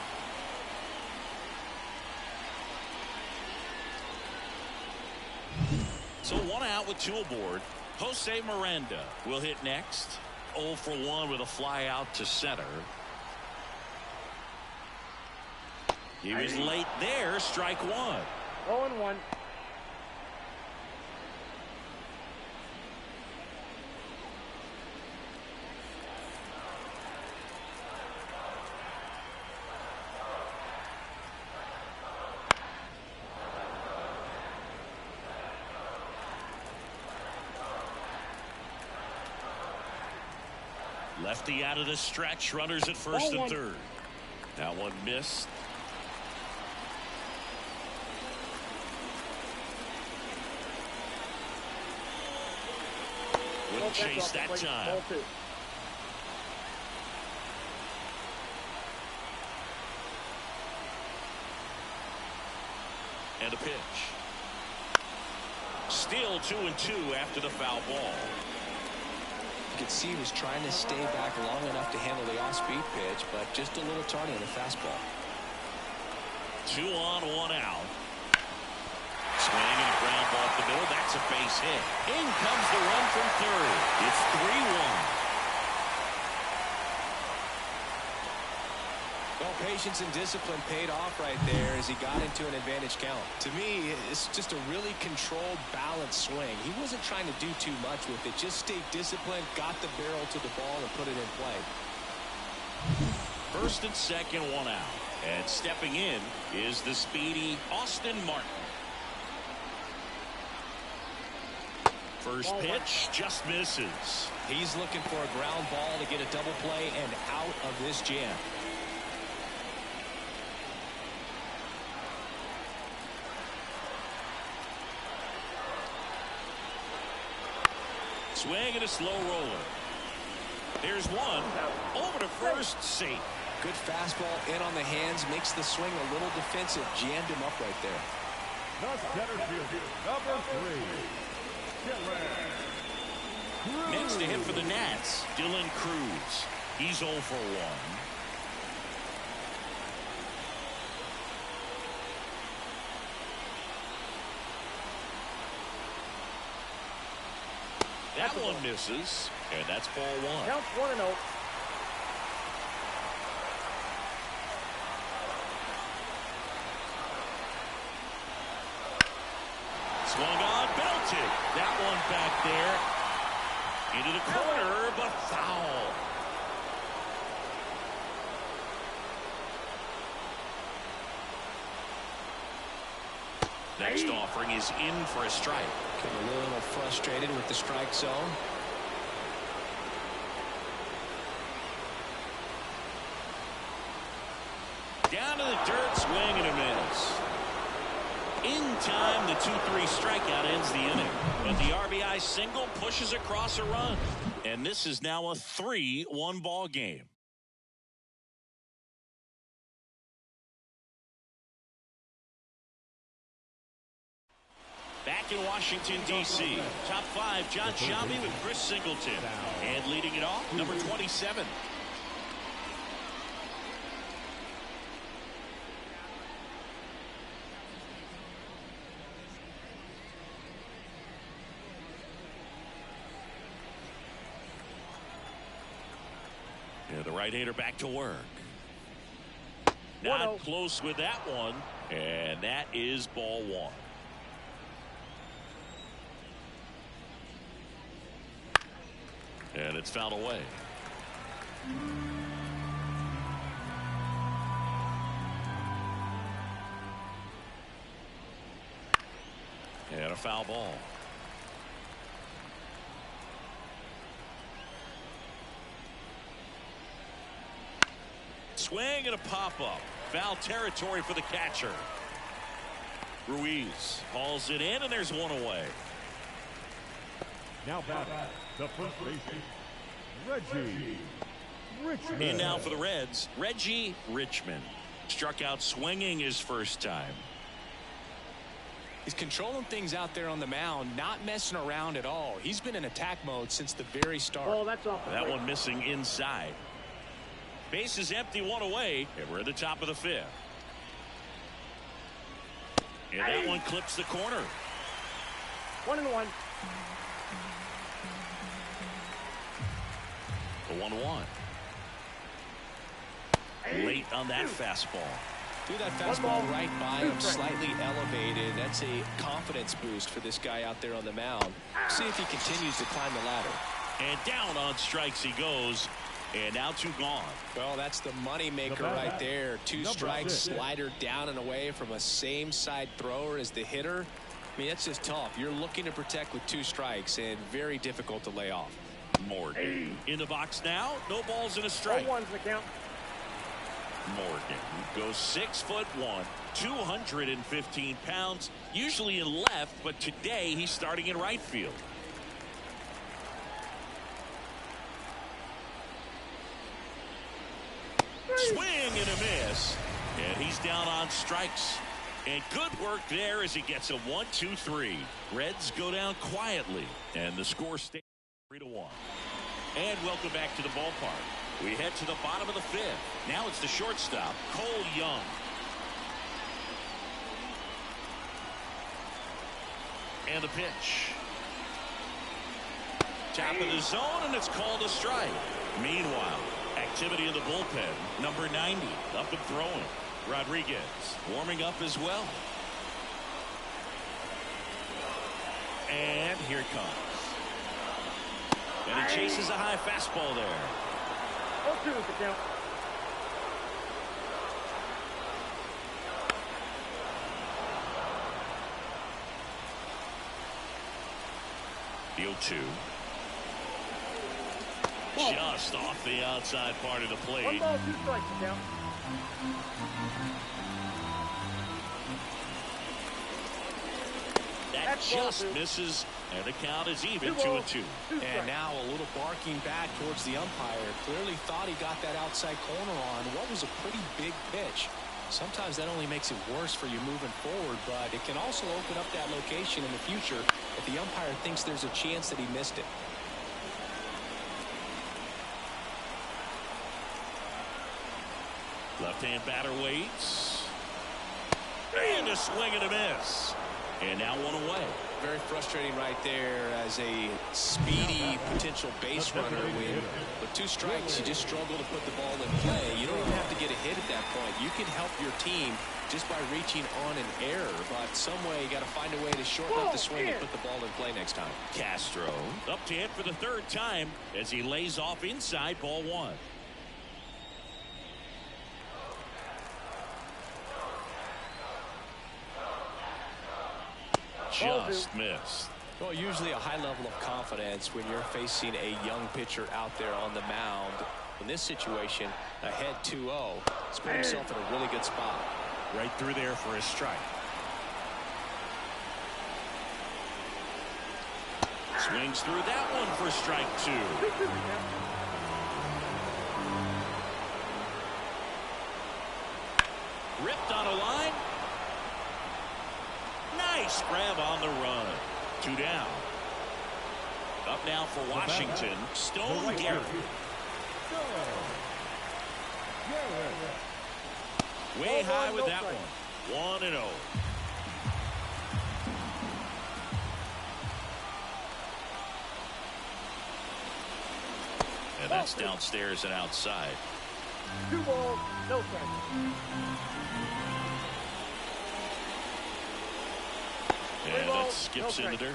So 1 out with 2 aboard. Jose Miranda will hit next. 0 for 1 with a fly out to center. He was late there. Strike 1. 0-1. Lefty out of the stretch. Runners at first and third. That one missed. Wouldn't chase that time. And a pitch. Still 2-2 after the foul ball. You could see he was trying to stay back long enough to handle the off-speed pitch, but just a little tardy on the fastball. 2 on, 1 out. Swing and a ground ball up the middle. That's a base hit. In comes the run from third. It's 3-1. Well, patience and discipline paid off right there as he got into an advantage count. To me, it's just a really controlled, balanced swing. He wasn't trying to do too much with it. Just stayed disciplined, got the barrel to the ball, and put it in play. First and second, 1 out. And stepping in is the speedy Austin Martin. First pitch just misses. He's looking for a ground ball to get a double play and out of this jam. Swing and a slow roller. There's one. Over to first, safe. Good fastball in on the hands, makes the swing a little defensive. Jammed him up right there. The center fielder, number 3. Next to him for the Nats, Dylan Cruz. He's 0 for 1. That one misses, and that's ball 1. Counts 1-0. Swung on, belted. That one back there. Into the corner, but foul. Next offering is in for a strike. Getting a little frustrated with the strike zone. Down to the dirt, swing and a miss. In time, the 2-3 strikeout ends the inning. But the RBI single pushes across a run. And this is now a 3-1 ball game. Back in Washington, D.C. Top 5, John Sciambi with Chris Singleton. And leading it off, number 27. And the right-hander back to work. Not close with that one. And that is ball 1. And it's fouled away. And a foul ball. Swing and a pop-up. Foul territory for the catcher. Ruiz hauls it in, and there's one away. Now back, the first baseman, Reggie Richmond. In now for the Reds, Reggie Richmond. Struck out swinging his first time. He's controlling things out there on the mound, not messing around at all. He's been in attack mode since the very start. Oh, that's off. That one missing inside. Base is empty, one away, and we're at the top of the 5th. And that one clips the corner. 1-1. The 1-1. Late on that fastball. Threw that fastball right by him, slightly elevated. That's a confidence boost for this guy out there on the mound. See if he continues to climb the ladder. And down on strikes he goes. And now 2 gone. Well, that's the money maker right there. 2 strikes, slider down and away from a same side thrower as the hitter. I mean, that's just tough. You're looking to protect with 2 strikes and very difficult to lay off. Morgan in the box now. No balls and a strike. 0-1's the count. Morgan goes 6'1", 215 pounds, usually in left, but today he's starting in right field. Swing and a miss, and he's down on strikes. And good work there as he gets a 1-2-3. Reds go down quietly, and the score stays 3-1. And welcome back to the ballpark. We head to the bottom of the fifth. Now it's the shortstop, Cole Young. And the pitch. Top of the zone, and it's called a strike. Meanwhile, activity in the bullpen. Number 90, up and throwing. Rodriguez warming up as well. And here it comes. And he chases a high fastball there. 0-2's the count. The 0-2. Just off the outside part of the plate. 1 ball, 2 strikes the count. That just misses, and the count is even 2-2. And now a little barking back towards the umpire. Clearly thought he got that outside corner on what was a pretty big pitch. Sometimes that only makes it worse for you moving forward, but it can also open up that location in the future if the umpire thinks there's a chance that he missed it. Left-hand batter waits. And a swing and a miss. And now one away. Very frustrating right there as a speedy potential base runner. With 2 strikes, you just struggle to put the ball in play. You don't even have to get a hit at that point. You can help your team just by reaching on an error. But some way, you got to find a way to shorten up the swing and put the ball in play next time. Castro up to hit for the 3rd time as he lays off inside ball 1. Just missed. Well, usually a high level of confidence when you're facing a young pitcher out there on the mound. In this situation, ahead 2-0. He's put himself in a really good spot. Right through there for a strike. Swings through that one for strike 2. Ripped on a line. Nice grab on the run. 2 down. Up now for Washington, Stone Garrett. Way high with that one. 1-0. And that's downstairs and outside. 2 balls, no strikes. And that skips in the dirt.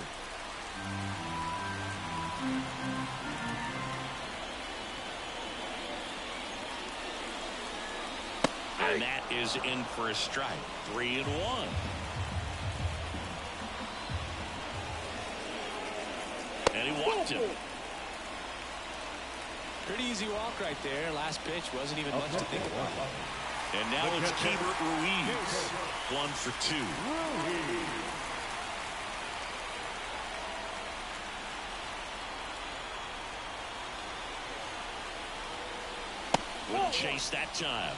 And that is in for a strike. 3-1. And he walked him. Pretty easy walk right there. Last pitch wasn't even much to think about. And now it's Keibert Ruiz. 1 for 2. Wouldn't chase that time.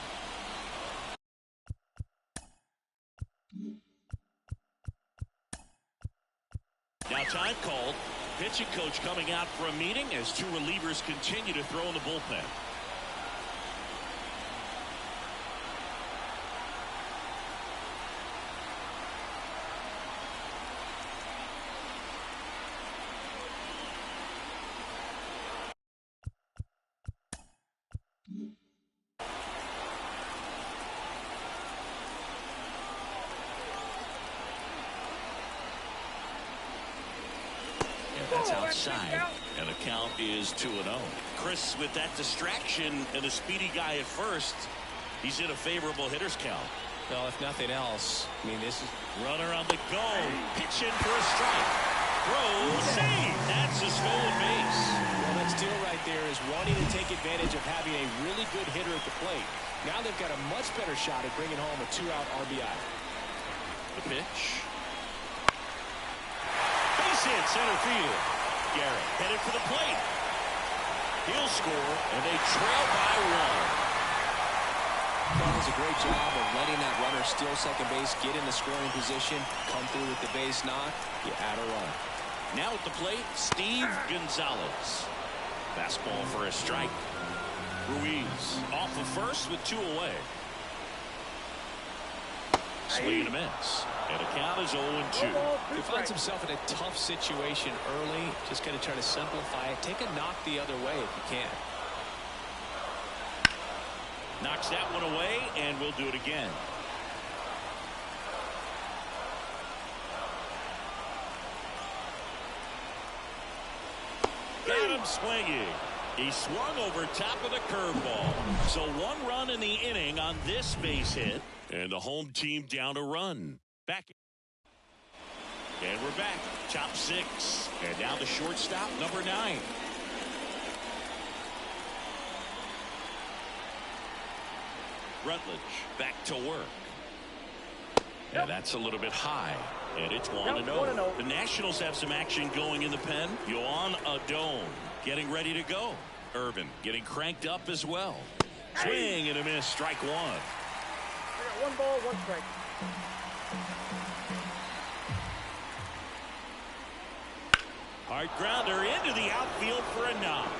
Now time called. Pitching coach coming out for a meeting as 2 relievers continue to throw in the bullpen. That's outside, and the count is 2-0. Chris, with that distraction and a speedy guy at first, he's in a favorable hitter's count. Well, if nothing else, I mean, this is runner on the go, pitching for a strike. Throw, save. That's a stolen base. Well, that's is wanting to take advantage of having a really good hitter at the plate. Now they've got a much better shot at bringing home a 2-out RBI. The pitch. Base hit, center field. Garrett headed for the plate. He'll score, and they trail by 1. That was a great job of letting that runner steal second base, get in the scoring position, come through with the base knock. You add a run. Now at the plate, Steve Gonzalez. Fastball for a strike. Ruiz off of first with 2 away. Swing and a miss. And the count is 0-2. He finds himself in a tough situation early. Just going to try to simplify it. Take a knock the other way if you can. Knocks that one away, and we'll do it again. Got him swinging. He swung over top of the curveball. So 1 run in the inning on this base hit. And the home team down a run. Back. And we're back. Top 6. And now the shortstop, number 9. Rutledge back to work. And that's a little bit high. And it's 1-0. The Nationals have some action going in the pen. Yohan Adon getting ready to go. Irvin getting cranked up as well. Swing and a miss. Strike 1. I got 1 ball, 1 strike. Hard grounder into the outfield for a knock.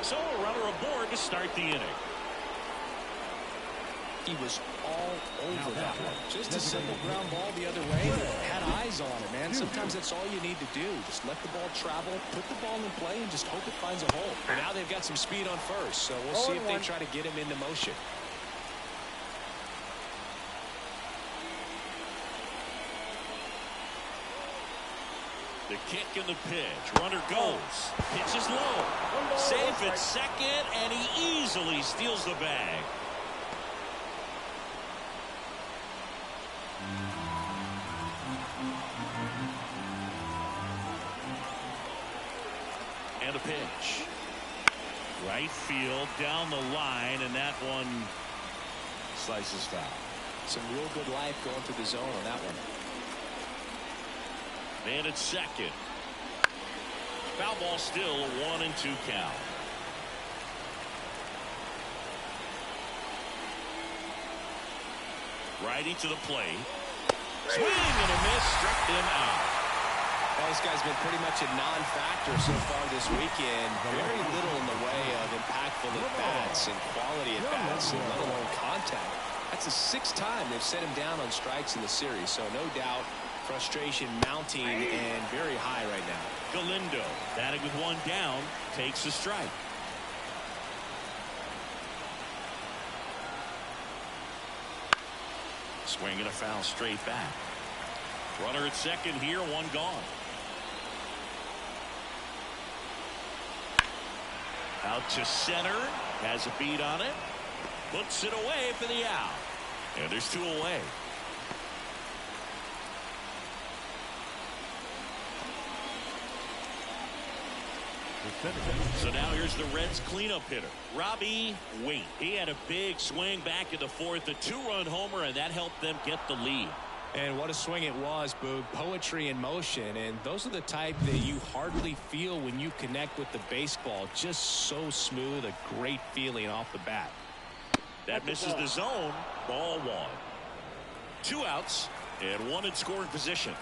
So a runner aboard to start the inning. He was all over that one. Just a simple ground ball the other way. Had eyes on it, man. Sometimes that's all you need to do. Just let the ball travel, put the ball in play, and just hope it finds a hole. And now they've got some speed on first, so we'll see if they try to get him into motion. The kick and the pitch. Runner goes. Pitch is low. Safe at second, and he easily steals the bag. And a pitch. Right field down the line, and that one slices foul. Some real good life going through the zone on that one. And it's second. Foul ball still, a 1-2 count. Righty to the plate. Swing and a miss, struck him out. Well, this guy's been pretty much a non-factor so far this weekend. Very little in the way of impactful at-bats and quality at-bats, let alone contact. That's the 6th time they've set him down on strikes in the series, so no doubt frustration mounting and very high right now. Galindo, batting with 1 down, takes a strike. Swing and a foul straight back. Runner at second here, 1 gone. Out to center, has a beat on it, puts it away for the out. And there's 2 away. So now here's the Reds cleanup hitter, Robbie Waite. He had a big swing back in the 4th, a 2-run homer, and that helped them get the lead. And what a swing it was, Boog. Poetry in motion, and those are the type that you hardly feel when you connect with the baseball. Just so smooth, a great feeling off the bat. That misses the zone. Ball 1. 2 outs and 1 in scoring position.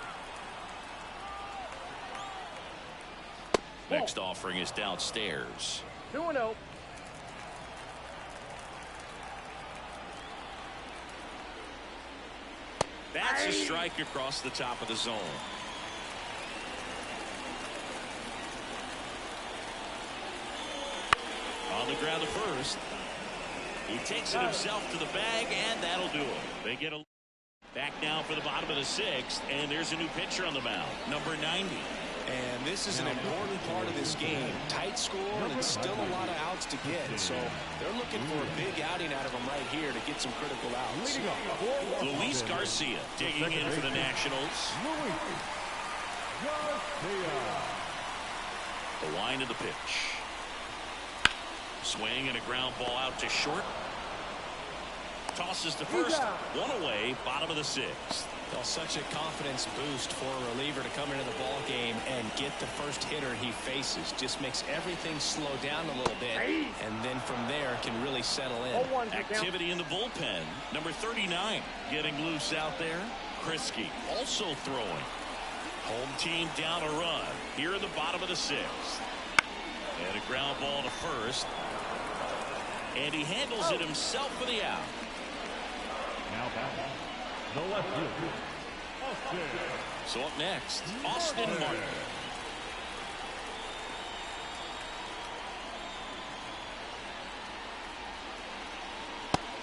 Next offering is downstairs. 2-0. That's a strike across the top of the zone. On the ground to first. He takes it himself to the bag, and that'll do it. They get a back now for the bottom of the 6th, and there's a new pitcher on the mound, number 90. And this is an important part of this game. Tight score and still a lot of outs to get. So they're looking for a big outing out of them right here to get some critical outs. Luis Garcia digging in for the Nationals. The line of the pitch. Swing and a ground ball out to short. Tosses to first. One away, bottom of the sixth. Well, such a confidence boost for a reliever to come into the ball game and get the first hitter he faces. Just makes everything slow down a little bit, and then from there can really settle in. Activity in the bullpen. Number 39 getting loose out there. Krisky also throwing. Home team down a run here in the bottom of the sixth. And a ground ball to first. And he handles it himself for the out. Now back, the left fielder, Austin. So up next, Austin Martin.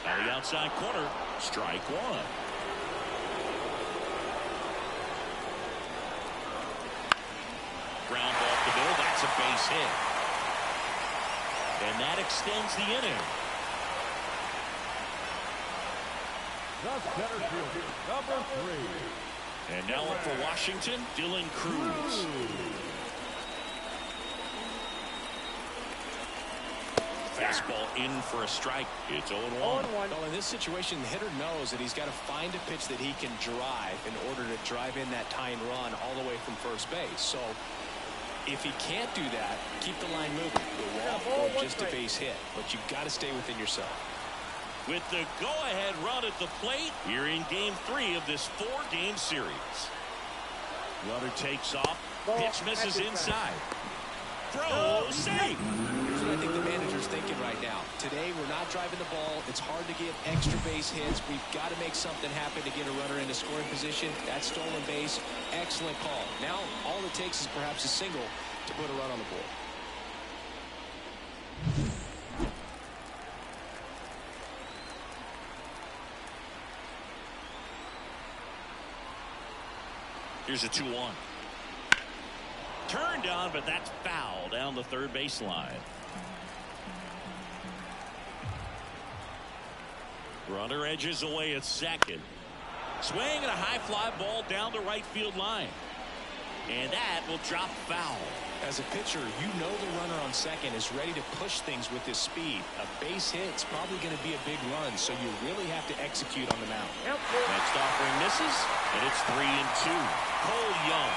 On the outside corner, strike one. Ground ball to middle, that's a base hit. And that extends the inning. The center fielder, number 3. And now up for Washington, Dylan Cruz. Fastball in for a strike. It's 0-1. Well, in this situation, the hitter knows that he's got to find a pitch that he can drive in order to drive in that tying run all the way from first base. So if he can't do that, keep the line moving. Go walk or just a base hit. But you've got to stay within yourself. With the go-ahead run at the plate, you're in Game 3 of this 4-game series. Runner takes off. Pitch misses inside. Throw safe. Here's what I think the manager's thinking right now. Today, we're not driving the ball. It's hard to get extra base hits. We've got to make something happen to get a runner into scoring position. That stolen base, excellent call. Now, all it takes is perhaps a single to put a run on the board. Here's a 2-1. Turned on, but that's foul down the third baseline. Runner edges away at second. Swing and a high fly ball down the right field line. And that will drop foul. As a pitcher, you know the runner on second is ready to push things with his speed. A base hit's probably going to be a big run, so you really have to execute on the mound. Next offering misses, and it's 3-2. Cole Young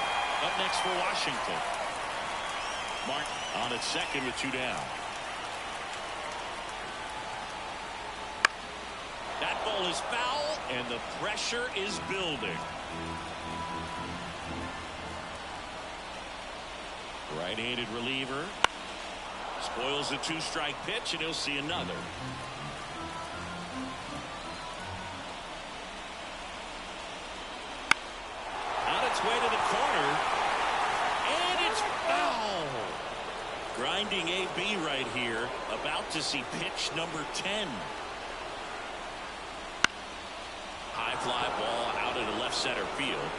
up next for Washington. Martin on at second with 2 down. That ball is foul, and the pressure is building. Right-handed reliever spoils a 2-strike pitch, and he'll see another. On its way to the corner, and it's foul. Grinding AB right here, about to see pitch number 10. High fly ball out into left center field.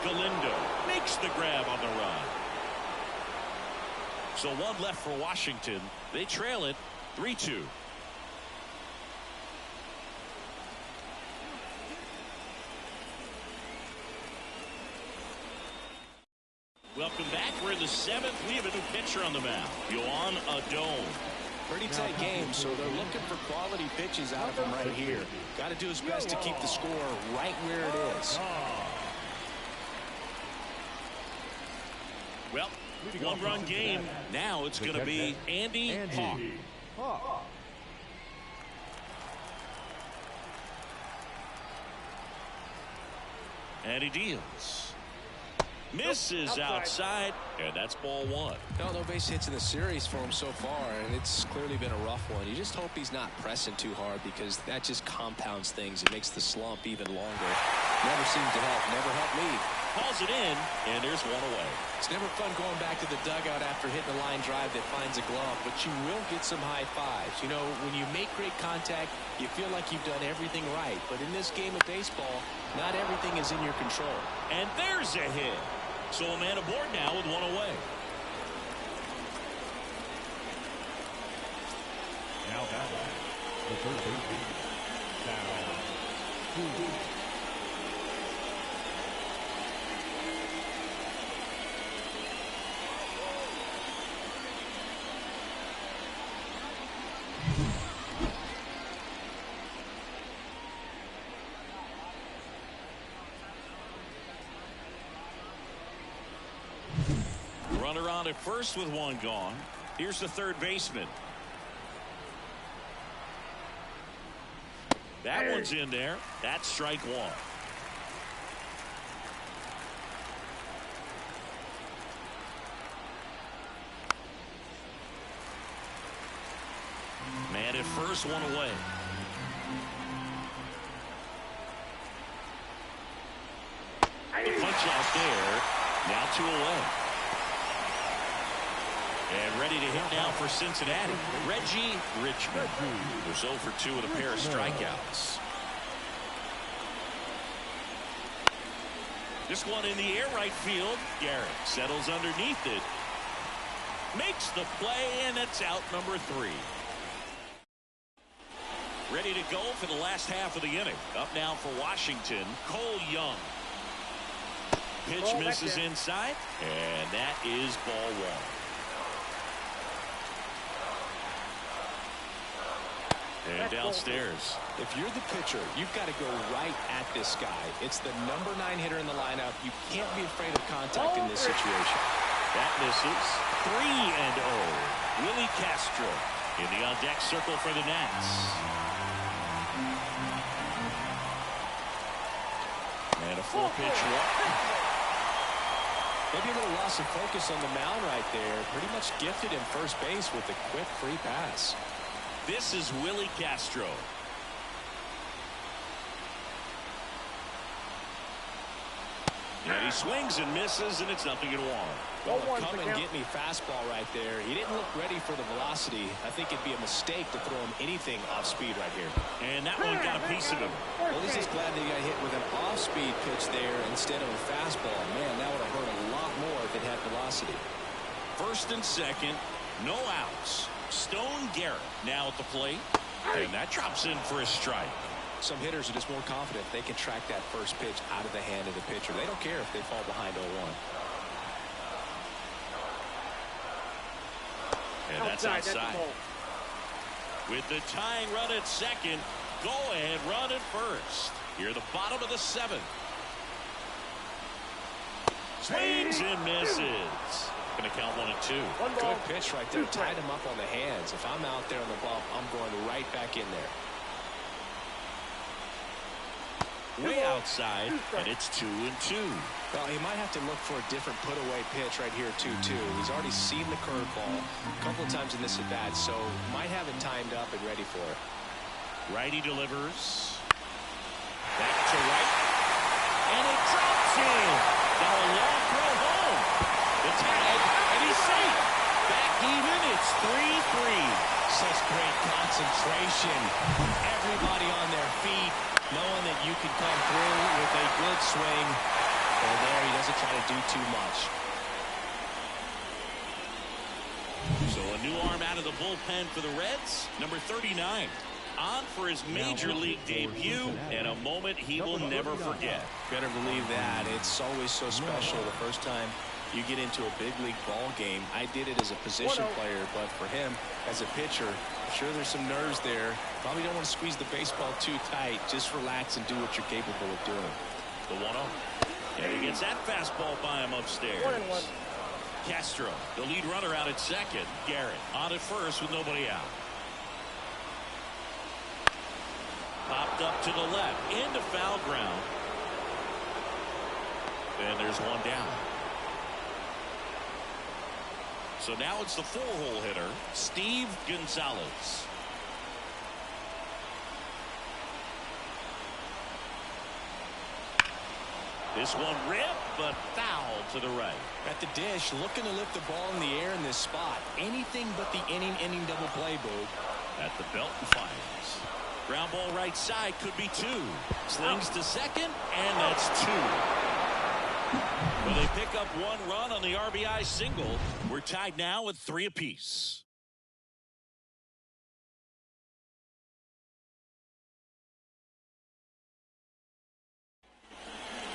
Galindo makes the grab on the run. So one left for Washington. They trail it 3-2. Welcome back. We're in the 7th. We have a new pitcher on the mound, Yohan Adon. Pretty tight game, so they're looking for quality pitches out of him right here. Got to do his best to keep the score right where it is. Well, 1-run game. Now it's going to be Andy Hawk. And he deals. Misses outside, and that's ball 1. No base hits in the series for him so far, and it's clearly been a rough one. You just hope he's not pressing too hard, because that just compounds things. It makes the slump even longer. Never seemed to help. Never helped me. Calls it in, and there's 1 away. It's never fun going back to the dugout after hitting a line drive that finds a glove, but you will get some high fives. You know, when you make great contact, you feel like you've done everything right. But in this game of baseball, not everything is in your control. And there's a hit. So a man aboard now with 1 away. Now batting, the third baseman, Sal. Runner on at first with one gone. Here's the third baseman. That one's in there. That's strike one. Man at first, one away. The punch out there. Now two away. And ready to hit now for Cincinnati. Reggie Richmond. Was 0 for 2 with a pair of strikeouts. This one in the air right field. Garrett settles underneath it. Makes the play, and it's out number 3. Ready to go for the last half of the inning. Up now for Washington, Cole Young. Pitch misses inside, and that is ball one. And downstairs. If you're the pitcher, you've got to go right at this guy. It's the number 9 hitter in the lineup. You can't be afraid of contact in this situation. That misses. 3-0. Willie Castro in the on-deck circle for the Nats. And a full pitch walk. Maybe a little loss of focus on the mound right there. Pretty much gifted in first base with a quick free pass. This is Willie Castro. And he swings and misses, and it's 0-1. Well, come and get me fastball right there. He didn't look ready for the velocity. I think it'd be a mistake to throw him anything off speed right here. And that one got a piece of him. Well, he's just glad that he got hit with an off-speed pitch there instead of a fastball. Man, that would have hurt a lot more if it had velocity. First and second, no outs. Stone Garrett now at the plate, and that drops in for a strike. Some hitters are just more confident they can track that first pitch out of the hand of the pitcher. They don't care if they fall behind 0-1. And that's outside. With the tying run at second, go-ahead run at first. Here at the bottom of the 7th. Swings and misses. Going to count 1-2. Good pitch right there. Tied him up on the hands. If I'm out there on the ball, I'm going right back in there. Way outside, and it's 2-2. Well, he might have to look for a different put-away pitch right here, 2-2. He's already seen the curveball a couple of times in this at-bat, so might have it timed up and ready for it. Righty delivers. Back to right. And it drops in. Now a long throw home. The tag, and he's safe. Back even, it's 3-3. Such great concentration. Everybody on their feet, knowing that you can come through with a good swing. And there, he doesn't try to do too much. So a new arm out of the bullpen for the Reds, number 39. On for his major league debut, and a moment he will never forget. Better believe that. It's always so special the first time you get into a big league ball game. I did it as a position player, but for him as a pitcher, I'm sure there's some nerves there. Probably don't want to squeeze the baseball too tight. Just relax and do what you're capable of doing. The 1-0. And he gets that fastball by him upstairs. 1-1. Castro, the lead runner out at second. Garrett on at first with nobody out. Popped up to the left, into foul ground. And there's one down. So now it's the 4-hole hitter, Steve Gonzalez. This one ripped, but foul to the right. At the dish, looking to lift the ball in the air in this spot. Anything but the inning double play, Boog. At the belt and fires. Ground ball right side, could be 2. Slings to second, and that's 2. Well, they pick up 1 run on the RBI single. We're tied now with 3 apiece.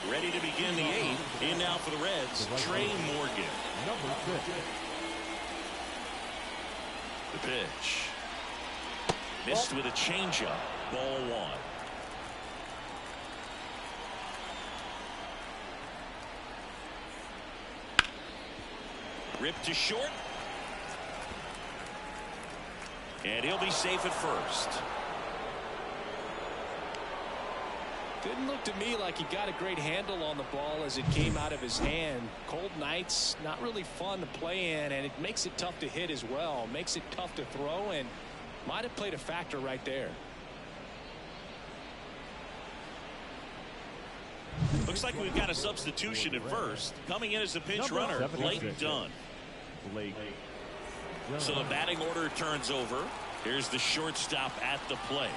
Ready to begin the 8th. In now for the Reds, Trey Morgan. Number 6. The pitch. Missed with a changeup. Ball 1. Ripped to short. And he'll be safe at first. Didn't look to me like he got a great handle on the ball as it came out of his hand. Cold nights, not really fun to play in, and it makes it tough to hit as well. Makes it tough to throw, and might have played a factor right there. Looks like we've got a substitution at first. Coming in as a pinch runner, Blake Dunn. So the batting order turns over. Here's the shortstop at the plate.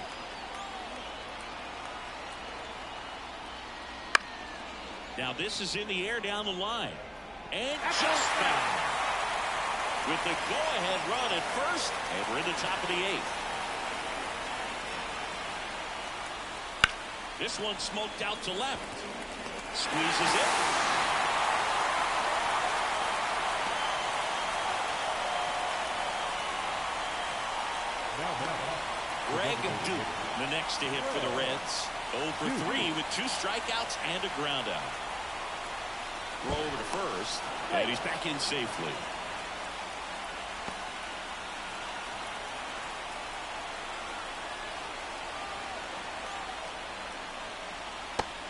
Now this is in the air down the line. And just foul. With the go-ahead run at first, and we're in the top of the 8th. This one smoked out to left. Squeezes it. Greg Duke, the next to hit for the Reds. 0 for 3 with 2 strikeouts and a ground out. Throw over to first, and he's back in safely.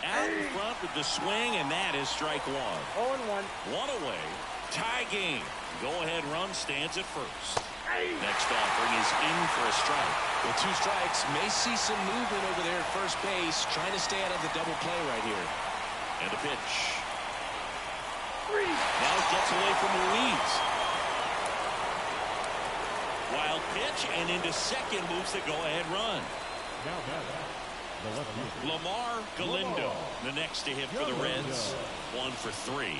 Out in front with the swing, and that is strike 1. 0-1. 1 away. Tie game. Go-ahead run stands at first. Next offering is in for a strike. With 2 strikes, may see some movement over there at first base, trying to stay out of the double play right here. And a pitch. Now it gets away from Ruiz. Wild pitch, and into second moves the go-ahead run. Lamar Galindo, the next to hit for the Reds. 1 for 3.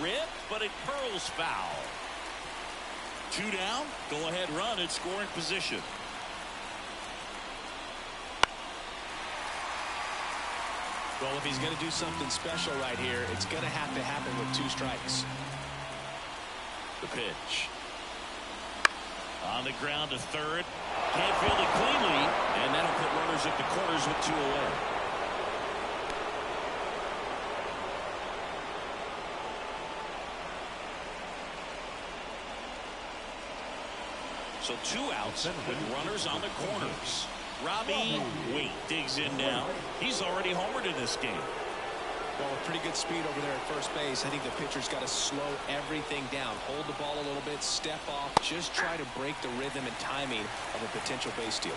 Rip, but it curls foul. 2 down. Go ahead run at scoring position. Well, if he's going to do something special right here, it's going to have to happen with 2 strikes. The pitch. On the ground to third. Can't field it cleanly. And that'll put runners at the corners with 2 away. So 2 outs with runners on the corners. Robbie Waite digs in now. He's already homered in this game. Well, with pretty good speed over there at first base. I think the pitcher's got to slow everything down. Hold the ball a little bit, step off, just try to break the rhythm and timing of a potential base stealer.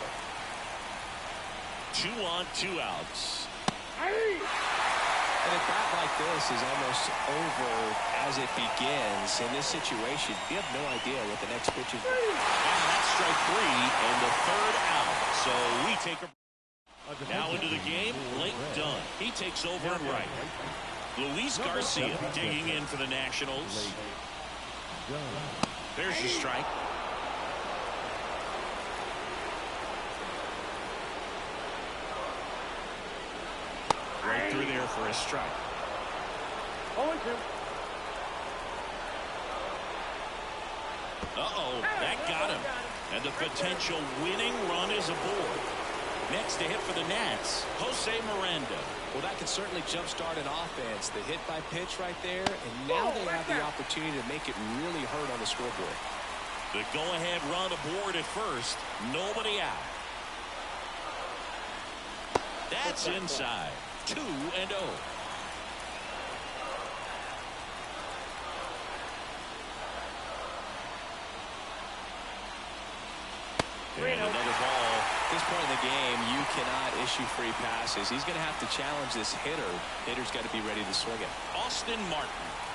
2 on, 2 outs. And a bat like this is almost over as it begins. In this situation, you have no idea what the next pitch is. And that's strike 3 and the 3rd out. So we take a now into the game. Blake Dunn. He takes over and right. Luis Garcia digging in for the Nationals. There's your strike. Right through there for a strike. 0-2. That got him. And the potential winning run is aboard. Next to hit for the Nats, Jose Miranda. Well, that can certainly jumpstart an offense. The hit by pitch right there, and now they have the opportunity to make it really hurt on the scoreboard. The go-ahead run aboard at first. Nobody out. That's inside. 2-0. And another ball. At this point in the game, you cannot issue free passes. He's going to have to challenge this hitter. Hitter's got to be ready to swing it. Austin Martin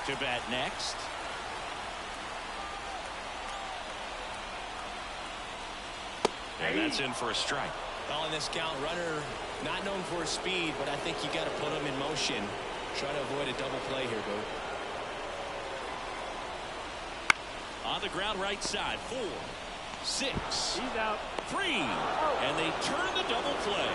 to bat next. And that's in for a strike. Well, in this count, runner not known for his speed, but I think you got to put him in motion. Try to avoid a double play here, Bo. On the ground right side. 4, 6. He's out. 3. And they turn the double play.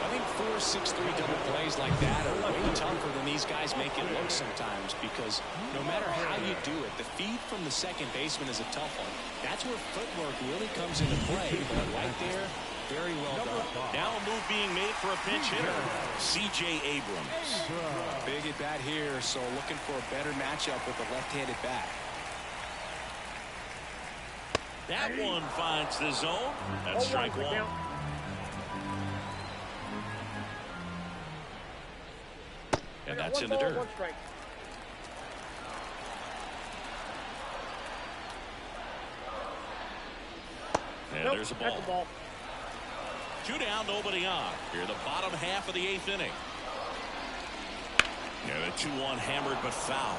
I think 4, 6, 3 double plays like that are way tougher than these guys make it look sometimes, because no matter how you do it, the feed from the second baseman is a tough one. That's where footwork really comes into play. But right there, Very well done. Now a move being made for a pinch hitter, C.J. Abrams. Big at bat here, so looking for a better matchup with the left-handed bat. That one finds the zone. That's strike one. And that's in the dirt. And there's a ball. 2 down, nobody on. Here in the bottom half of the 8th inning. Yeah, the 2-1 hammered but foul.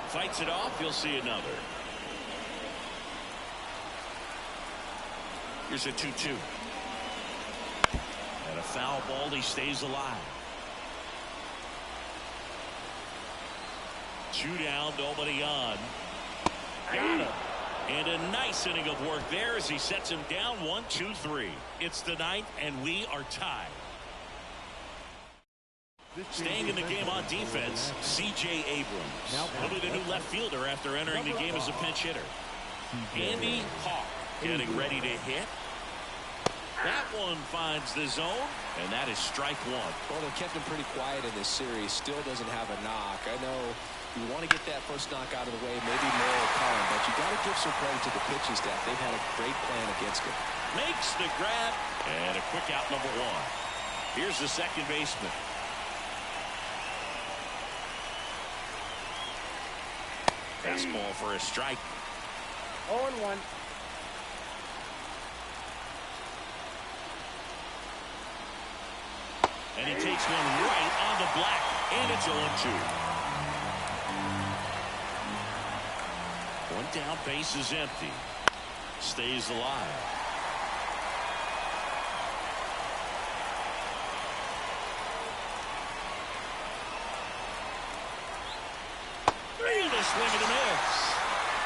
Fights it off. You'll see another. Here's a 2-2. And a foul ball. He stays alive. 2 down, nobody on. Got him. And a nice inning of work there as he sets him down 1-2-3. It's the 9th, and we are tied. Staying in the game on defense, C.J. Abrams. He'll be the new left fielder after entering the game as a pinch hitter. Andy Hawk getting ready to hit. That one finds the zone, and that is strike one. Well, they kept him pretty quiet in this series. Still doesn't have a knock. I know you want to get that first knock out of the way, maybe more will come, but you got to give some credit to the pitching staff. They've had a great plan against him. Makes the grab, and a quick out, number one. Here's the second baseman. Fastball for a strike. 0-1. And he takes one right on the black, and it's 0-2. One down, base is empty. Stays alive. And a swing and a miss.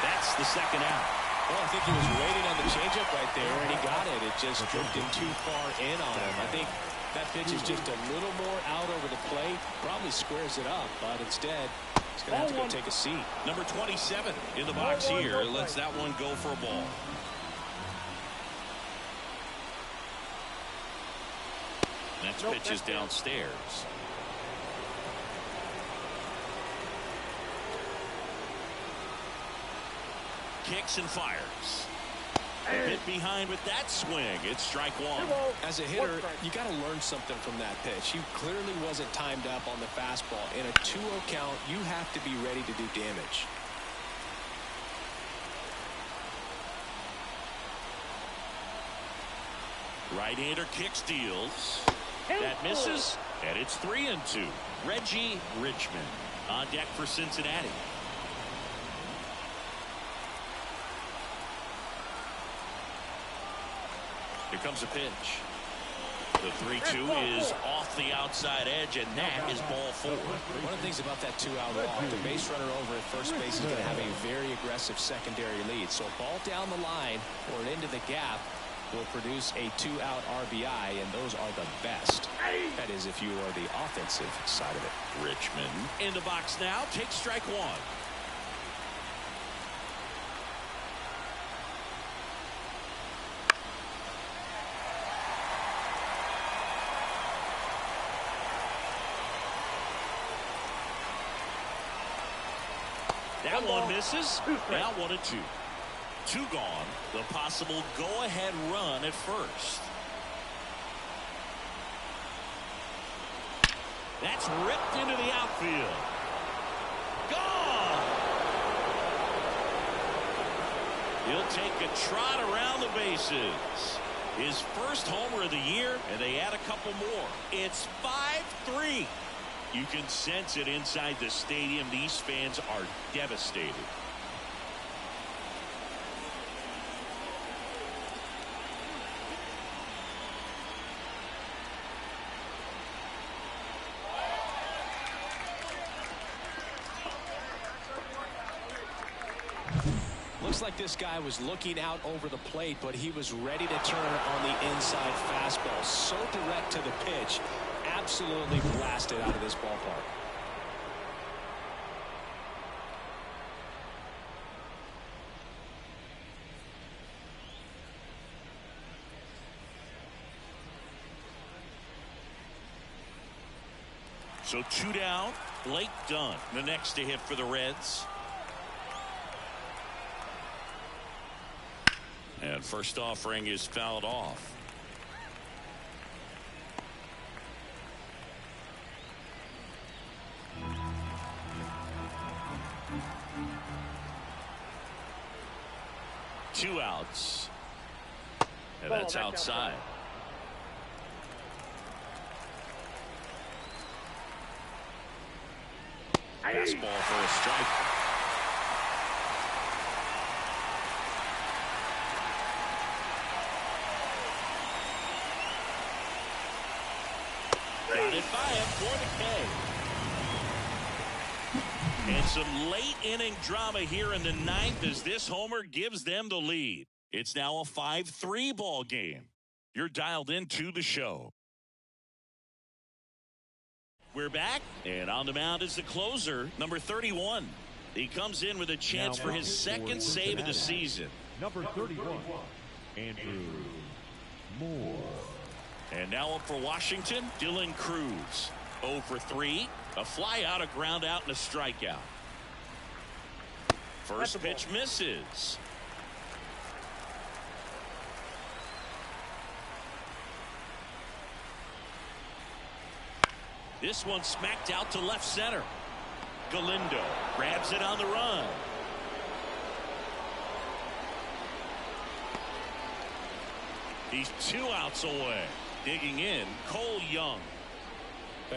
That's the second out. Well, I think he was waiting on the changeup right there, and he got it. It just drifted too far in on him. I think that pitch is just a little more out over the plate. Probably squares it up, but instead, he's going to have to go take a seat. Number 27 in the box here lets that one go for a ball. Next pitch is downstairs. Kicks and fires. A bit behind with that swing. It's strike one. As a hitter, you got to learn something from that pitch. He clearly wasn't timed up on the fastball. In a 2-0 count, you have to be ready to do damage. Right-hander kicks, deals. That misses, and it's 3-2. Reggie Richmond on deck for Cincinnati. Here comes a pitch. The 3-2 is off the outside edge, and that is ball 4. One of the things about that 2-out walk, the base runner over at first base is going to have a very aggressive secondary lead. So a ball down the line or into the gap will produce a 2-out RBI, and those are the best. That is, if you are the offensive side of it. Richmond in the box now. Takes strike one. That one misses. Now 1-2. 2 gone. The possible go-ahead run at first. That's ripped into the outfield. Gone. He'll take a trot around the bases. His first homer of the year, and they add a couple more. It's 5-3. You can sense it inside the stadium. These fans are devastated. Looks like this guy was looking out over the plate, but he was ready to turn on the inside fastball. So direct to the pitch. Absolutely blasted out of this ballpark. So 2 down. Blake Dunn, the next to hit for the Reds. And first offering is fouled off. Two outs. And that's outside. Fastball for a strike. Got it by him for the K. And some late inning drama here in the ninth as this homer gives them the lead. It's now a 5-3 ball game. You're dialed into the show. We're back, and on the mound is the closer, number 31. He comes in with a chance for his second save of the season. Number 31, Andrew Moore. And now up for Washington, Dylan Cruz. 0 for 3, a fly out, a ground out, and a strikeout. First pitch misses. This one smacked out to left center. Galindo grabs it on the run. He's 2 outs away. Digging in, Cole Young.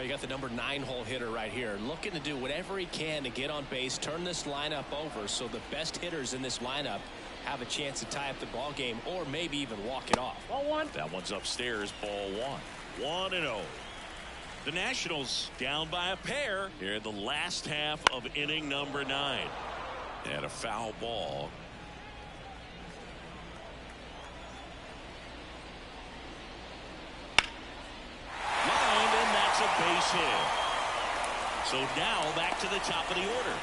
You got the number 9 hole hitter right here, looking to do whatever he can to get on base, turn this lineup over so the best hitters in this lineup have a chance to tie up the ball game or maybe even walk it off. Ball 1. That one's upstairs, ball 1. 1-0. The Nationals down by a pair here in the last half of inning number 9. And a foul ball. Lined, and that's a base hit. So now back to the top of the order.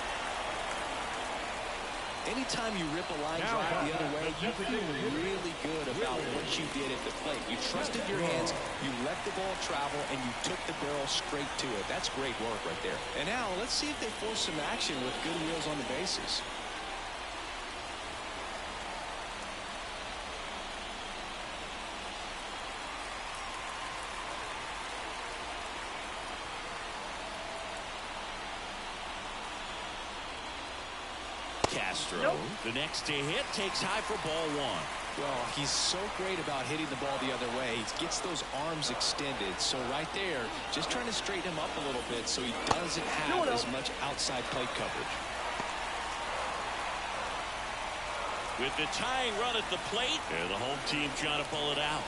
Anytime you rip a line drive the other way, you feel really good about what you did at the plate. You trusted your hands, you let the ball travel, and you took the barrel straight to it. That's great work right there. And now let's see if they force some action with good wheels on the bases. Castro, the next to hit, takes high for ball 1. Well, he's so great about hitting the ball the other way. He gets those arms extended. So right there, just trying to straighten him up a little bit so he doesn't have as much outside plate coverage. With the tying run at the plate, and the home team trying to pull it out.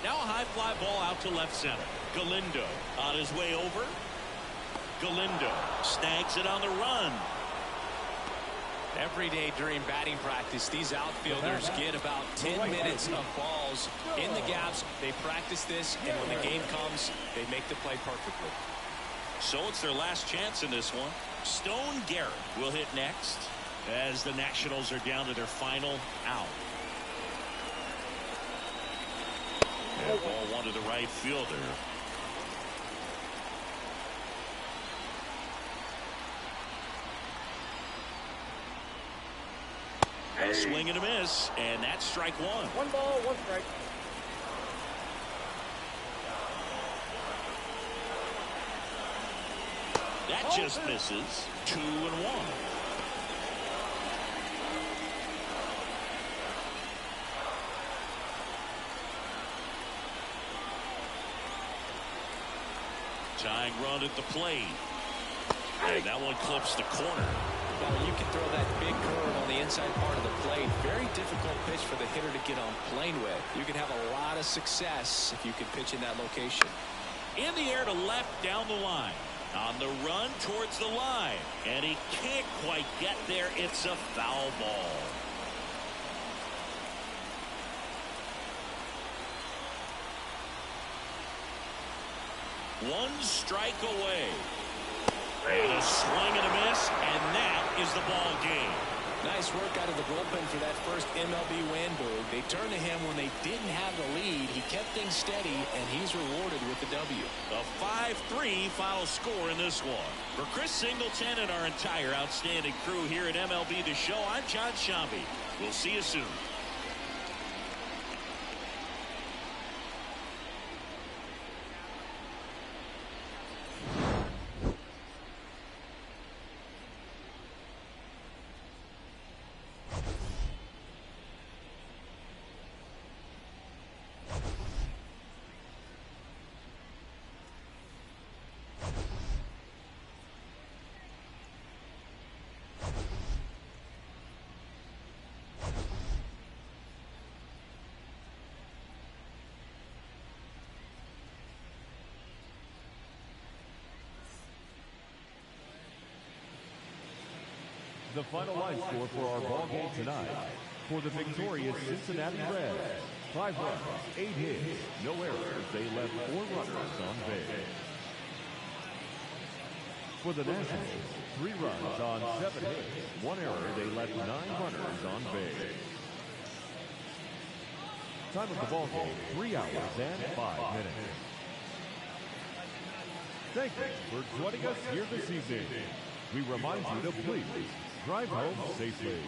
Now a high fly ball out to left center. Galindo on his way over. Galindo snags it on the run. Every day during batting practice, these outfielders get about 10 minutes of balls in the gaps. They practice this, and when the game comes, they make the play perfectly. So it's their last chance in this one. Stone Garrett will hit next as the Nationals are down to their final out. And ball 1 to the right fielder. A swing and a miss, and that's strike 1. 1 ball, 1 strike. That just misses. 2-1. Tying run at the plate. And that one clips the corner. Well, you can throw that big curve on the inside part of the plate. Very difficult pitch for the hitter to get on plane with. You can have a lot of success if you can pitch in that location. In the air to left down the line. On the run towards the line. And he can't quite get there. It's a foul ball. One strike away. And a swing and a miss, and that is the ball game. Nice work out of the bullpen for that first MLB win, Boog. They turned to him when they didn't have the lead. He kept things steady, and he's rewarded with the W. A 5-3 final score in this one. For Chris Singleton and our entire outstanding crew here at MLB The Show, I'm John Shambi. We'll see you soon. The final line score for our ball game tonight. For the victorious Cincinnati Reds, 5 runs, 8 hits, no errors. They left 4 runners on base. For the Nationals, 3 runs on 7 hits, 1 error. They left 9 runners on base. Time of the ball game, 3 hours and 5 minutes. Thank you for joining us here this evening. We remind you to please drive home safely.